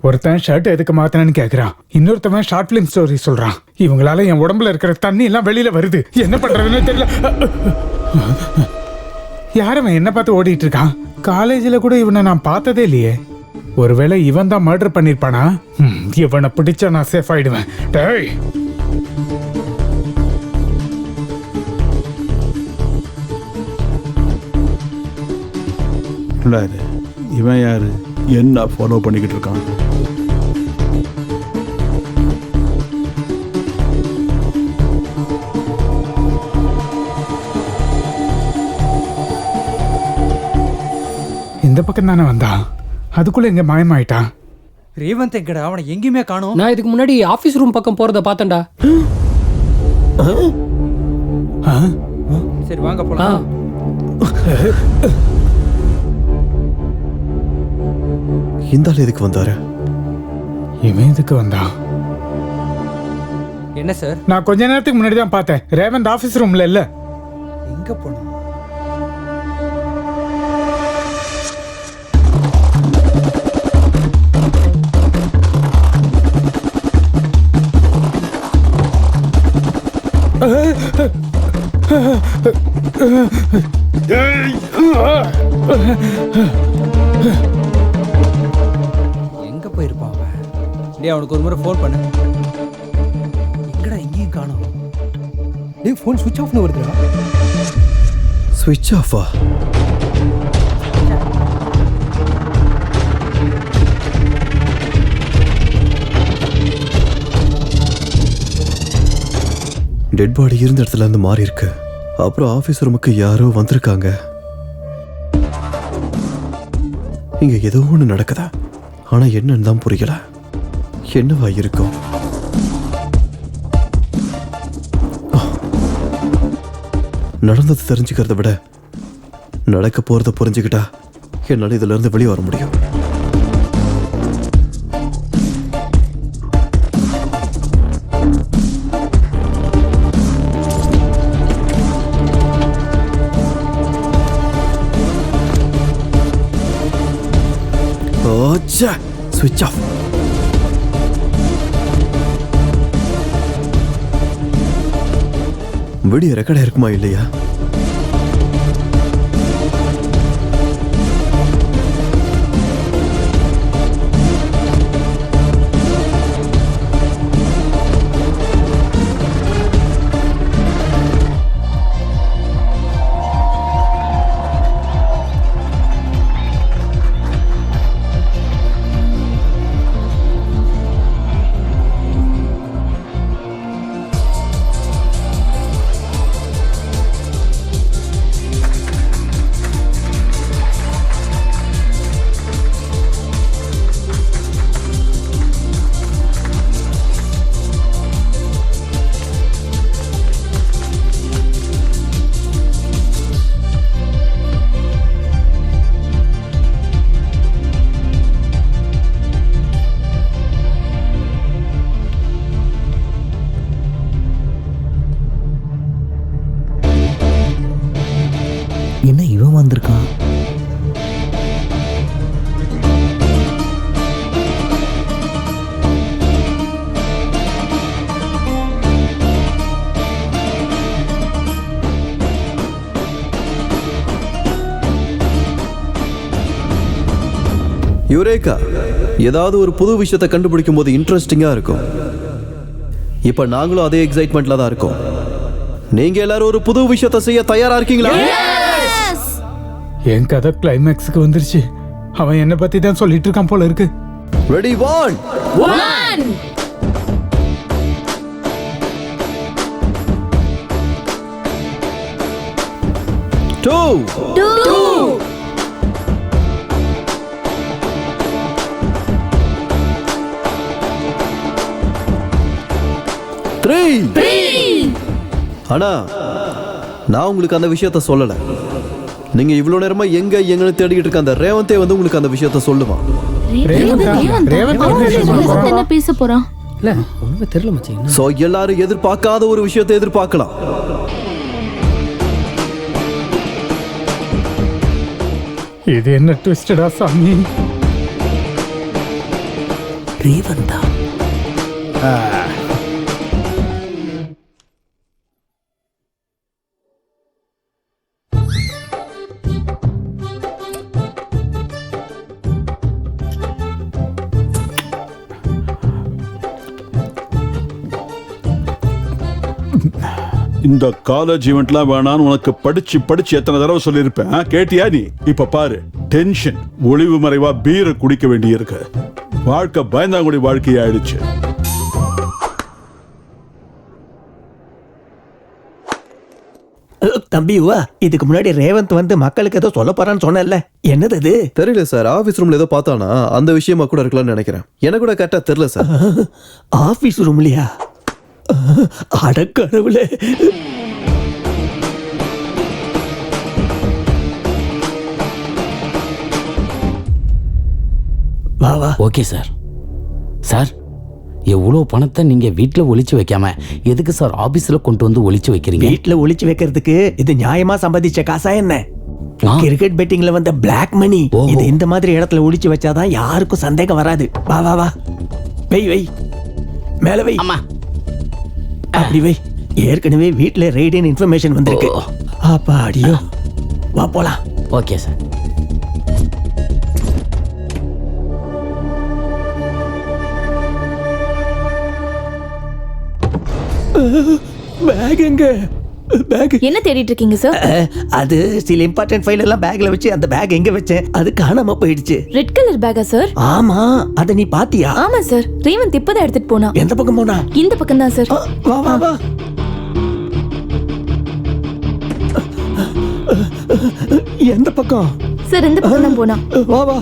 ஒருத்தன் ஷர்ட் எதுக்கு மாத்தினு கேக்குறான், இன்னொருத்தவன் ஷார்ட் பிலிம் ஸ்டோரி சொல்றான். இவங்களால என் உடம்புல இருக்கிற தண்ணி எல்லாம் வெளியில வருது. என்ன பண்றதுன்னு தெரியல. யாரவன் என்ன பார்த்து ஓடிட்டு இருக்கான்? காலேஜில் கூட இவனை நான் பார்த்ததே இல்லையே. ஒருவேளை இவன் தான் மர்டர் பண்ணிருப்பானா? இவனை பிடிச்சா நான் சேஃப் ஆயிடுவேன். டேய், இவன் யாரு? என்ன ஃபாலோ பண்ணிக்கிட்டு இருக்கான்? இந்த பக்கம் தானே வந்தான், அதுக்குள்ள எங்க மாயமாயிட்டான். ரேவந்த் எங்கடா? அவனை எங்கேயுமே காணோம். நான் இதுக்கு முன்னாடி ஆபீஸ் ரூம் பக்கம் போறத பார்த்தேன்டா. சரி வாங்க போலாம். இந்த ஆள் எதுக்கு வந்தாரு? இவன் எதுக்கு வந்தான்? என்ன சார்? நான் கொஞ்ச நேரத்துக்கு முன்னாடி தான் பார்த்தேன். ரேவந்த் ஆபீஸ் ரூம்ல இல்ல. எங்க போனா? எங்க போயிருப்பான் அவன்? டேய், அவனுக்கு ஒரு முறை ஃபோன் பண்ணு. எங்கடா எங்கேயும் காணோம். டேய், ஃபோன் சுவிட்ச் ஆஃப்னு வருதுடா. ஸ்விட்ச் ஆஃபா? டெட் பாடி இருந்த இடத்துல இருந்து மாறி இருக்கு. அப்புறம் ஆபீஸ் ரூமுக்கு யாரோ வந்திருக்காங்க. இங்க ஏதோ ஒண்ணு நடக்குதா? ஆனா என்னன்னு தான் புரியல. என்னவா இருக்கும்? நடந்தது தெரிஞ்சுக்கிறத விட நடக்க போறத புரிஞ்சுக்கிட்டா என்னால இதுல இருந்து வெளியே வர முடியும். ஸ்விட்ச் ஆஃப். வீடியோ ரெக்கார்ட் இருக்குமா இல்லையா? என்ன இவன் வந்திருக்கான்? யுரேகா, ஏதாவது ஒரு புது விஷயத்தை கண்டுபிடிக்கும் போது இன்ட்ரெஸ்டிங்கா இருக்கும். இப்ப நாங்களும் அதே எக்ஸைட்மெண்ட்ல தான் இருக்கோம். நீங்க எல்லாரும் ஒரு புது விஷயத்தை செய்ய தயாரா இருக்கீங்களா? என் கதை கிளைமேக்ஸுக்கு வந்துருச்சு. அவன் என்னை பத்தி தான் சொல்லிட்டு இருக்கான் போல இருக்கு. ரெடி 1 2 3. ஆனா நான் உங்களுக்கு அந்த விஷயத்த சொல்லல. நீங்க இவ்வளவு நேரமா எங்கன்னு தேடிக்கிட்டு இருக்க அந்த ரேவந்தே வந்து உங்களுக்கு அந்த விஷயத்த சொல்லுவான். என்ன பேச போறான்? இல்ல ஒண்ணுமே தெரியல மச்சான். சோ எல்லாரும் எதிர்பார்க்காத ஒரு விஷயத்தை எதிர்பார்க்கலாம். இது என்ன ட்விஸ்டடா சாமி? ரேவந்தா இந்த காலேஜ் ஈவெண்ட்லாம் வேணான்னு உனக்கு படிச்சு எத்தனை தடவை சொல்லியிருப்பேன், கேட்டியா நீ? இப்ப பாரு, டென்ஷன், ஒளிவு மறைவா பீரை குடிக்க வேண்டியிருக்கு. வாழ்க்கை பயந்தாங்குடி வாழ்க்கை ஆயிடுச்சு. தம்பிவா, இதுக்கு முன்னாடி ரேவந்த் வந்து மக்களுக்கு ஏதோ சொல்ல போறான்னு சொன்னல, என்னது அது? தெரியல சார். ஆபீஸ் ரூம்ல ஏதோ பார்த்தானா, அந்த விஷயமா கூட இருக்கலாம்னு நினைக்கிறேன். எனக்கு கூட கரெக்டா தெரியல சார். ஆபீஸ் ரூம்லயா? அடக்கடவுளே. வா வா. Okay sir. சார், எவ்வளோ பணத்தை நீங்க வீட்ல ஒளிச்சு வைக்காம எதுக்கு சார் ஆபீஸ்ல கொண்டு வந்து ஒளிச்சு வைக்கிறீங்க? வீட்ல ஒளிச்சு வைக்கிறதுக்கு இது நியாயமா சம்பாதிச்ச காசா என்ன? கிரிக்கெட் பெட்டிங்ல வந்த பிளாக் மணி. இது இந்த மாதிரி இடத்துல ஒளிச்சு வச்சாதான் யாருக்கும் சந்தேகம் வராது. வா வா வா, வை வை, மேல வை. அம்மா, அப்படி வை. ஏற்கனவே வீட்ல ரெய்டின் இன்ஃபர்மேஷன் வந்திருக்கு. அப்பாடியோ, வா போலாம். Okay sir. பேக் எங்க? பேக் என்ன தேடிட்டு இருக்கீங்க சார்? அது சில இம்பார்ட்டன்ட் ஃபைல் எல்லாம் பேக்ல வச்சு அந்த பேக் எங்க வச்சேன், அது காணாம போயிடுச்சு. ரெட் கலர் பேக்கா சார்? ஆமா, அத நீ பாத்தியா? ஆமா சார், ரேவந்த் இப்பதான் எடுத்துட்டு போனா. எந்த பக்கம் போனா? இந்த பக்கம் தான் சார். வா வா வா. எந்த பக்கம்? சார் இந்த பக்கம் தான் போனா. வா வா.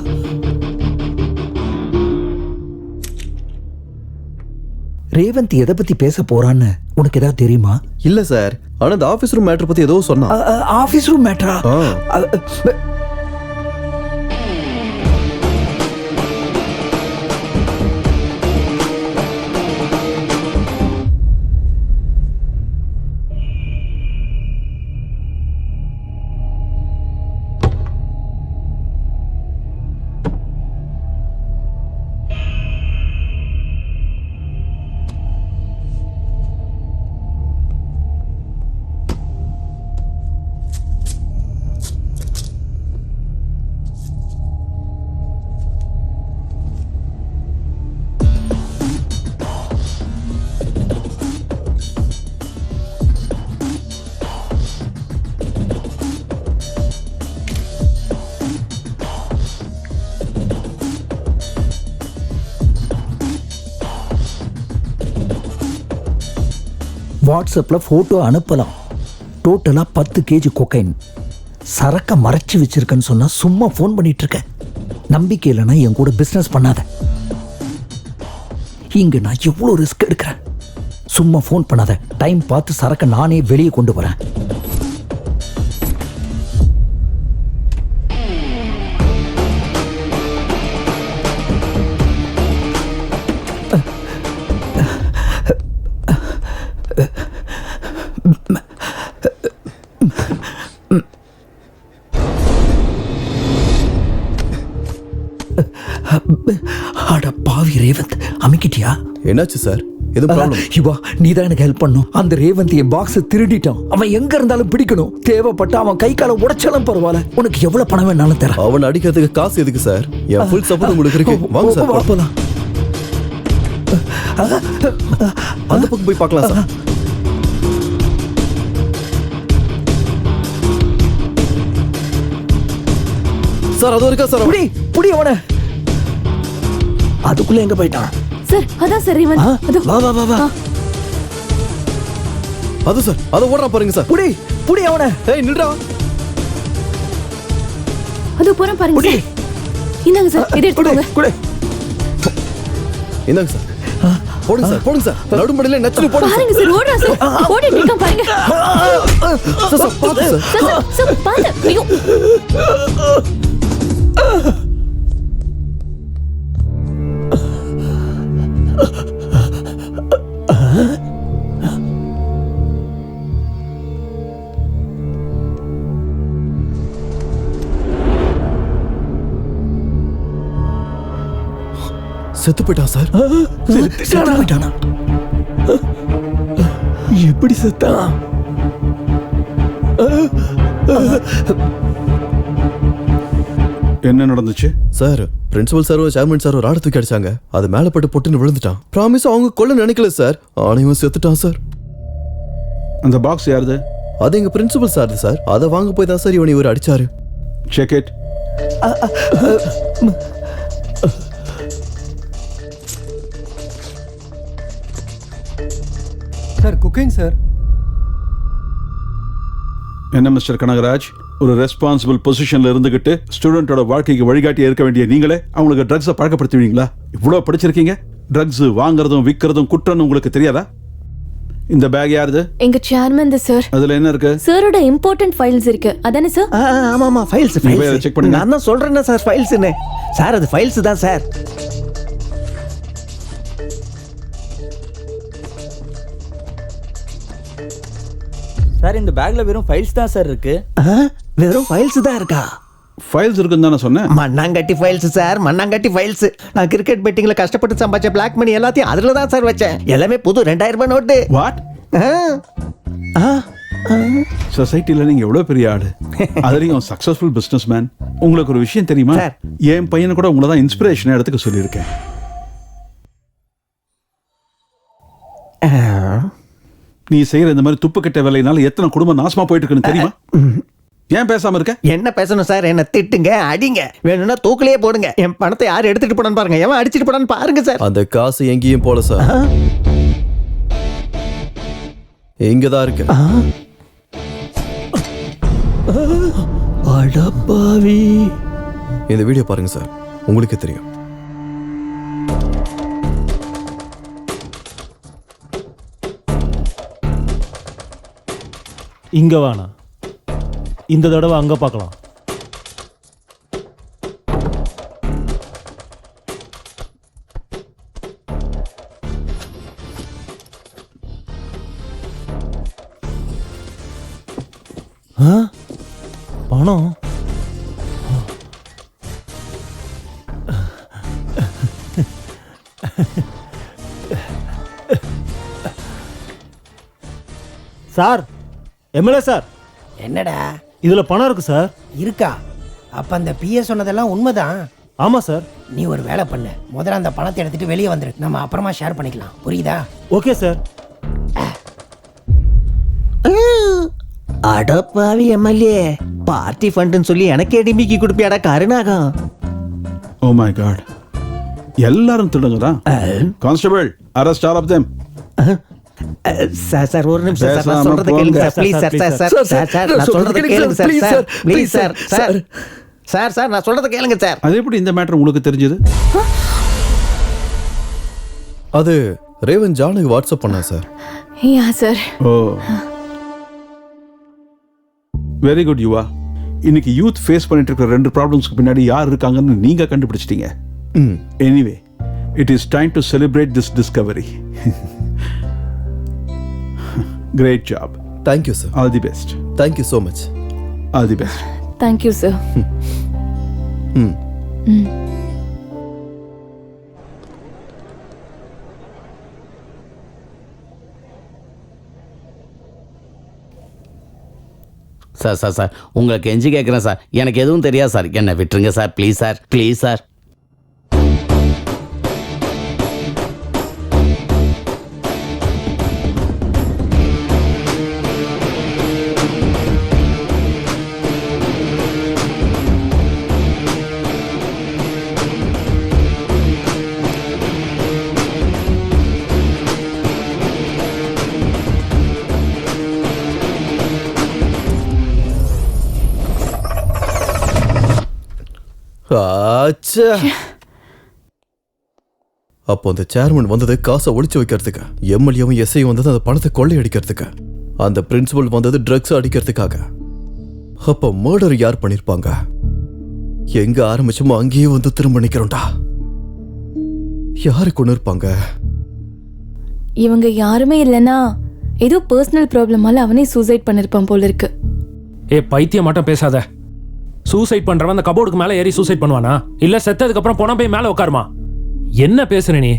ரேவந்த் எதை பத்தி பேச போறான்னு உனக்கு ஏதாவது தெரியுமா? இல்ல சார், ஆனா இந்த ஆபீஸ் ரூம் மேட்டர் பத்தி ஏதோ சொன்னா. ஆபீஸ் ரூம் மேட்டரா? வாட்ஸ்அப்பில் ஃபோட்டோ அனுப்பலாம். டோட்டலாக 10 kg கொக்கைன். சரக்கை மறைச்சி வச்சிருக்கேன்னு சொன்னால் சும்மா ஃபோன் பண்ணிட்டு இருக்கேன். நம்பிக்கை இல்லைன்னா என் கூட பிஸ்னஸ் பண்ணாத. இங்கே நான் எவ்வளோ ரிஸ்க் எடுக்கிறேன். சும்மா ஃபோன் பண்ணாத. டைம் பார்த்து சரக்கை நானே வெளியே கொண்டு வரேன். அட பாவி ரேவந்த், அமைக்கிட்டியா? என்னாச்சு சார்? எது ப்ராப்ளம்? இவா நீ தான் எனக்கு ஹெல்ப் பண்ணும். அந்த ரேவந்த் என் பாக்ஸை திருடிட்டான். அவன் எங்க இருந்தாலும் பிடிக்கணும். தேவைப்பட்ட அவன் கை காலை உடைச்சாலும் பரவாயில்ல. உனக்கு எவ்வளவு பணம் வேணாலும் தரேன். அவன் அடிக்கிறதுக்கு காசு எதுக்கு சார்? என் ஃபுல் சப்போர்ட் உங்களுக்கு இருக்கு. வாங்க சார் போலாம். அந்த பக்கம் போய் பார்க்கலாம் சார். சார் அது இருக்கா சார்? புடி அவனை. அதுக்குள்ள எங்க போயிட்டான்? சார் அதான் சார் இவன். வா வா வா வா. அது சார், அது ஓடுறா பாருங்க சார். புடி அவனை. ஏய் நில்றா. அது போறேன் பாருங்க சார். இந்தாங்க சார், இதை எடுத்துக்கோங்க. இந்தாங்க சார். போடுங்க சார், போடுங்க சார். நடுமடியில நச்சுன்னு போடுங்க பாருங்க சார். ஓடுறா சார். ஓடிட்டு இருக்கான் பாருங்க. சார் பாத்து சார். சார் பாத்து. ஐயோ. செத்து போயிட்டான் சார். செத்து போயிட்டானா? எப்படி செத்தான்? என்ன நடந்துச்சு சார்? பிரின்சிபல் சாரோ சேர்மன் சாரோ ராடு தூக்கி அடிச்சாங்க. அது மேல பட்டு பொட்டுன்னு விழுந்துட்டான். ப்ராமிஸ் அவங்க கொல்ல நினைக்கல சார். ஆனா இவன் செத்துட்டான் சார். அந்த பாக்ஸ் யாருது? அது எங்க பிரின்சிபல் சார் சார். அதை வாங்க போய் தான் சார் இவன் இவர் அடிச்சாரு. Check it. Sir cooking sir. என்ன மிஸ்டர் கனகராஜ், ஒரு ரெஸ்பான்சிபிள் பொசிஷன்ல இருந்துகிட்டு ஸ்டூடெண்டோட வாழ்க்கைக்கு வழிகாட்டியா இருக்க வேண்டிய நீங்களே அவங்களுக்கு ட்ரக்ஸை பழக்கப்படுத்துவீங்களா? இவ்வளவு படிச்சிருக்கீங்க. ட்ரக்ஸ் வாங்குறதும் விற்கிறதும் குற்றம்னு உங்களுக்கு தெரியாதா? இந்த பேக் யாருது? எங்க சேர்மன் தான் சார். அதுல என்ன இருக்கு? சாரோட இம்பார்ட்டன்ட் ஃபைல்ஸ் இருக்கு. அதானே சார்? ஆமா ஆமா ஃபைல்ஸ். செக் பண்ணுங்க. நான் தான் சொல்றேன்னா சார் ஃபைல்ஸ்னு. சார் அது ஃபைல்ஸ் தான் சார். சார் இந்த பேக்ல வெறும் ஃபைல்ஸ் தான் சார் இருக்கு. வெறும் ஃபைல்ஸ் தான் இருக்கா? ஃபைல்ஸ் இருக்குன்னு தானே சொன்னேன். மண்ணாங்கட்டி ஃபைல்ஸ் சார், மண்ணாங்கட்டி ஃபைல்ஸ். நான் கிரிக்கெட் பெட்டிங்ல கஷ்டப்பட்டு சம்பாதிச்ச பிளாக் மணி எல்லாத்தையும் அதுல தான் சார் வச்சேன். எல்லாமே புது 2000 ரூபாய் நோட்டு. வாட்? சொசைட்டில நீங்க எவ்வளவு பெரிய ஆளு. அதுலயும் சக்சஸ்ஃபுல் பிசினஸ் மேன். உங்களுக்கு ஒரு விஷயம் தெரியுமா? என் பையனை கூட உங்களை தான் இன்ஸ்பிரேஷன் எடுத்துக்க சொல்லியிருக்கேன். நீ செய்யற இந்த மாதிரி துப்புக்கட்ட வேலையினால எத்தனை குடும்பம் நாசமா போயிட்டு இருக்குன்னு தெரியுமா? ஏன் பேசாம இருக்க? என்ன பேசணும் சார்? என்ன திட்டுங்க, அடிங்க, வேணும்னா தூக்கிலேயே போடுங்க. என் பணத்தை யார் எடுத்துட்டு போனான்னு பாருங்க. எவன் அடிச்சிட்டு போனான்னு பாருங்க சார். அந்த காசு எங்கேயும் போல சார். இங்கதான் இருக்கு. அடப்பாவி. இந்த வீடியோ பாருங்க சார், உங்களுக்கு தெரியும். இங்க வேணாம், இந்த தடவை அங்க பார்க்கலாம். பணம் சார், எம்எல்ஏ சார். என்னடா இதுல பணம் இருக்கு சார். இருக்கா? அப்ப அந்த பிஏ சொன்னதெல்லாம் உண்மைதான். ஆமா சார். நீ ஒரு வேலை பண்ணு, முதல்ல அந்த பணத்தை எடுத்துட்டு வெளியே வந்துரு, நம்ம அப்புறமா ஷேர் பண்ணிக்கலாம். புரியுதா? Okay sir. அடப்பாவி எம்எல்ஏ, பார்ட்டி ஃபண்டுன்னு சொல்லி எனக்கே டிமிக்கி கொடுப்பியாடா கருணாகம். ஓ மை காட், எல்லாரும் திருடுங்க தான். Constable, arrest all of them. Sir sir ஒரு நிமிஷம் சார், நான் சொல்றத கேளுங்க sir please. Sir sir sir sir sir நான் சொல்றத கேளுங்க sir sir please sir sir sir sir நான் சொல்றத கேளுங்க சார். அது எப்படி இந்த மேட்டர் உங்களுக்கு தெரிஞ்சது? அது ரேவன் ஜானுக்கு வாட்ஸ்அப் பண்ணா சார். யா சார். ஓ வெரி குட் யுவா. இன்னைக்கு யூத் ஃபேஸ் பண்ணிட்டு இருக்கிற 2 ப்ராப்ளம்ஸ்க்கு பின்னாடி யார் இருக்காங்கன்னு நீங்க கண்டுபிடிச்சிட்டீங்க. Anyway, it is time to celebrate this Discovery. Great job. Thank you, sir. All the best. Thank you so much. All the best. Thank you, sir. Sir sir sir உங்களுக்கு கெஞ்சி கேட்குறேன் சார், எனக்கு எதுவும் தெரியாது சார், என்னை விட்டுருங்க sir please sir, please sir. அப்போ அந்த சேர்மன் வந்தது காசை ஒளிச்சு வைக்கிறதுக்கு, எம்எல்ஏவும் எஸ்ஐயும் வந்தது அந்த பணத்தை கொள்ளையடிக்கிறதுக்கு, அந்த பிரின்சிபல் வந்தது ட்ரக்ஸ் அடிக்கிறதுக்காக. அப்போ மர்டர் யார் பண்ணிருப்பாங்க? எங்க ஆரம்பிச்சோமோ அங்கேயே வந்து திரும்ப நிக்கிறோம்டா. யாரு கொண்டு இருப்பாங்க? இவங்க யாருமே இல்லைன்னா ஏதோ பர்சனல் ப்ராப்ளமால அவனே சூசைட் பண்ணிருப்பான் போல இருக்கு. ஏ பைத்தியம் மட்டும் பேசாத. சூசைட் பண்றவன் அந்த கபோர்டுக்கு மேல ஏறி சூசைட் பண்ணுவானா? இல்ல செத்ததுக்கு அப்புறம் போனா போய் மேல உட்காருமா? என்ன பேசுற நீ?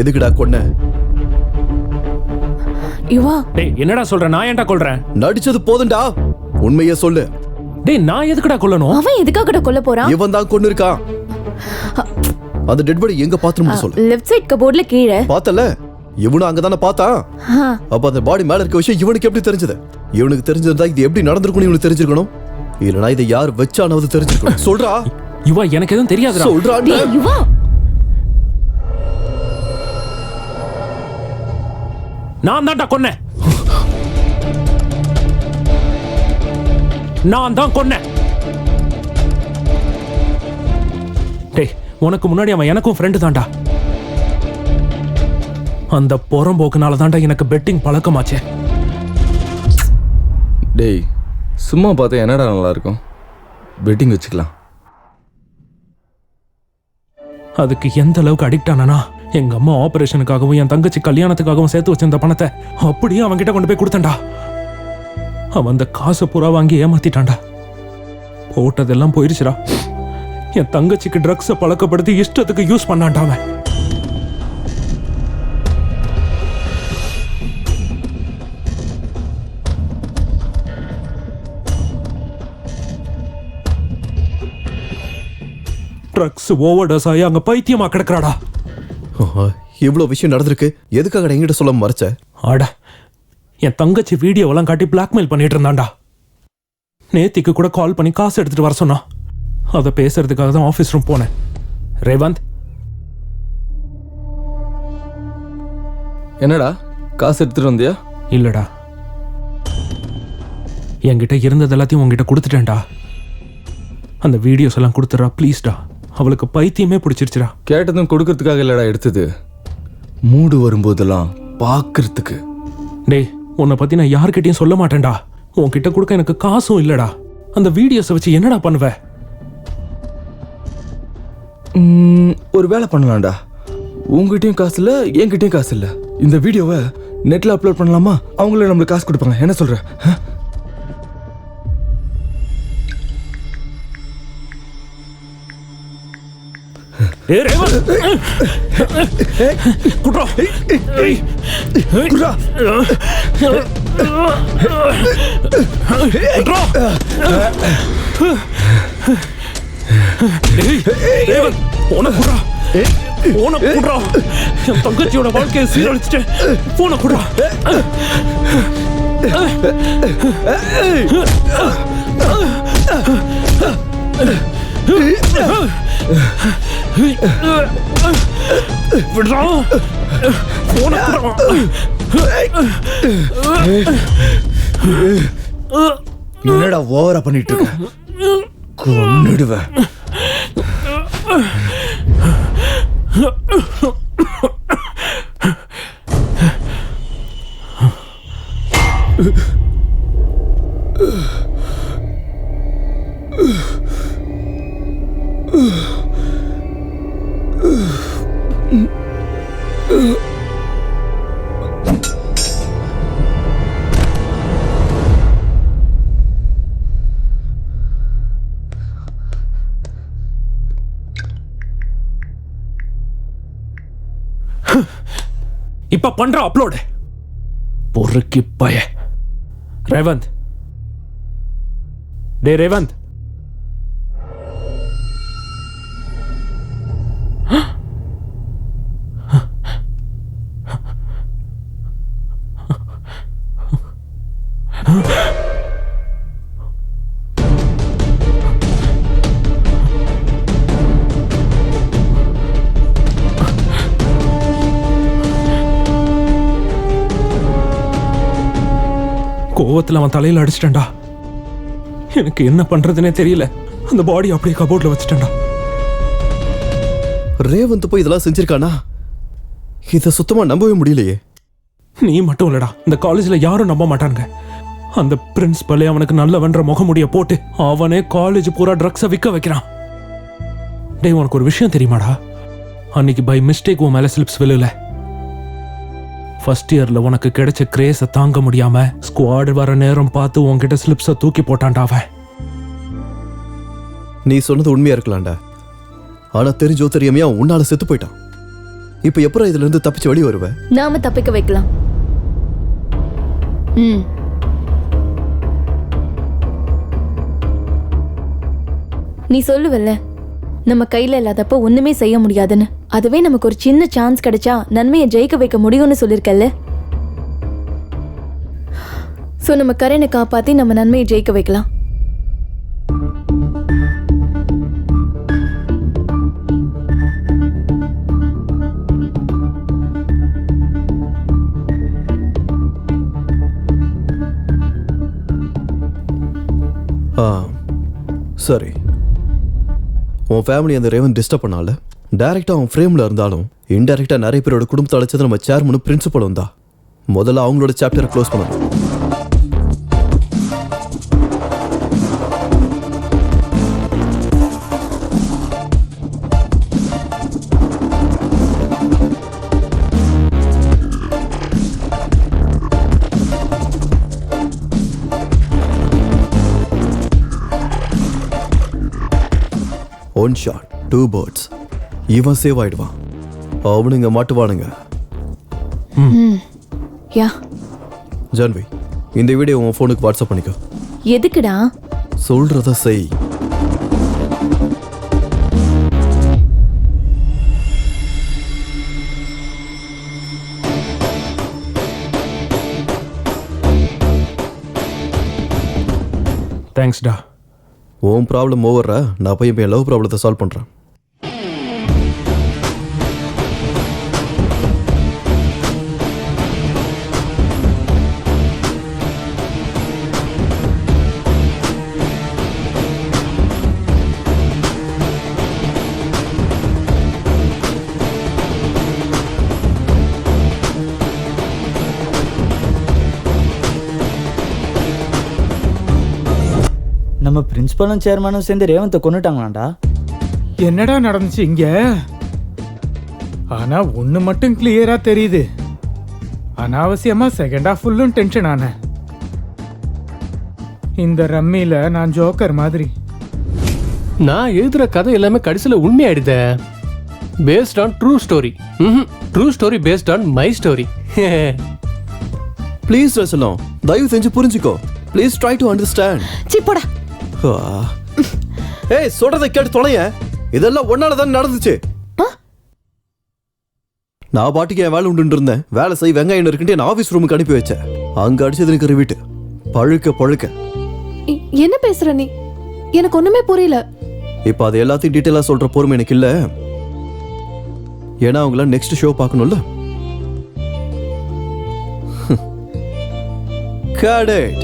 எதுக்குடா கொன்ன? யுவா, டேய் என்னடா சொல்ற? நான் ஏன்டா கொல்றேன்? நடிச்சது போதும்டா, உண்மையே சொல்லு. டேய் நான் எதுக்குடா கொல்லணும்? அவன் எதுக்காக கொல்ல போறான்? இவன் தான் கொன்னு இருக்கான். அந்த டெட் பாடி எங்க பாத்ரூம்ல சொல்லு. லெஃப்ட் சைடு கபோர்ட்ல கீழே. பார்த்தல, இவனும் அங்கதானே பார்த்தான். அப்ப அந்த பாடி மேல இருக்க விஷயம் இவனுக்கு எப்படி தெரிஞ்சது? இவனுக்கு தெரிஞ்சிருந்தா இது எப்படி நடந்திருக்கும்னு இவனுக்கு தெரிஞ்சிருக்கணும். இல்லனா இதை யார் வச்சானது தெரிஞ்சிருக்கணும். சொல்றா யுவா, எனக்கு எதுவும் தெரியாதுடா. சொல்றா. டேய் யுவா, நான் தான்டா கொன்னேன். நான் தான் கொன்னேன். டேய் உனக்கு முன்னாடி அவன் எனக்கும் ஃப்ரெண்டு தான்டா. அந்த புறம்போக்குனால தான்டா எனக்கு பெட்டிங் பழக்கமாச்சே. டேய் சும்மா பார்த்தா என்னடா நல்லா இருக்கும், பெட்டிங் வச்சுக்கலாம். அதுக்கு எந்த அளவுக்கு அடிக்ட் ஆனா, எங்க அம்மா ஆபரேஷனுக்காகவும் என் தங்கச்சி கல்யாணத்துக்காகவும் சேர்த்து வச்சிருந்த பணத்தை அப்படியே அவன் கிட்ட கொண்டு போய் கொடுத்தேன்டா. அவன் அந்த காசை பூரா வாங்கி ஏமாத்திட்டான்டா. போட்டதெல்லாம் போயிருச்சுடா. என் தங்கச்சிக்கு ட்ரக்ஸை பழக்கப்படுத்தி இஷ்டத்துக்கு யூஸ் பண்ணான்டா அவன். ட்ரக்ஸ் ஓவர்டோஸ் ஆகி அங்க பைத்தியமா கிடக்குறாடா. இவ்வளவு விஷயம் நடந்திருக்கு, எதுக்காக என்கிட்ட சொல்ல மறைச்ச? ஆட, என் தங்கச்சி வீடியோவெல்லாம் காட்டி பிளாக்மெயில் பண்ணிட்டு இருந்தான்டா. நேத்திக்கு கூட கால் பண்ணி காசு எடுத்துட்டு வர சொன்னான். அதை பேசுறதுக்காக தான் ஆஃபீஸ் ரூம் போனேன். ரேவந்த், என்னடா காசு எடுத்துட்டு வந்தியா? இல்லடா, என்கிட்ட இருந்தது எல்லாத்தையும் உங்ககிட்ட கொடுத்துட்டேன்டா. அந்த வீடியோஸ் எல்லாம் கொடுத்துறா ப்ளீஸ்டா. அவளுக்கு பைத்தியமே பிடிச்சிருச்சுடா. கேட்டதும் கொடுக்கறதுக்காக இல்லடா எடுத்தது, மூடு வரும்போதெல்லாம் பார்க்கறதுக்கு. டேய், உன்னை பத்தி நான் யார்கிட்டயும் சொல்ல மாட்டேன்டா. உன்கிட்ட கொடுக்க எனக்கு காசும் இல்லடா. அந்த வீடியோஸை வச்சு என்னடா பண்ணுவ? ஒரு வேலை பண்ணலாம்டா. உங்ககிட்டயும் காசு இல்லை, என்கிட்டயும் காசு இல்லை. இந்த வீடியோவை நெட்ல அப்லோட் பண்ணலாமா? அவங்களே நம்மளுக்கு காசு கொடுப்பாங்க. என்ன சொல்ற? என் தங்கச்சியோட வாழ்க்கையை சீரழிச்சிட்டேன். போன குடுறா. விடுறா. போன குடுறா. என்னடா ஓவரா பண்ணிட்டு இருக்க? கொன்னுடுவேன். இப்ப பண்ற அப்லோடு பொறுக்கி பய. ரேவந்த், டே ரேவந்த், கோவத்தில் அவன் தலையில் அடிச்சிட்டேன்டா. எனக்கு என்ன பண்றதுனே தெரியல. அந்த பாடி அப்படியே கபோர்ட்ல வச்சுட்டேன்டா. ரேவந்த் போய் இதெல்லாம் செஞ்சிருக்கானா? இதை சுத்தமா நம்பவே முடியலையே. நீ மட்டும் இல்லடா, இந்த காலேஜ்ல யாரும் நம்ப மாட்டாங்க. அந்த பிரின்சிபலே அவனுக்கு நல்லவன்ற முகமுடிய போட்டு அவனே காலேஜ் பூரா ட்ரக்ஸை விற்க வைக்கிறான். டேய், உனக்கு ஒரு விஷயம் தெரியுமாடா? அன்னைக்கு பை மிஸ்டேக் உன் மேல ஸ்லிப்ஸ் விழுல. ஃபர்ஸ்ட் இயர்ல உனக்கு கிடைச்ச கிரேஸை தாங்க முடியாம ஸ்குவாட் வர நேரம் பார்த்து உன்கிட்ட ஸ்லிப்ஸை தூக்கி போட்டான்டா அவன். நீ சொன்னது உண்மையா இருக்கலாம்டா. ஆனா தெரிஞ்சோ தெரியாமையா அவன் உன்னால செத்து போயிட்டான். இப்ப எப்பறம் இதுல இருந்து தப்பிச்சு வெளியே வருவ? நாம தப்பிக்க வைக்கலாம். நீ சொல்லுவல்ல, நம்ம கையில இல்லாதப்ப ஒண்ணுமே செய்ய முடியாதுன்னு. அதுவே நமக்கு ஒரு சின்ன சான்ஸ் கிடைச்சா நன்மையை ஜெயிக்க வைக்க முடியும்னு சொல்லிருக்கல்ல. சோ நம்ம கரனை காப்பாத்தி நம்ம நன்மையை ஜெயிக்க வைக்கலாம். சரி, உன் ஃபேமிலி அந்த ரேவன் டிஸ்டர்ப் பண்ணால டைரக்டா அவன் ஃப்ரேம்ல இருந்தாலும் இன்டைரக்டா நிறைய பேரோட குடும்பத்தை அழைச்சது நம்ம சேர்மனும் பிரின்சிபலும் தான். முதல்ல அவங்களோட சாப்டரை க்ளோஸ் பண்ணணும். One shot 2 birds. இவன் சேவ் ஆயிடுவான், அவனுங்க மாட்டுவானுங்க. யா ஜான்வி, இந்த வீடியோ உன் ஃபோனுக்கு வாட்ஸ்அப் பண்ணிக்கோ. எதுக்குடா? சொல்றத செய். தேங்க்ஸ்டா. உன் ப்ராப்ளம் ஓவர்ரா, நான் போய் என் லவ் ப்ராப்ளத்தை சால்வ் பண்றேன். பிரின்சிபலும் சேர்மனும் சேர்ந்து ரேவந்தை கொண்டுட்டாங்களாண்டா. என்னடா நடந்துச்சு இங்க? ஆனா ஒண்ணு மட்டும் கிளியரா தெரியுது. அனாவசியமா செகண்ட் ஹாஃப் ஃபுல்லும் டென்ஷன் ஆனேன். இந்த ரம்மியில நான் ஜோக்கர் மாதிரி. நான் எழுதுற கதை எல்லாமே கடைசியில் உண்மையாயிடுதே. Based on true story. True story based on my story. Please Rasalam, தயவு செஞ்சு புரிஞ்சுக்கோ. Please try to understand. சிப்போடா. ஏய், சொல்றதை கேட்டு தொலைய. இதெல்லாம் ஒன்னால தான் நடந்துச்சு. நான் பாட்டுக்கு என் வேலை உண்டு இருந்தேன். வேலை செய், வெங்காயம் இருக்குன்ட்டு என் ஆஃபீஸ் ரூமுக்கு அனுப்பி வச்சேன். அங்க அடிச்சது எனக்கு ரிவிட்டு பழுக்க பழுக்க. என்ன பேசுற நீ? எனக்கு ஒண்ணுமே புரியல. இப்ப அது எல்லாத்தையும் டீட்டெயிலா சொல்ற பொறுமை எனக்கு இல்ல. ஏன்னா அவங்கள நெக்ஸ்ட் ஷோ பார்க்கணும்ல. Cadet.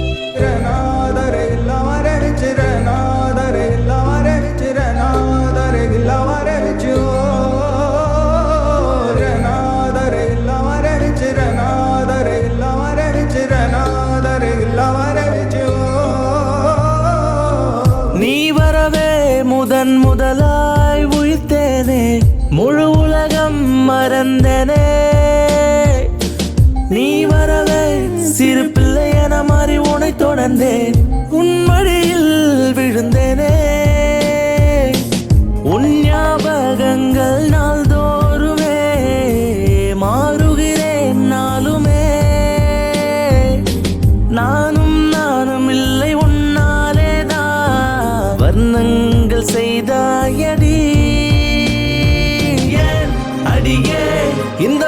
நீ வரவே முதன் முதலாய் உயிர்த்தேனே, முழு உலகம் மறந்தனே. நீ வரவே சிறு பிள்ளை என மாறி உனை தொடர்ந்தேன், உன் மடியில் விழுந்தேனே. உன் ஞாபகங்கள் நாள்தோறுமே மாறுகிறேன் நாளுமே. நானும் நானும் இல்லை உன்னாலேதான் வர்ணங்கள் செய்தாயடி. ஏன் அடியே இந்த